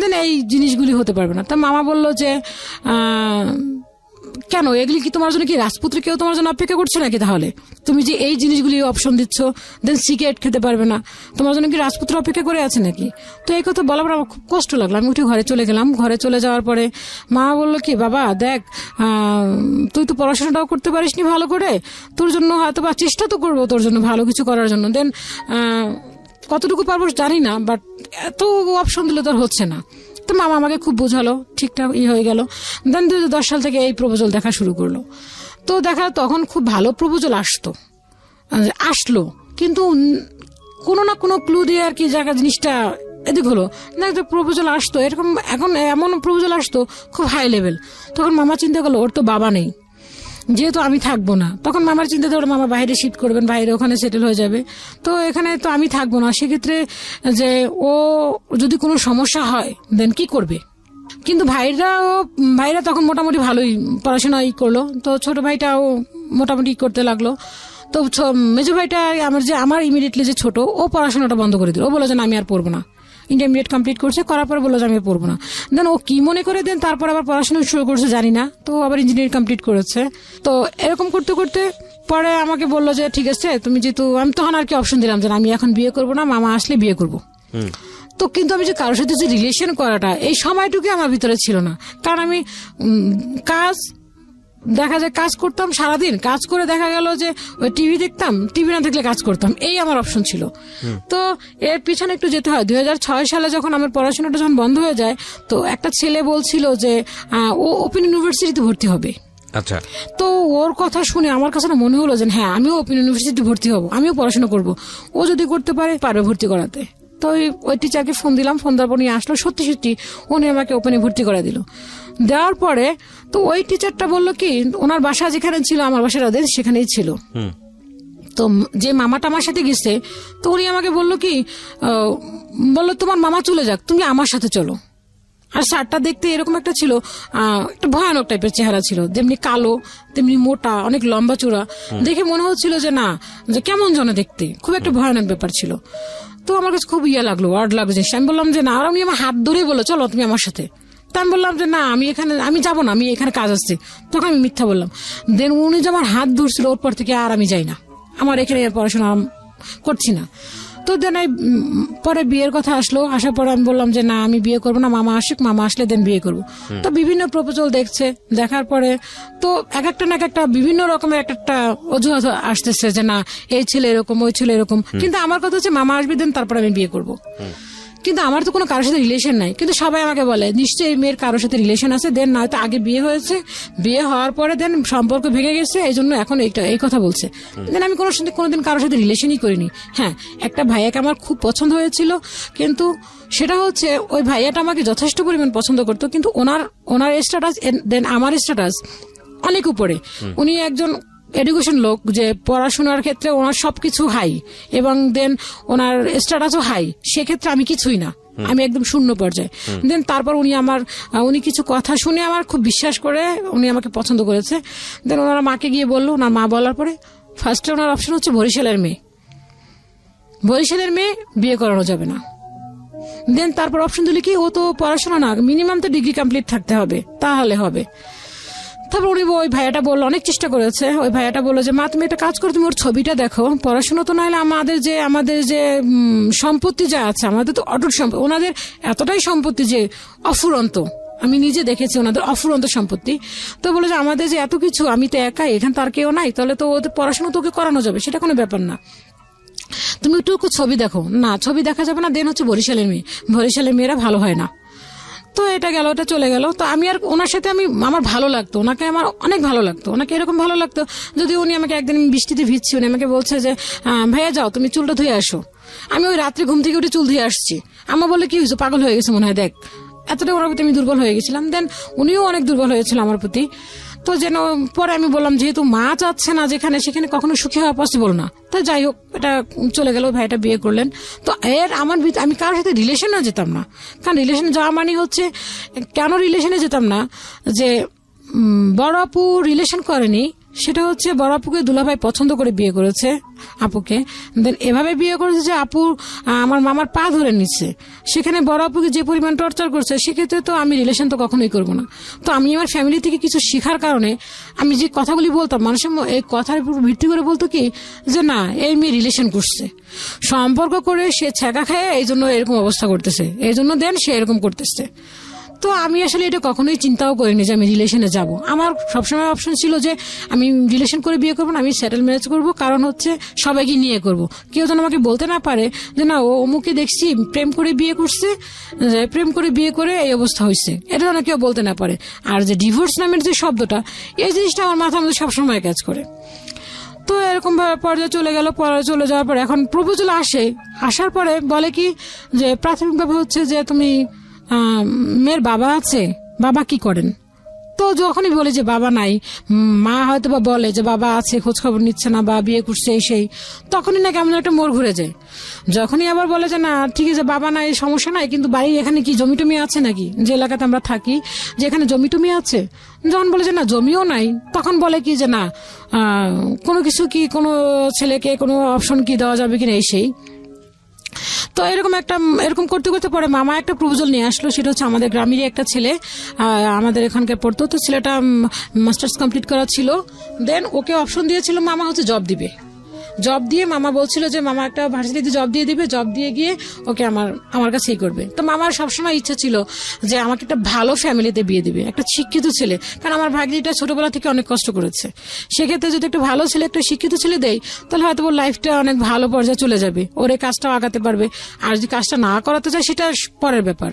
দেন এই জিনিসগুলি হতে পারবে না। তো মামা বলল যে কেন এগুলি কি তোমার জন্য কি রাজপুত্র কেউ তোমার জন্য অপেক্ষা করছে নাকি? তাহলে তুমি যে এই জিনিসগুলি অপশন দিচ্ছ, দেন সিগারেট খেতে পারবে না, তোমার জন্য কি রাজপুত্র অপেক্ষা করে আছে নাকি? তো এই কথা বলার পর আমার খুব কষ্ট লাগলো। আমি উঠে ঘরে চলে গেলাম। ঘরে চলে যাওয়ার পরে মা বললো কি বাবা দেখ তুই তো পড়াশোনাটাও করতে পারিসনি ভালো করে, তোর জন্য হয়তো বা চেষ্টা তো করবো তোর জন্য ভালো কিছু করার জন্য, দেন কতটুকু পারবো জানি না, বাট এত অপশন দিলে তোর হচ্ছে না। তো মামা আমাকে খুব বোঝালো, ঠিকঠাক হয়ে গেল। দেন 2010 সাল থেকে এই প্রপোজাল দেখা শুরু করলো। তো দেখা তখন খুব ভালো প্রপোজাল আসলো, কিন্তু কোনো না কোনো ক্লু দিয়ে আর কি জায়গা জিনিসটা এদিক হলো না, একটা প্রপোজাল আসতো এরকম, এখন এমন প্রপোজাল আসতো খুব হাই লেভেল। তখন মামা চিন্তা করলো ওর তো বাবা নেই, যেহেতু আমি থাকবো না, তখন মামার চিন্তা ধরো মামা বাইরে শিফট করবেন, বাইরে ওখানে সেটেল হয়ে যাবে, তো এখানে তো আমি থাকবো না। সেক্ষেত্রে যে ও যদি কোনো সমস্যা হয় দেন কি করবে? কিন্তু ভাইরা তখন মোটামুটি ভালোই পড়াশোনাই করলো। তো ছোট ভাইটাও মোটামুটি করতে লাগলো। তো মেজো ভাইটা আমার ইমিডিয়েটলি যে ছোট, ও পড়াশোনাটা বন্ধ করে দিল। ও বললো যে না আমি আর পড়বো না, ইন্টারমিডিয়েট কমপ্লিট করছে, করার পরে বললো যে আমি পড়বো না। দেন ও কি মনে করে দেন তারপর আবার পড়াশোনা শুরু করছে জানি না, তো আবার ইঞ্জিনিয়ারিং কমপ্লিট করেছে। তো এরকম করতে করতে পরে আমাকে বললো যে ঠিক আছে তুমি যেহেতু, আমি তখন আর কি অপশন দিলাম যে আমি এখন বিয়ে করবো না, মামা আসলে বিয়ে করবো। তো কিন্তু আমি যে কারোর সাথে যে রিলেশন করাটা এই সময়টুকু আমার ভিতরে ছিল না, কারণ আমি কাজ দেখা যায় কাজ করতাম সারাদিন, কাজ করে দেখা গেল যে ওই টিভি দেখতাম, টিভি না দেখলে কাজ করতাম, এই আমার অপশন ছিল। তো এর পিছনে একটু যেতে হয়। 2006 সালে যখন আমার পড়াশোনাটা যখন বন্ধ হয়ে যায়, তো একটা ছেলে বলছিল যে ও ওপেন ইউনিভার্সিটিতে ভর্তি হবে। আচ্ছা, তো ওর কথা শুনে আমার কাছে না মনে হলো যে হ্যাঁ, আমিও ওপেন ইউনিভার্সিটি ভর্তি হব, আমিও পড়াশোনা করব, ও যদি করতে পারবে ভর্তি করাতে। তো ওই টিচারকে ফোন দিলাম, ফোন দেওয়ার পর নিয়ে আসলো, সত্যি সত্যি উনি আমাকে ওপেনে ভর্তি করে দিল। দেওয়ার পরে তো ওই টিচারটা বললো কি, ওনার বাসা যেখানে ছিল আমার বাসার ওদের সেখানেই ছিল। তো যে মামাটা আমার সাথে গেছে, তো উনি আমাকে বললো কি, বললো তোমার মামা চলে যাক, তুমি আমার সাথে চলো। আর স্যারটা দেখতে এরকম একটা ছিল, একটা ভয়ানক টাইপের চেহারা ছিল, যেমনি কালো তেমনি মোটা, অনেক লম্বা চূড়া, দেখে মনে হচ্ছিল যে না, যে কেমন যেন দেখতে, খুব একটা ভয়ানক ব্যাপার ছিল। তো আমার কাছে খুব ইয়ে লাগলো, ওয়ার্ড লাগলো জিনিস। আমি বললাম যে না, আর উনি আমার হাত ধরেই বললো চলো তুমি আমার সাথে। তা আমি বললাম যে না, আমি যাবো না, আমি এখানে কাজ আসছে। তখন আমি মিথ্যা বললাম। দেন উনি যে আমার হাত ধরছিল, ওর পর থেকে আর আমি যাই না, আমার এখানে পড়াশোনা করছি না। তো দেন পরে বিয়ের কথা আসলো, আসার পরে আমি বললাম যে না, আমি বিয়ে করবো না, মামা আসুক, মামা আসলে দেন বিয়ে করবো। তো বিভিন্ন প্রপোজাল দেখছে, দেখার পরে তো এক একটা বিভিন্ন রকমের একটা অজুহাত আসতেছে যে না, এই ছেলে এরকম, ওই ছেলে এরকম। কিন্তু আমার কথা হচ্ছে মামা আসবে, দেন তারপরে আমি বিয়ে করবো। কিন্তু আমার তো কোনো কারোর সাথে রিলেশন নাই, কিন্তু সবাই আমাকে বলে নিশ্চয়ই এই মেয়ের কারোর সাথে রিলেশন আছে, দেন নয়তো আগে বিয়ে হয়েছে, বিয়ে হওয়ার পরে দেন সম্পর্ক ভেঙে গেছে, এই জন্য এখন এই কথা বলছে। দেন আমি কোনোদিন কারোর সাথে রিলেশনই করিনি। হ্যাঁ, একটা ভাইয়াকে আমার খুব পছন্দ হয়েছিল, কিন্তু সেটা হচ্ছে ওই ভাইয়াটা আমাকে যথেষ্ট পরিমাণ পছন্দ করতো, কিন্তু ওনার স্ট্যাটাস দেন আমার স্ট্যাটাস অনেক উপরে। উনি একজন এডুকেশন লোক, যে পড়াশোনার ক্ষেত্রে ওনার সবকিছু হাই, এবং দেন ওনার স্ট্যাটাসও হাই, সেক্ষেত্রে আমি কিছুই না, আমি একদম শূন্য পর্যায়ে। দেন তারপর উনি কিছু কথা শুনে আমার খুব বিশ্বাস করে উনি আমাকে পছন্দ করেছে। দেন ওনার মাকে গিয়ে বললো, ওনার মা বলার পরে ফার্স্টে ওনার অপশন হচ্ছে বরিশালের মেয়ে বিয়ে করানো যাবে না। দেন তারপর অপশন দিলে কি, ও তো পড়াশোনা না, মিনিমাম তো ডিগ্রি কমপ্লিট থাকতে হবে, তাহলে হবে। তারপর ওই ভাইয়াটা বললো, অনেক চেষ্টা করেছে, ওই ভাইয়াটা বললো যে মা তুমি একটা কাজ করো, তুমি ওর ছবিটা দেখো, পড়াশোনা তো নাহলে আমাদের যে সম্পত্তি যা আছে, আমাদের তো অটুট সম্পত্তি, ওনাদের এতটাই সম্পত্তি যে অফুরন্ত, আমি নিজে দেখেছি ওনাদের অফুরন্ত সম্পত্তি। তো বলে যে আমাদের যে এত কিছু, আমি তো একাই, এখানে তার কেউ নাই, তাহলে তো ওদের পড়াশোনা তোকে করানো যাবে, সেটা কোনো ব্যাপার না, তুমি একটু ছবি দেখো। না, ছবি দেখা যাবে না, দেন হচ্ছে বরিশালের মেয়েরা ভালো হয় না। তো এটা গেল, ওটা চলে গেল। তো আমি আর ওনার সাথে আমার ভালো লাগতো, ওনাকে আমার অনেক ভালো লাগতো, ওনাকে এরকম ভালো লাগতো। যদি উনি আমাকে একদিন বৃষ্টিতে ভিজছি, উনি আমাকে বলছে যে ভাইয়া যাও তুমি চুলটা ধুয়ে আসো। আমি ওই রাত্রে ঘুম থেকে উঠে চুল ধুয়ে আসছি। আমার বলে কি হয়েছে, পাগল হয়ে গেছে মনে হয়, দেখ এতটা ওনার প্রতি আমি দুর্বল হয়ে গেছিলাম। দেন উনিও অনেক দুর্বল হয়েছিল আমার প্রতি। তো যেন পরে আমি বললাম যেহেতু মা চাচ্ছে না যেখানে, সেখানে কখনো সুখী হওয়া পসিবল না। তো যাই হোক, এটা চলে গেল, ভাইটা বিয়ে করলেন। তো আমি কারোর সাথে রিলেশনে যেতাম না, কারণ রিলেশনে যাওয়া মানে হচ্ছে, কেন রিলেশনে যেতাম না, যে বড় আপু রিলেশন করেনি, সেটা হচ্ছে বড় আপুকে দুলাভাই পছন্দ করে বিয়ে করেছে আপুকে। দেন এভাবে বিয়ে করেছে যে আপু আমার মামার পা ধরে নিচ্ছে, সেখানে বড় আপুকে যে পরিমাণ টর্চার করছে, সেক্ষেত্রে তো আমি রিলেশন তো কখনোই করবো না। তো আমি আমার ফ্যামিলি থেকে কিছু শেখার কারণে আমি যে কথাগুলি বলতাম, মানুষের এই কথার উপর ভিত্তি করে বলতো কি যে না, এই মেয়ে রিলেশন করছে, সম্পর্ক করে সে ছ্যাঁকা খায়, এই জন্য এরকম অবস্থা করতেছে, এই জন্য দেন সে এরকম করতেছে। তো আমি আসলে এটা কখনোই চিন্তাও করিনি যে আমি রিলেশনে যাব। আমার সবসময় অপশন ছিল যে আমি রিলেশন করে বিয়ে করবো না, আমি সেটেল ম্যারেজ করবো, কারণ হচ্ছে সবাইকে নিয়ে করব। কেউ যেন আমাকে বলতে না পারে যে না, ও অমুকে দেখছি প্রেম করে বিয়ে করছে, প্রেম করে বিয়ে করে এই অবস্থা হয়েছে, এটা যেন কেউ বলতে না পারে। আর যে ডিভোর্স নামের যে শব্দটা, এই জিনিসটা আমার মাথার মধ্যে সবসময় কাজ করে। তো এরকম ভাবে পর্যায়ে চলে গেল। চলে যাওয়ার পর এখন প্রপোজাল আসার পরে বলে কি যে প্রাথমিকভাবে হচ্ছে যে তুমি মেয়ের বাবা আছে, বাবা কি করেন? তো যখনই বলে যে বাবা নাই, মা হয়তো বা বলে যে বাবা আছে, খোঁজ খবর নিচ্ছে না বা বিয়ে করছে এই সেই, তখনই না কেমন একটা মোড় ঘুরে যায়। যখনই আবার বলে যে না ঠিক আছে বাবা নাই, সমস্যা নাই, কিন্তু বাড়ি এখানে কি জমি টমি আছে নাকি, যে এলাকাতে আমরা থাকি যে এখানে জমি টমি আছে, যখন বলে যে না জমিও নাই, তখন বলে কি যে না কোনো কিছু কি, কোনো ছেলেকে কোনো অপশন কি দেওয়া যাবে কিনা এই সেই। তো এরকম করতে করতে পরে মামা একটা প্রপোজাল নিয়ে আসলো, সেটা হচ্ছে আমাদের গ্রামেরই একটা ছেলে, আমাদের এখানকার পড়তো। তো ছেলেটা মাস্টার্স কমপ্লিট করা ছিল। দেন ওকে অপশন দিয়েছিল মামা হচ্ছে জব দিবে, জব দিয়ে মামা বলছিল যে মামা একটা ভার্সিটিতে জব দিয়ে দিবে, জব দিয়ে গিয়ে ওকে আমার কাছেই করবে। তো মামার সবসময় ইচ্ছা ছিল যে আমাকে একটা ভালো ফ্যামিলিতে বিয়ে দিবে, একটা শিক্ষিত ছেলে, কারণ আমার ভাগ্নিটা ছোটবেলা থেকে অনেক কষ্ট করেছে। সেক্ষেত্রে যদি একটা ভালো ছেলে, একটা শিক্ষিত ছেলে দেয়, তাহলে হয়তো ওর লাইফটা অনেক ভালো পর্যায়ে চলে যাবে, ওর এই কাজটাও আগাতে পারবে। আর যদি কাজটা না করাতে চায় সেটা পরের ব্যাপার।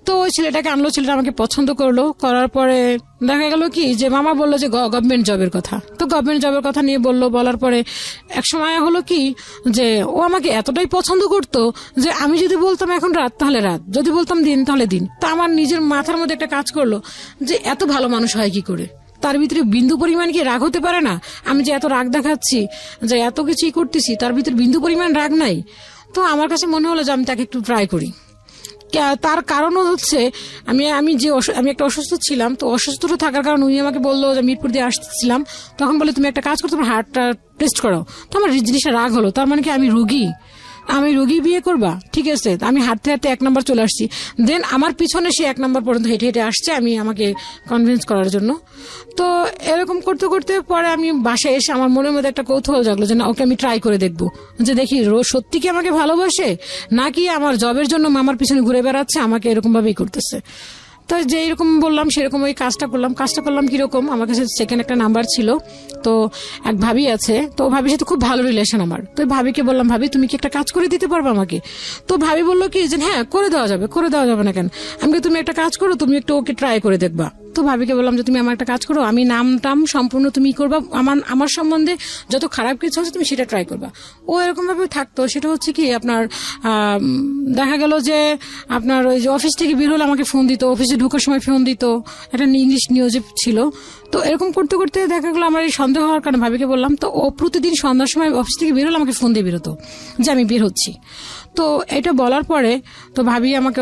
তো ওই ছেলেটাকে আনলো, ছেলেটা আমাকে পছন্দ করলো, করার পরে দেখা গেল কি যে মামা বললো যে গভর্নমেন্ট জবের কথা। তো গভর্নমেন্ট জবের কথা নিয়ে বলার পরে এক সময় হলো কি যে ও আমাকে এতটাই পছন্দ করতো যে আমি যদি বলতাম এখন রাত তাহলে রাত, যদি বলতাম দিন তাহলে দিন। তো আমার নিজের মাথার মধ্যে একটা কাজ করলো যে এত ভালো মানুষ হয় কি করে, তার ভিতরে বিন্দু পরিমাণ কি রাগ হতে পারে না? আমি যে এত রাগ দেখাচ্ছি, যে এত কিছুই করতেছি, তার ভিতরে বিন্দু পরিমাণ রাগ নাই। তো আমার কাছে মনে হলো যে আমি তাকে একটু ট্রাই করি। তার কারণও হচ্ছে আমি একটা অসুস্থ ছিলাম। তো অসুস্থতা থাকার কারণে উনি আমাকে বললো যে মিরপুর দিয়ে আসতেছিলাম, তখন বলে তুমি একটা কাজ করো, তোমার হার্টটা টেস্ট করো। তো আমার জিনিসটা রাগ হলো, তার মানে কি আমি রোগী বিয়ে করবা? ঠিক আছে, আমি হাঁটতে হাঁটতে 1 নম্বর চলে আসছি। দেন আমার পিছনে সে 1 নম্বর পর্যন্ত হেঁটে হেঁটে আসছে আমাকে কনভিন্স করার জন্য। তো এরকম করতে করতে পরে আমি বাসায় এসে আমার মনের মধ্যে একটা কৌতূহল জাগলো যে না, ওকে আমি ট্রাই করে দেখবো, যে দেখি সত্যি কি আমাকে ভালোবাসে, নাকি আমার জবের জন্য মামার পিছনে ঘুরে বেড়াচ্ছে, আমাকে এরকম ভাবেই করতেছে। তো যে এরকম বললাম সেরকম ওই কাজটা করলাম কিরকম, আমার কাছে সেকেন্ড একটা নাম্বার ছিল। তো এক ভাবি আছে, তো ভাবির সাথে খুব ভালো রিলেশন আমার। তো ভাবিকে বললাম, ভাবি তুমি কি একটা কাজ করে দিতে পারবে আমাকে? তো ভাবি বললো কি যে হ্যাঁ করে দেওয়া যাবে না কেন? আমি তুমি একটা কাজ করো, তুমি একটু ওকে ট্রাই করে দেখবা। তো ভাবিকে বললাম যে তুমি আমার একটা কাজ করো, আমি নাম সম্পূর্ণ তুমি করবা, আমার সম্বন্ধে যত খারাপ কিছু আছে তুমি সেটা ট্রাই করবা। ও এরকম ভাবে থাকতো। সেটা হচ্ছে কি আপনার দেখা গেল যে আপনার ওই যে অফিস থেকে বের হলে আমাকে ফোন দিত, অফিসে ঢোকার সময় ফোন দিত, একটা ইংলিশ নিউজে ছিল। তো এরকম করতে করতে দেখা গেলো আমার এই সন্দেহ হওয়ার কারণে ভাবিকে বললাম। তো ও প্রতিদিন সন্ধ্যার সময় অফিস থেকে বের হলে আমাকে ফোন দিয়ে বেরোতো যে আমি বের হচ্ছি। তো এটা বলার পরে তো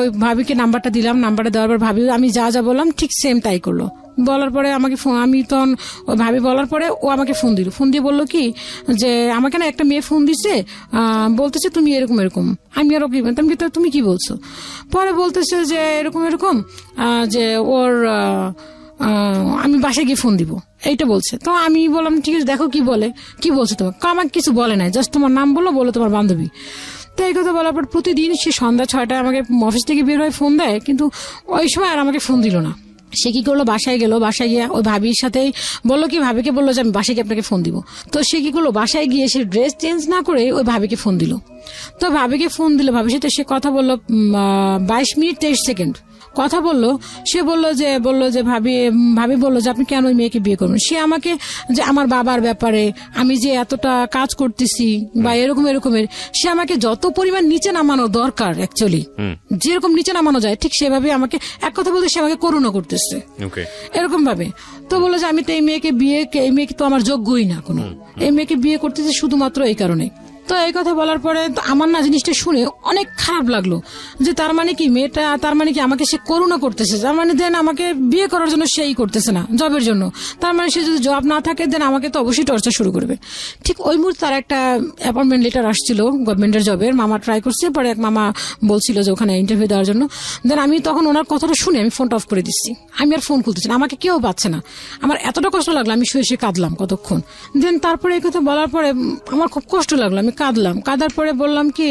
ওই ভাবিকে নাম্বারটা দিলাম। নাম্বারটা দেওয়ার পর ভাবি আমি যা বললাম ঠিক সেম তাই করলো। বলার পরে আমাকে আমি তখন ওই ভাবি বলার পরে ও আমাকে ফোন দিয়ে বললো কি যে আমাকে না একটা মেয়ে ফোন দিচ্ছে, বলতেছে তুমি এরকম। আমি আর ওকে তুমি কি বলছো? পরে বলতেছে যে এরকম যে ওর আমি বাসায় গিয়ে ফোন দিব, এইটা বলছে। তো আমি বললাম ঠিক আছে দেখো কি বলছে তোমাকে। আমাকে কিছু বলে নাই, জাস্ট তোমার নাম বলো তোমার বান্ধবী। তো এই কথা বলার পর প্রতিদিন সে সন্ধ্যা 6টায় আমাকে অফিস থেকে বের হয়ে ফোন দেয়, কিন্তু ওই সময় আর আমাকে ফোন দিল না। সে কি করলো, বাসায় গেল, বাসায় গিয়ে ওই ভাবির সাথেই বললো কি, ভাবিকে বললো যে আমি বাসায় গিয়ে আপনাকে ফোন দিব। তো সে কি করলো, বাসায় গিয়ে সে ড্রেস চেঞ্জ না করে ওই ভাবিকে ফোন দিল। তো ভাবিকে ফোন দিল, ভাবির সাথে সে কথা বললো 22 মিনিট 23 সেকেন্ড কথা বললো। সে বললো যে ভাবি বললো যে আপনি কেন ওই মেয়েকে বিয়ে করবেন? সে আমাকে যে আমার বাবার ব্যাপারে, আমি যে এতটা কাজ করতেছি বা এরকমের, সে আমাকে যত পরিমাণ নিচে নামানো দরকার অ্যাকচুয়ালি যেরকম নিচে নামানো যায় ঠিক সেভাবে আমাকে, এক কথা বলতে সে আমাকে করুণা করতেছে এরকম ভাবে। তো বললো যে আমি তো এই মেয়েকে তো আমার যোগ্যই না কোনো, এই মেয়েকে বিয়ে করতেছি শুধুমাত্র এই কারণে। তো এই কথা বলার পরে আমার না জিনিসটা শুনে অনেক খারাপ লাগলো, যে তার মানে কি মেয়েটা, তার মানে কি আমাকে সে করুণা করতেছে, তার মানে দেন আমাকে বিয়ে করার জন্য সেই করতেছে না, জবের জন্য। তার মানে সে যদি জব না থাকে দেন আমাকে তো অবশ্যই টর্চার শুরু করবে। ঠিক ওই মুহূর্তে তার একটা অ্যাপয়েন্টমেন্ট লেটার আসছিল গভর্নমেন্টের জবের, মামা ট্রাই করছে, পরে এক মামা বলছিল যে ওখানে ইন্টারভিউ দেওয়ার জন্য। দেন আমি তখন ওনার কথাটা শুনে আমি ফোনটা অফ করে দিচ্ছি, আমি আর ফোন খুলতেছি না, আমাকে কেউ পাচ্ছে না। আমার এতটা কষ্ট লাগলো, আমি শুয়ে কাঁদলাম কতক্ষণ। দেন তারপরে এই কথা বলার পরে আমার খুব কষ্ট লাগলো, আমি কাঁদার পরে বললাম কি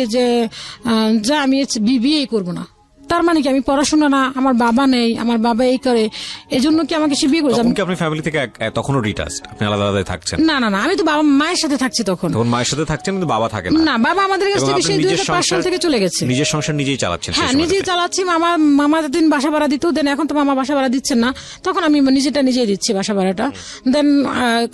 যে আমি বিয়েই করবো না। তার মানে কি আমি পড়াশোনা না, আমার বাবা নেই, আমার বাবা এই করে, এজন্য কি আমাকে সে বিয়ে করে যাবে? আপনি ফ্যামিলি থেকে তখনও ডিটাচড, আপনি আলাদা আলাদা থাকছেন? না, আমি তো বাবা মায়ের সাথে থাকছি তখন মায়ের সাথে থাকছেন, কিন্তু বাবা থাকে না। বাবা আমাদের কাছ থেকে সেই 2005 সাল থেকে চলে গেছে। নিজের সংসার নিজেই চালাচ্ছেন? হ্যাঁ, নিজেই চালাচ্ছি। মামা দিন বাসা ভাড়া দিত, দেন এখন তো মামা বাসা ভাড়া দিচ্ছেন না, তখন আমি নিজেই দিচ্ছি বাসা ভাড়াটা। দেন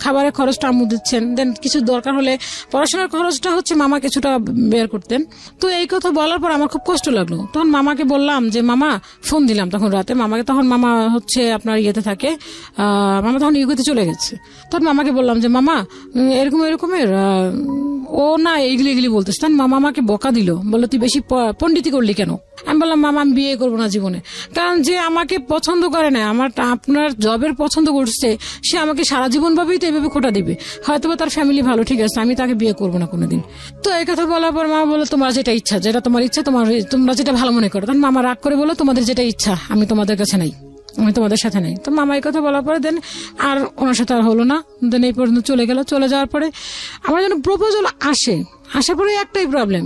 খাবারের খরচটা আম্মু দিচ্ছেন। দেন কিছু দরকার হলে পড়াশোনার খরচটা হচ্ছে মামা কিছুটা বের করতেন। তো এই কথা বলার পর আমার খুব কষ্ট লাগলো। তখন মামাকে বললাম যে মামা, ফোন দিলাম তখন রাতে মামাকে, তখন মামা হচ্ছে আপনার ইয়েতে থাকে, মামা তখন ইউকেতে চলে গেছে। তখন মামাকে বললাম যে মামা এরকমের ও না এইগুলি বলতেছে। তখন মামা আমাকে বকা দিল, বললো তুই বেশি পণ্ডিতি করলি কেন? আমি বললাম মামা আমি বিয়ে করবো না জীবনে, কারণ যে আমাকে পছন্দ করে না, আপনার জবের পছন্দ করছে, সে আমাকে সারা জীবন ভাবেই তো এইভাবে খোটা দিবে। হয়তো তার ফ্যামিলি ভালো, ঠিক আছে, আমি তাকে বিয়ে করবো না কোনোদিন। তো এই কথা বলার পর মামা বললো তোমার যেটা ইচ্ছা, তোমরা যেটা ভালো মনে করো। তখন মামা রাগ করে বলো তোমাদের যেটা ইচ্ছা, আমি তোমাদের কাছে নাই। আমি তোমাদের সাথে নেই। তো মামা এই কথা বলার পরে দেন আর ওনার সাথে আর হলো না। দেন এই পর্যন্ত চলে গেল। চলে যাওয়ার পরে আমার যেন প্রপোজাল আসার পরে একটাই প্রবলেম,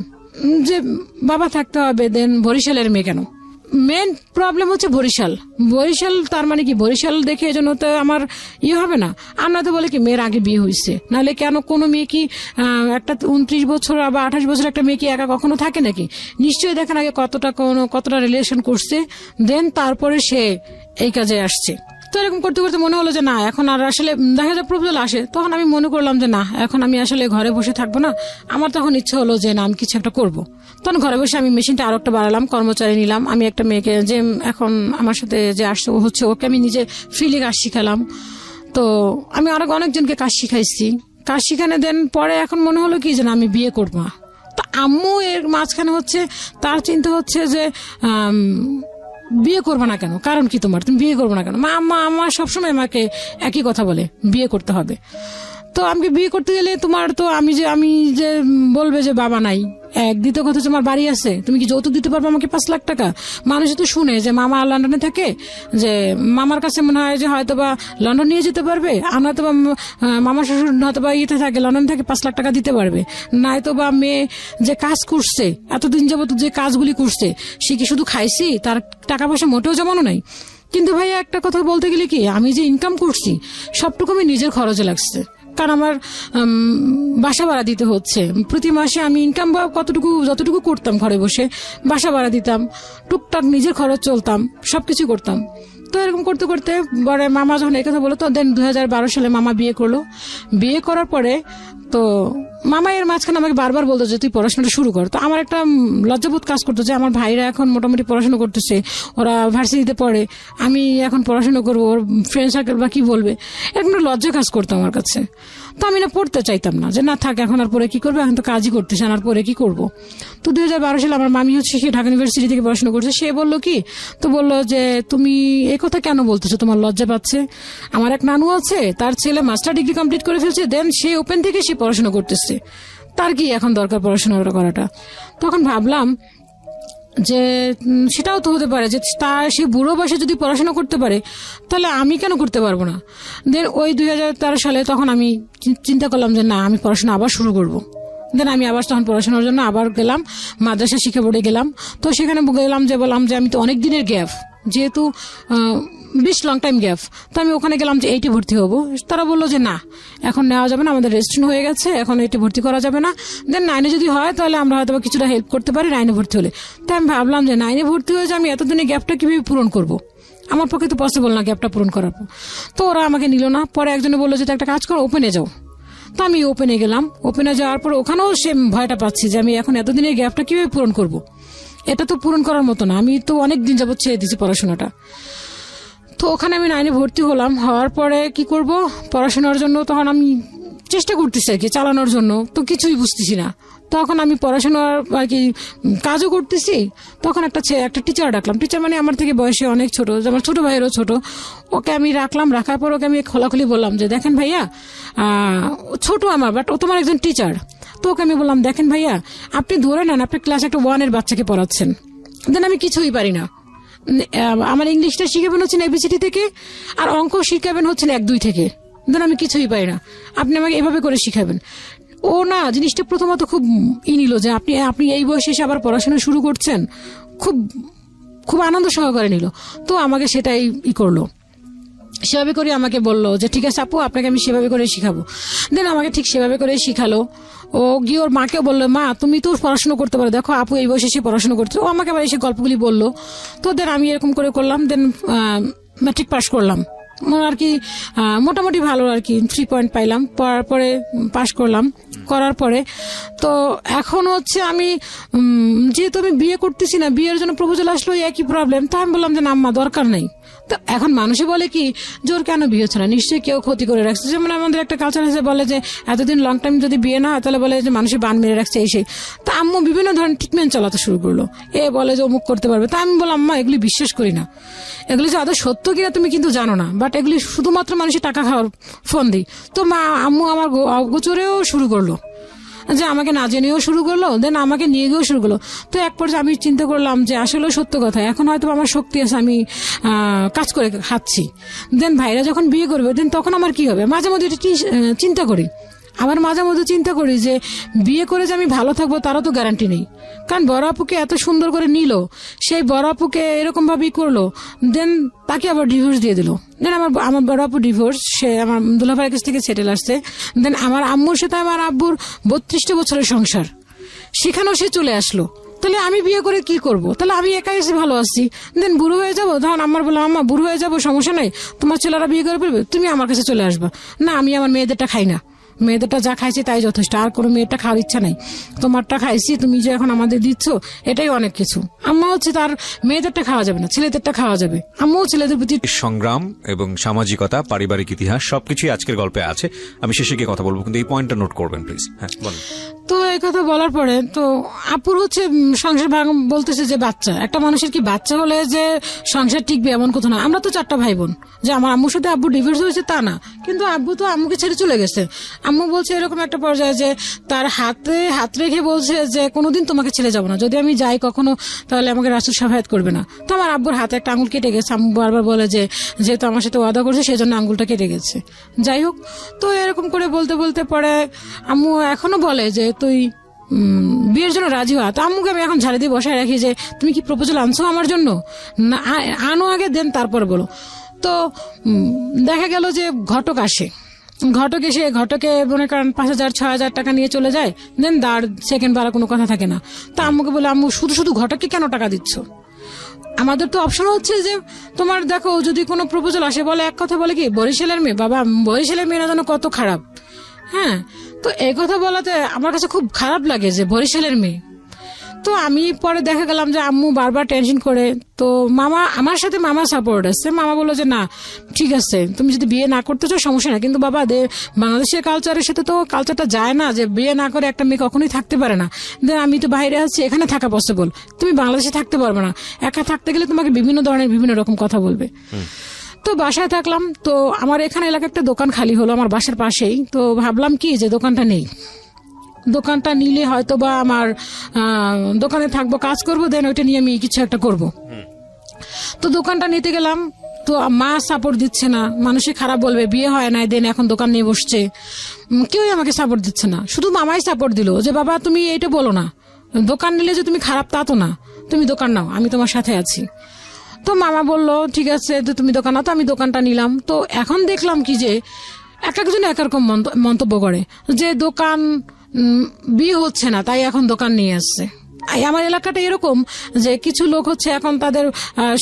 যে বাবা থাকতে হবে। দেন বরিশালের মেয়ে কেন? মেন প্রবলেম হচ্ছে বরিশাল তার মানে কি বরিশাল দেখে এজন্য তো আমার হবে না। আমরা তো বলে কি মেয়ের আগে বিয়ে হয়েছে, নাহলে কেন কোনো মেয়ে কি একটা 29 বছর বা 28 বছর একটা মেয়ে কি একা কখনো থাকে নাকি? নিশ্চয়ই দেখেন আগে কতটা রিলেশন করছে, দেন তারপরে সে এই কাজে আসছে। তো এরকম করতে করতে মনে হলো যে না, এখন আর আসলে দেখা যায় প্রপোজাল আসে, তখন আমি মনে করলাম যে না, এখন আমি আসলে ঘরে বসে থাকবো না। আমার তখন ইচ্ছা হলো যে না, আমি কিছু একটা করবো। তখন ঘরে বসে আমি মেশিনটা আরো একটা বাড়ালাম, কর্মচারী নিলাম। আমি একটা মেয়েকে, যে এখন আমার সাথে যে আসছে ও হচ্ছে, ওকে আমি নিজে ফ্রিলি কাজ শিখালাম। তো আমি অনেকজনকে কাজ শিখাইছি। কাজ শিখানে দেন পরে এখন মনে হলো কি যে না, আমি বিয়ে করবো। তো আম্মু এর মাঝখানে হচ্ছে তার চিন্তা হচ্ছে যে বিয়ে করবো না কেন, কারণ কি তোমার, তুমি বিয়ে করবো না কেন? মা আমার সবসময় আমাকে একই কথা বলে, বিয়ে করতে হবে। তো আমাকে বিয়ে করতে গেলে তোমার তো আমি যে বলবে যে বাবা নাই, দ্বিতীয় কথা হচ্ছে আমার বাড়ি আছে, তুমি কি যৌতুক দিতে পারবে আমাকে 5 লাখ টাকা? মানুষ তো শুনে যে মামা লন্ডনে থাকে, যে মামার কাছে মনে হয় যে হয়তো বা লন্ডন নিয়ে যেতে পারবে, আর নয়তো বা মামা শ্বশুর হয়তো বা ইয়েতে থাকে, লন্ডন থেকে 5 লাখ টাকা দিতে পারবে। নয়তো বা মেয়ে যে কাজ করছে এতদিন যাবত, যে কাজগুলি করছে, সে কি শুধু খাইছি, তার টাকা পয়সা মোটেও জমানো নাই। কিন্তু ভাইয়া একটা কথা বলতে গেলে কি, আমি যে ইনকাম করছি সবটুকু আমি নিজের খরচে লাগছে। কারণ আমার বাসা ভাড়া দিতে হচ্ছে প্রতি মাসে। আমি ইনকাম বা যতটুকু করতাম ঘরে বসে, বাসা ভাড়া দিতাম, টুকটাক নিজের খরচ চলতাম, সবকিছু করতাম। তো এরকম করতে করতে পরে মামা যখন এই কথা বলো, তো দেন 2012 সালে মামা বিয়ে করলো। বিয়ে করার পরে তো মামা এর মাঝখানে আমাকে বারবার বলতো যে তুই পড়াশোনাটা শুরু কর। তো আমার একটা লজ্জাবোধ কাজ করতো যে আমার ভাইরা এখন মোটামুটি পড়াশোনা করতেছে, ওরা ভার্সিটিতে পড়ে, আমি এখন পড়াশোনা করবো, ওর ফ্রেন্ড সার্কেল বা কি বলবে, এরকম একটা লজ্জা কাজ করতো আমার কাছে। তো আমি না পড়তে চাইতাম না, যে না থাক, এখন আর পরে কি করবো, এখন তো কাজই করতেছে, আর পরে কি করবো। তো 2012 সালে আমার মামি হচ্ছে সে ঢাকা ইউনিভার্সিটি থেকে পড়াশোনা করছে। সে বললো কি, তো বললো যে তুমি এই কথা কেন বলতেছো, তোমার লজ্জা পাচ্ছে? আমার এক নানু আছে, তার ছেলে মাস্টার ডিগ্রি কমপ্লিট করে ফেলছে, দেন সে ওপেন থেকে সে পড়াশোনা করতেছে, তার কি এখন দরকার পড়াশোনা করাটা? তখন ভাবলাম যে সেটাও তো হতে পারে যে সে বুড়ো বয়সে যদি পড়াশোনা করতে পারে, তাহলে আমি কেন করতে পারবো না? দেন ওই 2013 সালে তখন আমি চিন্তা করলাম যে না, আমি পড়াশোনা আবার শুরু করবো। দেন আমি আবার তখন পড়াশোনার জন্য আবার গেলাম, মাদ্রাসা শিক্ষা বোর্ডে গেলাম। তো সেখানে গেলাম, যে বললাম যে আমি তো অনেক দিনের গ্যাপ, যেহেতু 20 লং টাইম গ্যাপ, তো আমি ওখানে গেলাম যে 8 ভর্তি হবো। তারা বললো যে না, এখন নেওয়া যাবে না, আমাদের রেজিস্ট্রেশন হয়ে গেছে, এখন 8 ভর্তি করা যাবে না। দেন 9 যদি হয় তাহলে আমরা হয়তো কিছুটা হেল্প করতে পারি 9 ভর্তি হলে। তাই আমি ভাবলাম যে 9 ভর্তি হয়ে যে আমি এতদিনের গ্যাপটা কিভাবে পূরণ করবো, আমার পক্ষে তো পসিবল না গ্যাপটা পূরণ করার। তো ওরা আমাকে নিল না। পরে একজনে বললো যে একটা কাজ করো, ওপেনে যাও। তো আমি ওপেনে গেলাম। ওপেনে যাওয়ার পর ওখানেও সে ভয়টা পাচ্ছি যে আমি এখন এতদিনের গ্যাপটা কিভাবে পূরণ করব। এটা তো পূরণ করার মতো না, আমি তো অনেক দিন যাবত ছেড়ে দিয়েছি পড়াশোনাটা। তো ওখানে আমি 9 ভর্তি হলাম। হওয়ার পরে কি করব, পড়াশোনার জন্য তখন আমি চেষ্টা করতেছি আর কি চালানোর জন্য, তো কিছুই বুঝতেছি না। তখন আমি পড়াশোনার আর কি কাজও করতেছি। তখন একটা টিচার ডাকলাম। টিচার মানে আমার থেকে বয়সে অনেক ছোট, আমার ছোট ভাইয়েরও ছোট। ওকে আমি রাখলাম। রাখার পর ওকে আমি খোলাখুলি বললাম যে দেখেন ভাইয়া, ছোট আমার, বাট ও তোমার একজন টিচার। তো ওকে আমি বললাম, দেখেন ভাইয়া, আপনি ধরে নেন আপনি ক্লাস একটা 1 বাচ্চাকে পড়াচ্ছেন, দেন আমি কিছুই পারি না। আমার ইংলিশটা শিখাবেন হচ্ছেন ABCD থেকে, আর অঙ্ক শিখাবেন হচ্ছেন 1-2 থেকে, দেন আমি কিছুই পারি না, আপনি আমাকে এভাবে করে শিখাবেন। ও না জিনিসটা প্রথমত খুব নিল যে আপনি এই বয়সে এসে আবার পড়াশোনা শুরু করছেন, খুব খুব আনন্দ সহকারে নিল। তো আমাকে সেটাই করলো, সেভাবে করে আমাকে বললো যে ঠিক আছে আপু, আপনাকে আমি সেভাবে করে শিখাবো। দেন আমাকে ঠিক সেভাবে করে শিখালো। ও গিয়ে ওর মাকেও বললো, মা তুমি তো পড়াশোনা করতে পারো, দেখো আপু এই বয়সে এসে পড়াশোনা করছে। ও আমাকে আবার এসে গল্পগুলি বললো। তো দেন আমি এরকম করে করলাম। দেন ম্যাট্রিক পাস করলাম আর কি, মোটামুটি ভালো আর কি, 3 পয়েন্ট পাইলাম। পড়ার পরে পাস করলাম। করার পরে তো এখন হচ্ছে আমি যেহেতু আমি বিয়ে করতেছি না, বিয়ের জন্য প্রপোজাল আসলো, একই প্রবলেম। তো আমি বললাম যে না আম্মা, দরকার নেই। তো এখন মানুষে বলে কি, জোর কেন বিয়ে হচ্ছে না, নিশ্চয়ই কেউ ক্ষতি করে রাখছে। যেমন আমাদের একটা কালচার আছে, বলে যে এতদিন লং টাইম যদি বিয়ে না হয় তাহলে বলে যে মানুষের বান মেরে রাখছে এই সেই। তা আম্মু বিভিন্ন ধরনের ট্রিটমেন্ট চালাতে শুরু করলো। বলে যে অমুক করতে পারবে। তা আমি বললাম, আম্মা এগুলি বিশ্বাস করি না, এগুলি যে আদৌ সত্য কিনা তুমি কিন্তু জানো না, বাট এগুলি শুধুমাত্র মানুষের টাকা খাওয়ার ফোন দিই। তো আম্মু আমার গোচরেও শুরু করলো যে আমাকে না জেনেও শুরু করলো, দেন আমাকে নিয়ে গিয়েও শুরু করলো। তো এক পর্যায়ে আমি চিন্তা করলাম যে আসলে সত্য কথা, এখন হয়তো আমার শক্তি আছে, আমি কাজ করে খাচ্ছি। দেন ভাইরা যখন বিয়ে করবে দেন তখন আমার কি হবে, মাঝে মধ্যে এটা চিন্তা করি। আবার মাঝে মধ্যে চিন্তা করি যে বিয়ে করে যে আমি ভালো থাকবো তারও তো গ্যারান্টি নেই, কারণ বড় আপুকে এত সুন্দর করে নিল, সেই বড় আপুকে এরকম ভাবেই করলো, দেন তাকে আবার ডিভোর্স দিয়ে দিল। দেন আমার বড় আপু ডিভোর্স, সে আমার দুলাভাইয়ের কাছ থেকে সেটেল আসছে। দেন আমার আম্মুর সাথে আমার আব্বুর 32টা বছরের সংসার, সেখানেও সে চলে আসলো। তাহলে আমি বিয়ে করে কি করব? তাহলে আমি একাই এসে ভালো আছি, দেন বুড়ো হয়ে যাবো। তখন আমার বললাম, আম্মা বুড়ো হয়ে যাবো, সমস্যা নাই, তোমার ছেলেরা বিয়ে করে ফেলবে, তুমি আমার কাছে চলে আসবা। না, আমি আমার মেয়েদেরটা খাই না, মেয়েদেরটা যা খাইছি তাই যথেষ্ট, আর কোনো মেয়েটা খাওয়ার ইচ্ছা নাই, তোমারটা খাইছি, তুমি যে এখন আমাদের দিচ্ছ এটাই অনেক কিছু। আম্মা হচ্ছে তার মেয়েদেরটা খাওয়া যাবে না, ছেলেদেরটা খাওয়া যাবে। আম্মাও ছেলেদের প্রতি সংগ্রাম এবং সামাজিকতা, পারিবারিক ইতিহাস সবকিছুই আজকের গল্পে আছে। আমি শেষে গিয়ে কথা বলবো, কিন্তু এই পয়েন্টটা নোট করবেন প্লিজ। হ্যাঁ বলুন। তো এই কথা বলার পরে তো আপুর হচ্ছে সংসার ভাগ বলতেছে যে বাচ্চা, একটা মানুষের কি বাচ্চা হলে যে সংসার টিকবে এমন কথা না। আমরা তো 4টা ভাই বোন, যে আমার আম্মুর সাথে আব্বু ডিভোর্স হয়েছে তা না, কিন্তু আব্বু তো আম্মুকে ছেড়ে চলে গেছে। আম্মু বলছে এরকম একটা পর্যায়ে যে তার হাতে হাত রেখে বলছে যে কোনোদিন তোমাকে ছেড়ে যাবো না, যদি আমি যাই কখনো তাহলে আমাকে রাসূল শাফায়াত করবে না। তো আমার আব্বুর হাতে একটা আঙুল কেটে গেছে, আম্মু বারবার বলে যে যেহেতু আমার সাথে ওয়াদা করছে সেই জন্য আঙুলটা কেটে গেছে। যাই হোক, তো এরকম করে বলতে বলতে পরে আম্মু এখনো বলে যে তুই বিয়ের জন্য রাজি হওয়া। তো আম্মুকে আমি এখন ঝাড়ে দিয়ে বসায় রাখি যে তুমি কি প্রপোজাল আনছো আমার জন্য, না আনো আগে দেন তারপর বলো। তো দেখা গেল যে ঘটক আসে, ঘটক এসে ঘটকে মনে করেন 5,000-6,000 টাকা নিয়ে চলে যায়, দেন তার সেকেন্ড বার কোনো কথা থাকে না। তো আম্মুকে বলে, আম্মু শুধু শুধু ঘটককে কেন টাকা দিচ্ছ? আমাদের তো অপশন হচ্ছে যে তোমার দেখো যদি কোনো প্রপোজাল আসে, বলে এক কথা বলে কি বরিশালের মেয়ে, বাবা বরিশালের মেয়েরা যেন কত খারাপ। হ্যাঁ, তো এই কথা বলাতে আমার কাছে খুব খারাপ লাগে যে বরিশালের মেয়ে। তো আমি পরে দেখা গেলাম যে আম্মু বারবার টেনশন করে, তো মামা আমার সাথে মামা সাপোর্ট আছে। মামা বললো যে না ঠিক আছে, তুমি যদি বিয়ে না করতে চাও সমস্যা না, কিন্তু বাবা বাংলাদেশের কালচারের সাথে তো কালচারটা যায় না যে বিয়ে না করে একটা মেয়ে কখনোই থাকতে পারে না। দেন আমি তো বাইরে আছি, এখানে থাকা পসিবল, তুমি বাংলাদেশে থাকতে পারবে না, একা থাকতে গেলে তোমাকে বিভিন্ন ধরনের বিভিন্ন রকম কথা বলবে। তো বাসায় থাকলাম, তো আমার এখানে এলাকায় একটা দোকান খালি হলো আমার বাসার পাশেই। তো ভাবলাম কি যে দোকানটা নেই, দোকানটা নিলে হয়তো বা আমার দোকানে থাকবো, কাজ করবো, দেন ওইটা নিয়ে আমি কিছু একটা করব। তো দোকানটা নিতে গেলাম, তো মা সাপোর্ট দিচ্ছে না, মানুষে খারাপ বলবে, বিয়ে হয় না, দেন এখন দোকান নিয়ে বসছে, কেউই আমাকে সাপোর্ট দিচ্ছে না। শুধু মামাই সাপোর্ট দিল যে বাবা তুমি এইটা বলো না, দোকান নিলে যে তুমি খারাপ তা তো না, তুমি দোকান নাও, আমি তোমার সাথে আছি। তো মামা বললো ঠিক আছে তুমি দোকান নাও। তো আমি দোকানটা নিলাম। তো এখন দেখলাম কি যে এক একজন এক রকম মন্তব্য করে যে দোকান বিয়ে হচ্ছে না তাই এখন দোকান নিয়ে আসছে। আমার এলাকাটা এরকম যে কিছু লোক হচ্ছে এখন তাদের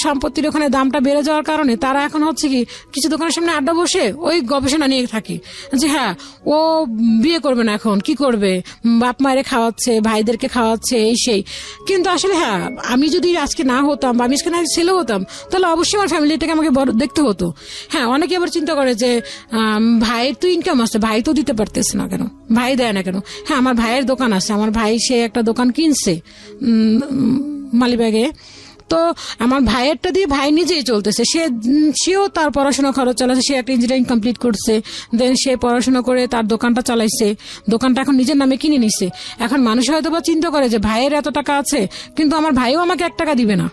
সম্পত্তির ওখানে দামটা বেড়ে যাওয়ার কারণে তারা এখন হচ্ছে কি কিছু দোকানের সামনে আড্ডা বসে ওই গবেষণা নিয়ে থাকে যে হ্যাঁ ও বিয়ে করবে না, এখন কি করবে, বাপ মায়ের খাওয়াচ্ছে, ভাইদেরকে খাওয়াচ্ছে, এই সেই। কিন্তু আসলে হ্যাঁ আমি যদি আজকে না হতাম বা আমি আজকে না ছেলে হতাম তাহলে অবশ্যই আমার ফ্যামিলিটাকে আমাকে বড় দেখতে হতো। হ্যাঁ, অনেকে আবার চিন্তা করে যে ভাইয়ের তো ইনকাম আছে, ভাই তো দিতে পারতেছে না কেন, ভাই দেয় না কেন। হ্যাঁ, আমার ভাইয়ের দোকান আছে, আমার ভাই সে একটা দোকান কিনছে মালিবাগে। তো আমার ভাইয়েরটা দিয়ে ভাই নিজেই চলতেছে, সেও তার পড়াশোনা খরচ চালাচ্ছে, সে একটা ইঞ্জিনিয়ারিং কমপ্লিট করছে, দেন সে পড়াশোনা করে তার দোকানটা চালাইছে, দোকানটা এখন নিজের নামে কিনে নিছে। এখন মানুষ হয়তো বা চিন্তা করে যে ভাইয়ের এত টাকা আছে, কিন্তু আমার ভাইও আমাকে 1 টাকা দিবে না,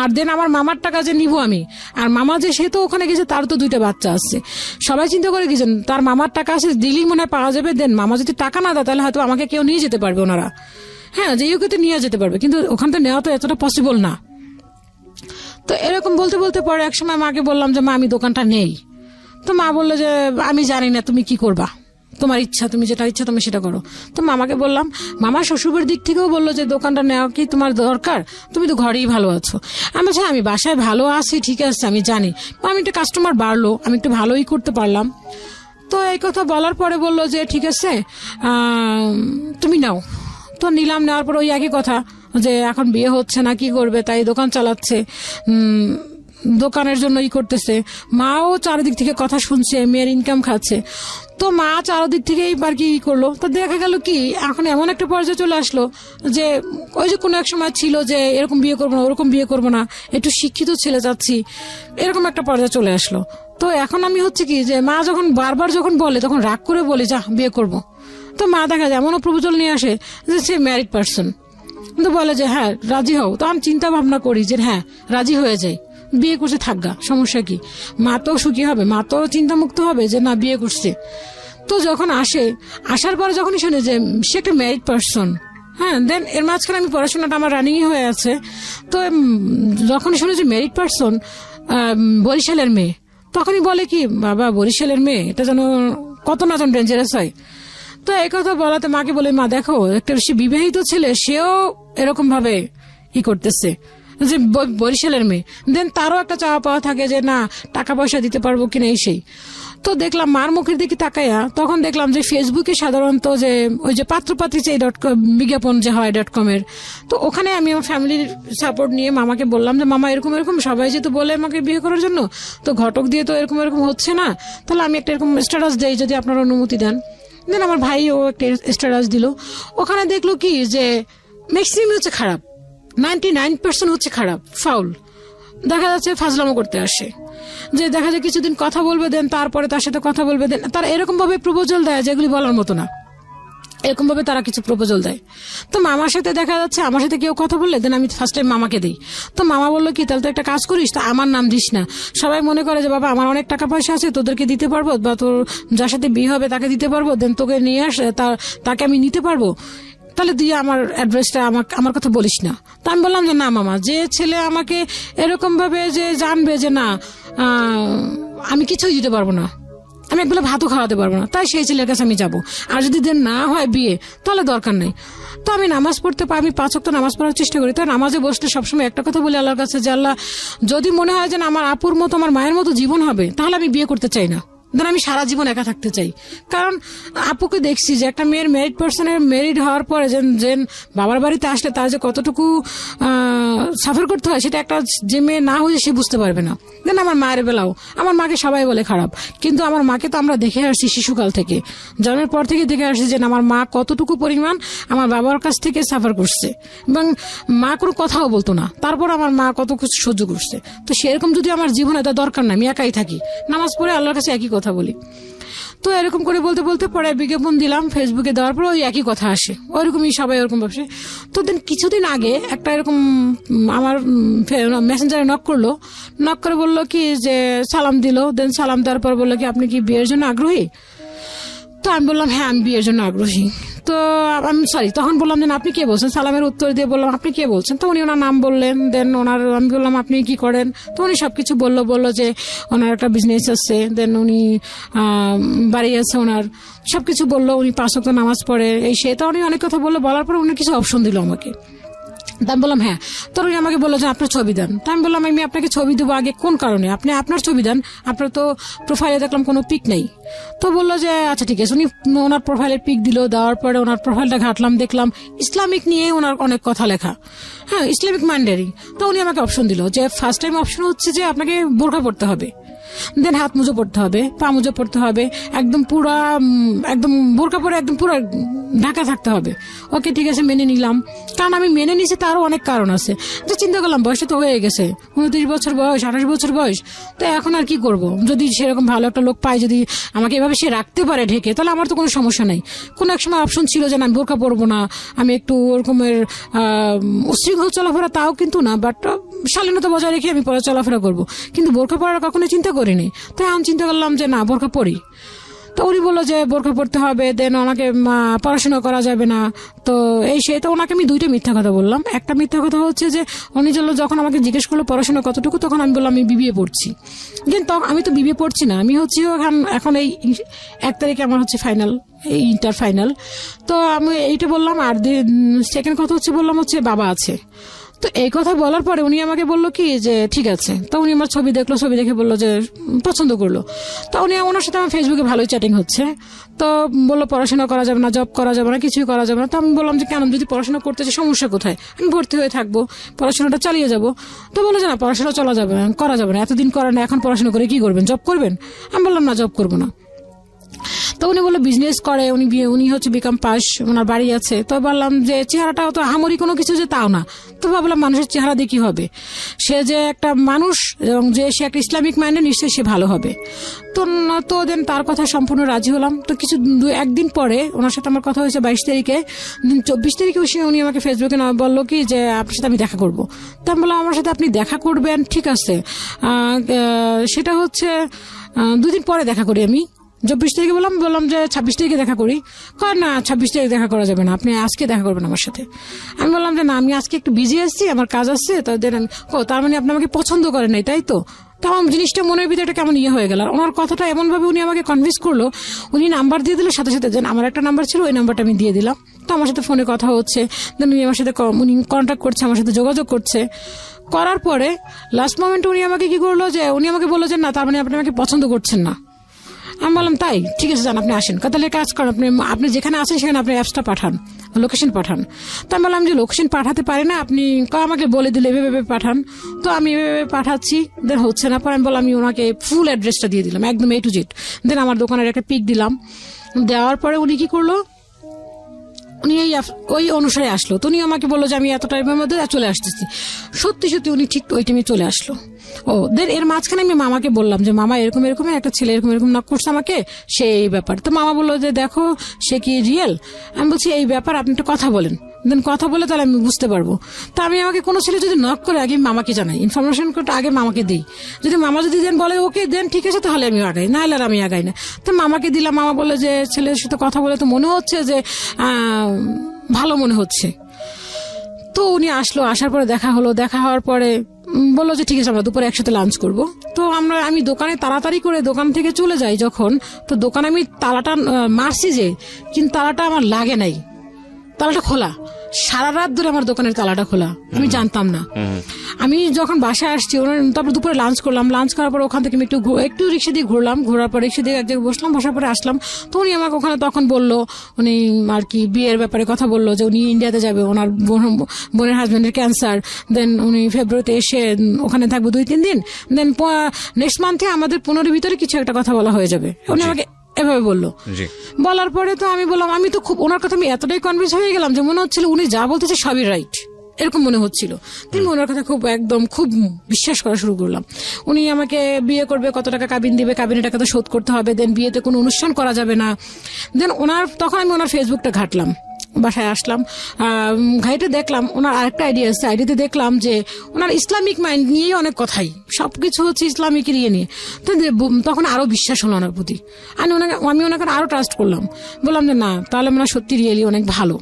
আর দেন আমার মামার টাকা যে নিবো আমি, আর মামা যে সে তো ওখানে গেছে তার তো 2টা বাচ্চা আছে। সবাই চিন্তা করে গেছেন তার মামার টাকা আছে, দিলেই মনে হয় পাওয়া যাবে, দেন মামা যদি টাকা না দেয় তাহলে হয়তো আমাকে কেউ নিয়ে যেতে পারবে ওনারা। হ্যাঁ, যে ইউকেতে নিয়ে যেতে পারবে, কিন্তু ওখান থেকে নেওয়া তো এতটা পসিবল না। তো এরকম বলতে বলতে পরে একসময় মাকে বললাম যে মা আমি দোকানটা নেই। তো মা বললো যে আমি জানি না তুমি কি করবা, তোমার ইচ্ছা, তুমি যেটা ইচ্ছা তুমি সেটা করো। তো মামাকে বললাম, মামা শ্বশুরের দিক থেকেও বললো যে দোকানটা নেওয়া কি তোমার দরকার, তুমি তো ঘরেই ভালো আছো। আমি বলছি আমি বাসায় ভালো আছি ঠিক আছে আমি জানি, আমি একটা কাস্টমার বাড়লো, আমি একটু ভালোই করতে পারলাম। তো এই কথা বলার পরে বললো যে ঠিক আছে তুমি নাও। তো নিলাম, নেওয়ার পর ওই একই কথা যে এখন বিয়ে হচ্ছে না, কি করবে, তাই দোকান চালাচ্ছে, দোকানের জন্য করতেছে। মাও চারিদিক থেকে কথা শুনছে, মেয়ের ইনকাম খাচ্ছে। তো মা চারিদিক থেকেই আর কি করলো। তো দেখা গেল কি এখন এমন একটা পর্যায়ে চলে আসলো যে ওই যে কোনো এক সময় ছিল যে এরকম বিয়ে করবো না, ওরকম বিয়ে করবো না, একটু শিক্ষিত ছেলে যাচ্ছি, এরকম একটা পর্যায়ে চলে আসলো। তো এখন আমি হচ্ছে কি যে মা যখন বারবার যখন বলে তখন রাগ করে বলি যা বিয়ে করবো, তো মা দেখা যায় এমনও প্রপোজাল নিয়ে আসে যে সে ম্যারিড পার্সন, তো বলে যে হ্যাঁ রাজি হও। তো আমি চিন্তা ভাবনা করি যে হ্যাঁ রাজি হয়ে যাই, বিয়ে করছে থাকগা, সমস্যা কি, মা তো সুখী হবে, মা তো চিন্তামুক্ত হবে যে না বিয়ে করছে। তো যখন আসার পরে যখনই শুনে যে সে একটা ম্যারিড পার্সন, হ্যাঁ দেন এর মাঝখানে আমি পড়াশোনাটা আমার রানিংই হয়ে আছে, তো যখন শুনে যে ম্যারিড পার্সন বরিশালের মেয়ে, তখনই বলে কি বাবা বরিশালের মেয়ে, এটা যেন কত না যেন ডেঞ্জারাস হয়। তো এই কথা বলাতে মাকে বলে মা দেখো একটা সে বিবাহিত ছেলে, সেও এরকম ভাবে করতেছে যে বরিশালের মেয়ে, দেন তারও একটা চাওয়া পাওয়া থাকে যে না টাকা পয়সা দিতে পারবো কিনা এই সেই। তো দেখলাম মার মুখের দিকে তাকাইয়া, তখন দেখলাম যে ফেসবুকে সাধারণত যে ওই যে পাত্রপাত্রী চাই বিজ্ঞাপন যে হয় .com-এর, তো ওখানে আমি আমার ফ্যামিলির সাপোর্ট নিয়ে মামাকে বললাম যে মামা এরকম এরকম সবাই যেহেতু বলে আমাকে বিয়ে করার জন্য, তো ঘটক দিয়ে তো এরকম এরকম হচ্ছে না, তাহলে আমি একটা এরকম স্ট্যাটাস দেই যদি আপনারা অনুমতি দেন। দেন আমার ভাইও একটা স্ট্যাটাস দিল, ওখানে দেখলো কি যে ম্যাক্সিমাম হচ্ছে খারাপ, 99% হচ্ছে খারাপ, ফাউল। দেখা যাচ্ছে ফাজলামো করতে আসে, যে দেখা যায় কিছুদিন কথা বলবে, দেন তারপরে তার সাথে কথা বলবে, দেন তারা এরকম ভাবে প্রপোজাল দেয় যেগুলি বলার মতো না, এরকম ভাবে তারা কিছু প্রপোজাল দেয়। তো মামার সাথে দেখা যাচ্ছে আমার সাথে কেউ কথা বললে দেন আমি ফার্স্ট টাইম মামাকে দিই। তো মামা বললো কি তাহলে তো একটা কাজ করিস, তো আমার নাম দিস না, সবাই মনে করে যে বাবা আমার অনেক টাকা পয়সা আছে তোদেরকে দিতে পারবো, বা তোর যার সাথে বিয়ে হবে তাকে দিতে পারবো, দেন তোকে নিয়ে আস, তাকে আমি নিতে পারবো, তাহলে দিয়ে আমার অ্যাড্রেসটা আমার কথা বলিস না। তা আমি বললাম যে না মামা, যে ছেলে আমাকে এরকম ভাবে যে জানবে যে না আমি কিছুই দিতে পারবো না, আমি একবেলা ভাতও খাওয়াতে পারবো না, তাই সেই ছেলের কাছে আমি যাবো। আর যদি দেন না হয় বিয়ে, তাহলে দরকার নেই। তো আমি নামাজ পড়তে আমি 5 ওয়াক্ত নামাজ পড়ার চেষ্টা করি। তো নামাজে বসতে সবসময় একটা কথা বলি আল্লাহর কাছে যে আল্লাহ যদি মনে হয় যে আমার আপুর মতো আমার মায়ের মতো জীবন হবে, তাহলে আমি বিয়ে করতে চাই না, দেন আমি সারা জীবন একা থাকতে চাই। কারণ আপুকে দেখছি যে একটা মেয়ের ম্যারিড পার্সনের ম্যারিড হওয়ার পরে যেন বাবার বাড়িতে আসলে তার যে কতটুকু সাফার করতে হয়, সেটা একটা যে মেয়ে না হয়ে সে বুঝতে পারবে না। দেন আমার মায়ের বেলাও, আমার মাকে সবাই বলে খারাপ, কিন্তু আমার মাকে তো আমরা দেখে আসছি শিশুকাল থেকে, জন্মের পর থেকে দেখে আসছি যে আমার মা কতটুকু পরিমাণ আমার বাবার কাছ থেকে সাফার করছে, এবং মা কোনো কথাও বলতো না, তারপর আমার মা কত কিছু সহ্য করছে। তো সেরকম যদি আমার জীবনে তা দরকার না, আমি একাই থাকি, নামাজ পড়ে আল্লাহর কাছে একই কথা বলি। তো এরকম করে বলতে বলতে পরে বিজ্ঞাপন দিলাম ফেসবুকে, দেওয়ার পর ওই একই কথা আসে, ওইরকমই সবাই ওরকম ভাবছে। তো দেন কিছুদিন আগে একটা এরকম আমার মেসেঞ্জারে নক করে বললো কি যে সালাম দিল, দেন সালাম দেওয়ার পর বললো কি আপনি কি বিয়ের জন্য আগ্রহী? তো আমি বললাম হ্যাঁ আমি বিয়ের জন্য আগ্রহী। তো আমি তখন বললাম যে আপনি কে বলছেন, সালামের উত্তর দিয়ে বললাম আপনি কে বলছেন। তো উনি ওনার নাম বললেন, দেন আমি বললাম আপনি কি করেন, তো উনি সবকিছু বললো যে ওনার একটা বিজনেস আছে, দেন উনি বাড়ি আছে ওনার, সবকিছু বললো, উনি 5 ওয়াক্ত নামাজ পড়ে এই সে। তো উনি অনেক কথা বললো, বলার পর উনি কিছু অপশন দিল আমাকে। তা আমি বললাম হ্যাঁ। তো উনি আমাকে বললো যে আপনার ছবি দেন। তা আমি বললাম আমি আপনাকে ছবি দেবো আগে কোন কারণে, আপনি আপনার ছবি দেন, আপনার তো প্রোফাইলে দেখলাম কোনো পিক নেই। তো বললো যে আচ্ছা ঠিক আছে। উনি ওনার প্রোফাইলের পিক দিল, দেওয়ার পরে ওনার প্রোফাইলটা ঘাটলাম, দেখলাম ইসলামিক নিয়ে ওনার অনেক কথা লেখা, হ্যাঁ ইসলামিক মাইন্ডেরই। তো উনি আমাকে অপশন দিল যে ফার্স্ট টাইম অপশন হচ্ছে যে আপনাকে বোরকা পড়তে হবে, দেন হাত মুজো পড়তে হবে, পা মুজো পড়তে হবে, একদম পুরা একদম বোরকা পরে একদম পুরো ঢাকা থাকতে হবে। ওকে ঠিক আছে মেনে নিলাম, কারণ আমি মেনে নিছি তারও অনেক কারণ আছে। তো চিন্তা করলাম বয়সে তো হয়ে গেছে, 29 বছর বয়স, 28 বছর বয়স, তো এখন আর কি করব, যদি সেরকম ভালো একটা লোক পাই, যদি আমাকে এভাবে সে রাখতে পারে ঢেকে, তাহলে আমার তো কোনো সমস্যা নাই। কোনো এক সময় অপশন ছিল যে আমি বোরকা পরবো না, আমি একটু ওরকমের উশৃঙ্খল চলাফেরা তাও কিন্তু না, বাট শালীনতা বজায় রেখে আমি পরে চলাফেরা করবো, কিন্তু বোরকা পরার কখনো চিন্তা করিনি। তো এখন চিন্তা করলাম যে না বোরকা পরি। তো উনি বললো যে বোরকা পড়তে হবে, দেন ওনাকে পড়াশোনা করা যাবে না, তো এই সে। তো ওনাকে আমি 2টা মিথ্যা কথা বললাম। একটা মিথ্যা কথা হচ্ছে যে উনি যখন আমাকে জিজ্ঞেস করলো পড়াশোনা কতটুকু, তখন আমি বললাম আমি বিবিএ পড়ছি, কিন্তু আমি তো বিবিএ পড়ছি না, আমি হচ্ছে এখন এই 1 তারিখে আমার হচ্ছে ফাইনাল, এই ইন্টার ফাইনাল। তো আমি এইটা বললাম। আর সেকেন্ড কথা হচ্ছে বললাম হচ্ছে বাবা আছে। তো এই কথা বলার পরে উনি আমাকে বললো কি যে ঠিক আছে। তো উনি আমার ছবি দেখলো, ছবি দেখে বললো যে পছন্দ করলো। তো ওনার সাথে আমার ফেসবুকে ভালোই চ্যাটিং হচ্ছে। তো বললো পড়াশোনা করা যাবে না, জব করা যাবে না, কিছুই করা যাবে না। তো আমি বললাম যে কেন, যদি পড়াশোনা করতে চাই সমস্যা কোথায়, আমি ভর্তি হয়ে থাকবো, পড়াশোনাটা চালিয়ে যাবো। তো বললো যে না পড়াশোনা করা যাবে না, এতদিন করেন না, এখন পড়াশোনা করে কি করবেন, জব করবেন? আমি বললাম না জব করবো না। তো উনি বললো বিজনেস করে, উনি হচ্ছে বিকম পাস, ওনার বাড়ি আছে। তো বললাম যে চেহারাটাও তো আমরি কোনো কিছু যে তাও না। তো ভাবলাম মানুষের চেহারা দিয়ে কি হবে, সে যে একটা মানুষ এবং যে সে একটা ইসলামিক মাইন্ডে, নিশ্চয়ই সে ভালো হবে। তো দেন তার কথা সম্পূর্ণ রাজি হলাম। তো কিছু একদিন পরে ওনার সাথে আমার কথা হয়েছে 22 তারিখে। 24 তারিখে উনি আমাকে ফেসবুকে বললো কি যে আপনার সাথে আমি দেখা করবো। তো আমি বললাম আমার সাথে আপনি দেখা করবেন, ঠিক আছে, সেটা হচ্ছে 2 দিন পরে দেখা করি। আমি 24 তারিখে বললাম যে 26 তারিখে দেখা করি। না 26 তারিখে দেখা করা যাবে না, আপনি আজকে দেখা করবেন আমার সাথে। আমি বললাম যে না, আমি আজকে একটু বিজি আসছি, আমার কাজ আছে। তার মানে আপনি আমাকে পছন্দ করেন নাই, তাই তো? তখন জিনিসটা মনের ভিতরে একটা কেমন হয়ে গেল। আর ওনার কথাটা এমন ভাবে উনি আমাকে কনভিন্স করলো, উনি নাম্বার দিয়ে দিল সাথে সাথে। আমার একটা নাম্বার ছিল, ওই নাম্বারটা আমি দিয়ে দিলাম। তো আমার সাথে ফোনে কথা হচ্ছে, দেন উনি আমার সাথে কন্ট্যাক্ট করছে, আমার সাথে যোগাযোগ করছে। করার পরে লাস্ট মোমেন্টে উনি আমাকে কি করলো, যে উনি আমাকে বললো যে না, তার মানে আপনি আমাকে পছন্দ করছেন না। আমি বললাম তাই, ঠিক আছে, যান আপনি আসেন। তাহলে কাজ করেন, আপনি যেখানে আছেন সেখানে আপনি অ্যাপসটা পাঠান, লোকেশন পাঠান। তো আমি বললাম যে লোকেশন পাঠাতে পারি না, আপনি আমাকে বলে দিলে এভাবে পাঠান। তো আমি এভাবে পাঠাচ্ছি, দেন হচ্ছে না। পরে আমি বললাম, আমি ওনাকে ফুল অ্যাড্রেসটা দিয়ে দিলাম, একদম A to Z। দেন আমার দোকানের একটা পিক দিলাম। দেওয়ার পরে উনি কি করলো, উনি ওই অনুসারে আসলো। তো উনি আমাকে বললো যে আমি এত টাইমের মধ্যে চলে আসতেছি। সত্যি সত্যি উনি ঠিক ওই টাইমে চলে আসলো। দেন এর মাঝখানে আমি মামাকে বললাম যে মামা এরকম এরকম একটা ছেলে এরকম নক করছে আমাকে, সে এই ব্যাপার। তো মামা বললো যে দেখো সে কি রিয়েল। আমি বলছি এই ব্যাপার, আপনি একটু কথা বলেন, দেন কথা বলে তাহলে আমি বুঝতে পারবো। তা আমি আমাকে কোনো ছেলে যদি নক করে আগে মামাকে জানাই, ইনফরমেশন করতে আগে মামাকে দিই। যদি মামা যদি দেন বলে ওকে দেন ঠিক আছে, তাহলে আমি আগাই, না হলে আর আমি আগাই না। তো মামাকে দিলাম। মামা বলে যে ছেলের সাথে কথা বলে তো মনে হচ্ছে যে ভালো মনে হচ্ছে। তো উনি আসলো, আসার পরে দেখা হলো। দেখা হওয়ার পরে বললো যে ঠিক আছে আমরা দুপুরে একসাথে লাঞ্চ করবো। তো আমি দোকানে তাড়াতাড়ি করে দোকান থেকে চলে যাই যখন, তো দোকানে আমি তালাটা মারছি যে, কিন্তু তালাটা আমার লাগে নাই, তালাটা খোলা। সারা রাত ধরে আমার দোকানের তালাটা খোলা, আমি জানতাম না। আমি যখন বাসায় আসছি, তারপর দুপুরে লাঞ্চ করলাম। লাঞ্চ করার পর ওখান থেকে আমি একটু রিক্সা দিয়ে ঘুরলাম। ঘোরার পর রিক্সা দিয়ে এক জায়গায় বসলাম, বসার পরে আসলাম। তো উনি আমাকে ওখানে তখন বললো, উনি আর কি বিয়ের ব্যাপারে কথা বললো, যে উনি ইন্ডিয়াতে যাবে, ওনার বোনের হাজবেন্ডের ক্যান্সার। দেন উনি ফেব্রুয়ারিতে এসে ওখানে থাকবে 2-3 দিন। দেন নেক্সট মান্থে আমাদের 15-এর ভিতরে কিছু একটা কথা বলা হয়ে যাবে। উনি আমাকে এভাবে বললো। বলার পরে তো আমি বললাম, আমি তো খুব ওনার কথা আমি এতটাই কনভিন্স হয়ে গেলাম যে মনে হচ্ছিল উনি যা বলতেছে সবই রাইট, এরকম মনে হচ্ছিল। তিনি ওনার কথা খুব বিশ্বাস করা শুরু করলাম। উনি আমাকে বিয়ে করবে, কত টাকা কাবিন দিবে, কাবিনের টাকা তো শোধ করতে হবে, দেন বিয়েতে কোনো অনুষ্ঠান করা যাবে না। দেন তখন আমি ওনার ফেসবুকটা ঘাটলাম, বাসায় আসলাম, ঘাইটে দেখলাম ওনার আরেকটা আইডিয়া আছে। আইডিয়াতে দেখলাম যে ওনার ইসলামিক মাইন্ড নিয়েই অনেক কথাই, সবকিছু হচ্ছে ইসলামিকের ইয়ে নিয়ে। তো তখন আরো বিশ্বাস হলো ওনার প্রতি। আমি ওনাকে আরো ট্রাস্ট করলাম, বললাম যে না তাহলে মনে হয় সত্যি রিয়েলি অনেক ভালো।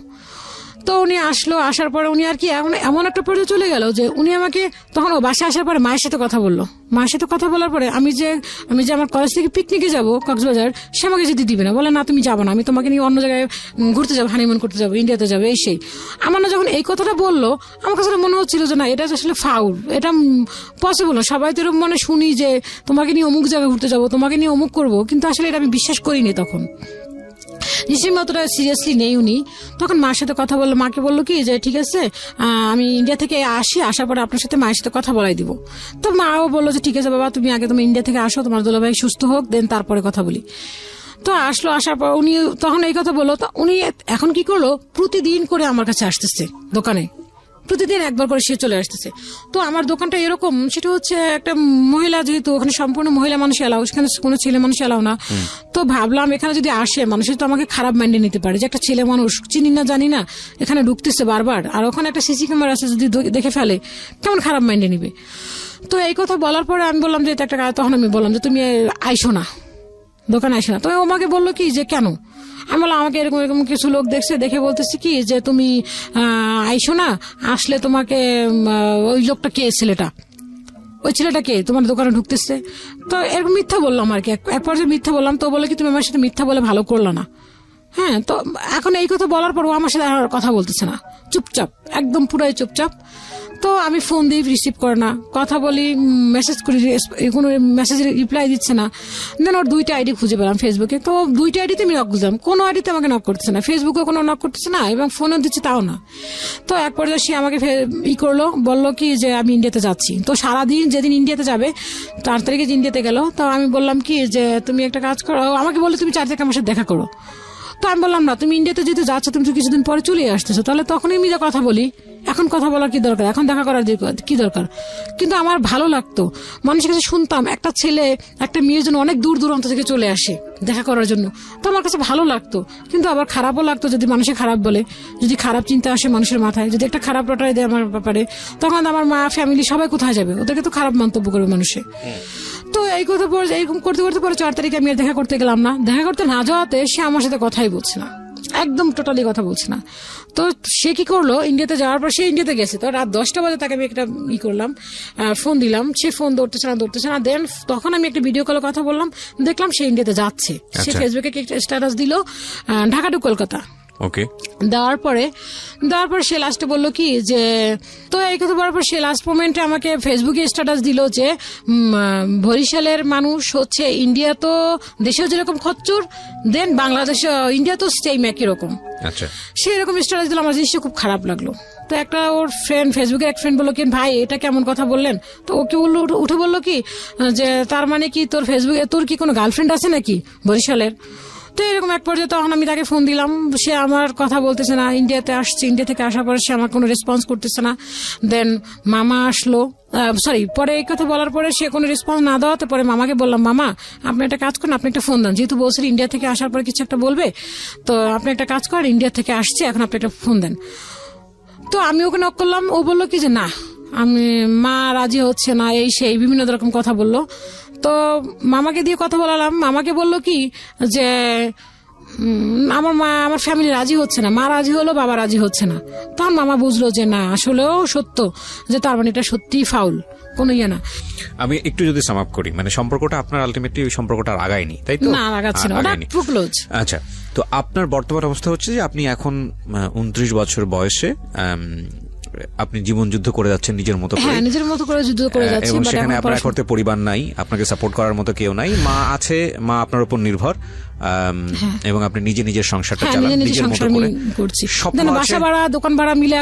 তো উনি আসলো, আসার পরে উনি আর কি এমন একটা পর্যায়ে চলে গেল যে উনি আমাকে তখন বাসায় আসার পরে মায়ের সাথে কথা বললো। মায়ের সাথে কথা বলার পরে আমি যে আমার কলেজ থেকে পিকনিকে যাবো কক্সবাজার, সে আমাকে যেতে দিবে না, বলে না তুমি যাবো না, আমি তোমাকে নিয়ে অন্য জায়গায় ঘুরতে যাবো, হানিমুন করতে যাবো, ইন্ডিয়াতে যাবো, এই সেই। আমার না যখন এই কথাটা বললো, আমার কাছে মনে হচ্ছিল যে না এটা আসলে ফাউল, এটা পসিবল না। সবাই তো এরকম মনে শুনি যে তোমাকে নিয়ে অমুক জায়গায় ঘুরতে যাবো, তোমাকে নিয়ে অমুক করবো, কিন্তু আসলে এটা আমি বিশ্বাস করিনি তখন। নিশ্চয়ই অতটা সিরিয়াসলি নেই উনি। তখন মার সাথে কথা বললো, মাকে বললো কি যে ঠিক আছে আমি ইন্ডিয়া থেকে আসার পরে আপনার সাথে মায়ের সাথে কথা বলাই দিব। তো মাও বললো যে ঠিক আছে বাবা, তুমি আগে তুমি ইন্ডিয়া থেকে আসো, তোমার দুলাভাই সুস্থ হোক, দেন তারপরে কথা বলি। তো আসলো, আসার পর উনি তখন এই কথা বললো। তো উনি এখন কি করলো, প্রতিদিন করে আমার কাছে আসতেছে দোকানে, প্রতিদিন একবার করে সে চলে আসতেছে। তো আমার দোকানটা এরকম, সেটা হচ্ছে একটা মহিলা, যেহেতু ওখানে সম্পূর্ণ মহিলা মানুষ এলাও, সেখানে কোনো ছেলে মানুষ এলাও না। তো ভাবলাম এখানে যদি আসে মানুষের তো আমাকে খারাপ মাইন্ডে নিতে পারে, যে একটা ছেলে মানুষ চিনি না জানি না এখানে ঢুকতেছে বারবার, আর ওখানে একটা সিসি ক্যামেরা আছে, যদি দেখে ফেলে কেমন খারাপ মাইন্ডে নিবে। তো এই কথা বলার পরে আমি বললাম যে এটা একটা, তখন আমি বললাম যে তুমি আইসো না, দোকানে আইসো না। তো ও আমাকে বললো কি যে কেন, আমি বললাম আমাকে এরকম এরকম কিছু লোক দেখছে, দেখে বলতেছি কি যে তুমি আইসো না, আসলে তোমাকে ওই লোকটা কে, ওই ছেলেটা কে তোমার দোকানে ঢুকতেছে। তো এরকম মিথ্যা বললাম আর কি, এক পর্যায়ে মিথ্যা বললাম। তো বলে কি তুমি আমার সাথে মিথ্যা বলে ভালো করলো না। হ্যাঁ, তো এখন এই কথা বলার পর ও আমার সাথে আর কথা বলতেছে না, চুপচাপ, একদম পুরাই চুপচাপ। তো আমি ফোন দিই, রিসিভ করে না, কথা বলি, মেসেজ করি, কোনো মেসেজের রিপ্লাই দিচ্ছে না। দেন ওর 2টা আইডি খুঁজে পেলাম ফেসবুকে, তো 2টা আইডিতে আমি নক দিলাম, কোনো আইডিতে আমাকে নক করতেছে না, ফেসবুকে কোনো নক করতেছে না, এবং ফোনও দিচ্ছে তাও না। তো এক পর্যায়ে সে আমাকে করলো, বললো কি যে আমি ইন্ডিয়াতে যাচ্ছি। তো সারাদিন যেদিন ইন্ডিয়াতে যাবে 4 তারিখে ইন্ডিয়াতে গেল, তো আমি বললাম কি যে তুমি একটা কাজ করো, আমাকে বললো তুমি 4 তারিখে আমার সাথে দেখা করো। তো আমি বললাম না, তুমি ইন্ডিয়াতে যেতে যাচ্ছ, তুমি তো কিছুদিন পরে চলে আসতেছো, তাহলে তখনই আমি যা কথা বলি, এখন কথা বলার কি দরকার, এখন দেখা করার কি দরকার। কিন্তু আমার ভালো লাগতো, মানুষের কাছে শুনতাম একটা ছেলে একটা মেয়ের জন্য অনেক দূর দূরান্ত থেকে চলে আসে দেখা করার জন্য, তো আমার কাছে ভালো লাগতো। কিন্তু আবার খারাপও লাগতো যদি মানুষে খারাপ বলে, যদি খারাপ চিন্তা আসে মানুষের মাথায়, যদি একটা খারাপ রটাই দেয় আমার ব্যাপারে, তখন আমার মা ফ্যামিলি সবাই কোথায় যাবে, ওদেরকে তো খারাপ মন্তব্য করবে মানুষে। তো এই কথা পরে এরকম করতে করতে পরে 4 তারিখে আমি আর দেখা করতে গেলাম না, দেখা করতে না যাওয়াতে সে আমার সাথে কথাই বলছে না, একদম টোটালি কথা বলছে না। তো সে কি করলো, ইন্ডিয়াতে যাওয়ার পর সে ইন্ডিয়াতে গেছে, তো রাত 10টা বাজে তাকে আমি একটা করলাম, ফোন দিলাম, সে ফোন ধরতেছে না। দেন তখন আমি একটা ভিডিও কলে কথা বললাম, দেখলাম সে ইন্ডিয়াতে যাচ্ছে। সে ফেসবুকে স্ট্যাটাস দিল ঢাকা টু কলকাতা। ওকে, দেওয়ার পরে সে লাস্টে বললো কি যে, তো এই কথা বলার পর সে লাস্ট মোমেন্টে আমাকে ফেসবুকে স্ট্যাটাস দিল যে বরিশালের মানুষ হচ্ছে ইন্ডিয়া তো দেশেও যেরকম খচ্চর, দেন বাংলাদেশ ইন্ডিয়া তো সেম একই রকম। আচ্ছা, সে এরকম স্ট্যাটাস দিল, আমার জিনিসটা খুব খারাপ লাগলো। তো একটা ওর ফ্রেন্ড, ফেসবুকের এক ফ্রেন্ড বললো কি ভাই এটা কেমন কথা বললেন, তো ওকে বললো, উঠে বললো কি যে তার মানে কি তোর ফেসবুকে তোর কি কোনো গার্লফ্রেন্ড আছে নাকি বরিশালের। তো এরকম এক পর্যায়ে তখন আমি তাকে ফোন দিলাম, সে আমার কথা বলতেছে না, ইন্ডিয়াতে আসছে, ইন্ডিয়া থেকে আসার পরে সে আমার কোনো রেসপন্স করতেছে না। দেন মামা আসলো, পরে এই কথা বলার পরে সে কোনো রেসপন্স না দেওয়াতে পরে মামাকে বললাম, মামা আপনি একটা কাজ করেন, আপনি একটা ফোন দেন, যেহেতু বলছেন ইন্ডিয়া থেকে আসার পরে কিছু একটা বলবে, তো আপনি একটা কাজ করেন, ইন্ডিয়া থেকে আসছে, এখন আপনি একটা ফোন দেন। তো আমি ওকে নক করলাম, ও বললো কি যে না, আমি মা রাজি হচ্ছে না, এই সেই বিভিন্ন রকম কথা বললো। তো মামাকে দিয়ে কথা বলালাম, মামাকে বললো কি যে আমার ফ্যামিলি রাজি হচ্ছে না, মা রাজি হলো, বাবা রাজি হচ্ছে না। তখন মামা বুঝলো যে না, আসলেও সত্য, যে তার মানে এটা সত্যি ফাউল, কোনো ইয়ে না। আমি একটু যদি সাম আপ করি, মানে সম্পর্কটা আপনার আলটিমেটলি ওই সম্পর্কটা আর আগায়নি, তাই তো? না, আগাচ্ছে না, ওটা ক্লোজ। আচ্ছা, তো আপনার বর্তমান অবস্থা হচ্ছে যে আপনি এখন 29 বছর বয়সে আপনি জীবন যুদ্ধ করে যাচ্ছেন নিজের মতো করে। হ্যাঁ, নিজের মতো করে যুদ্ধ করে যাচ্ছি, এবং বাট সেখানে এখন আপনার করতে পরিবার নাই, আপনাকে সাপোর্ট করার মতো কেউ নাই, মা আছে, মা আপনার উপর নির্ভর, এবং আপনি নিজের সংসারটা চালান নিজের মতো করে করছি। স্বপ্ন আছে। বাসা ভাড়া, দোকান ভাড়া মিলে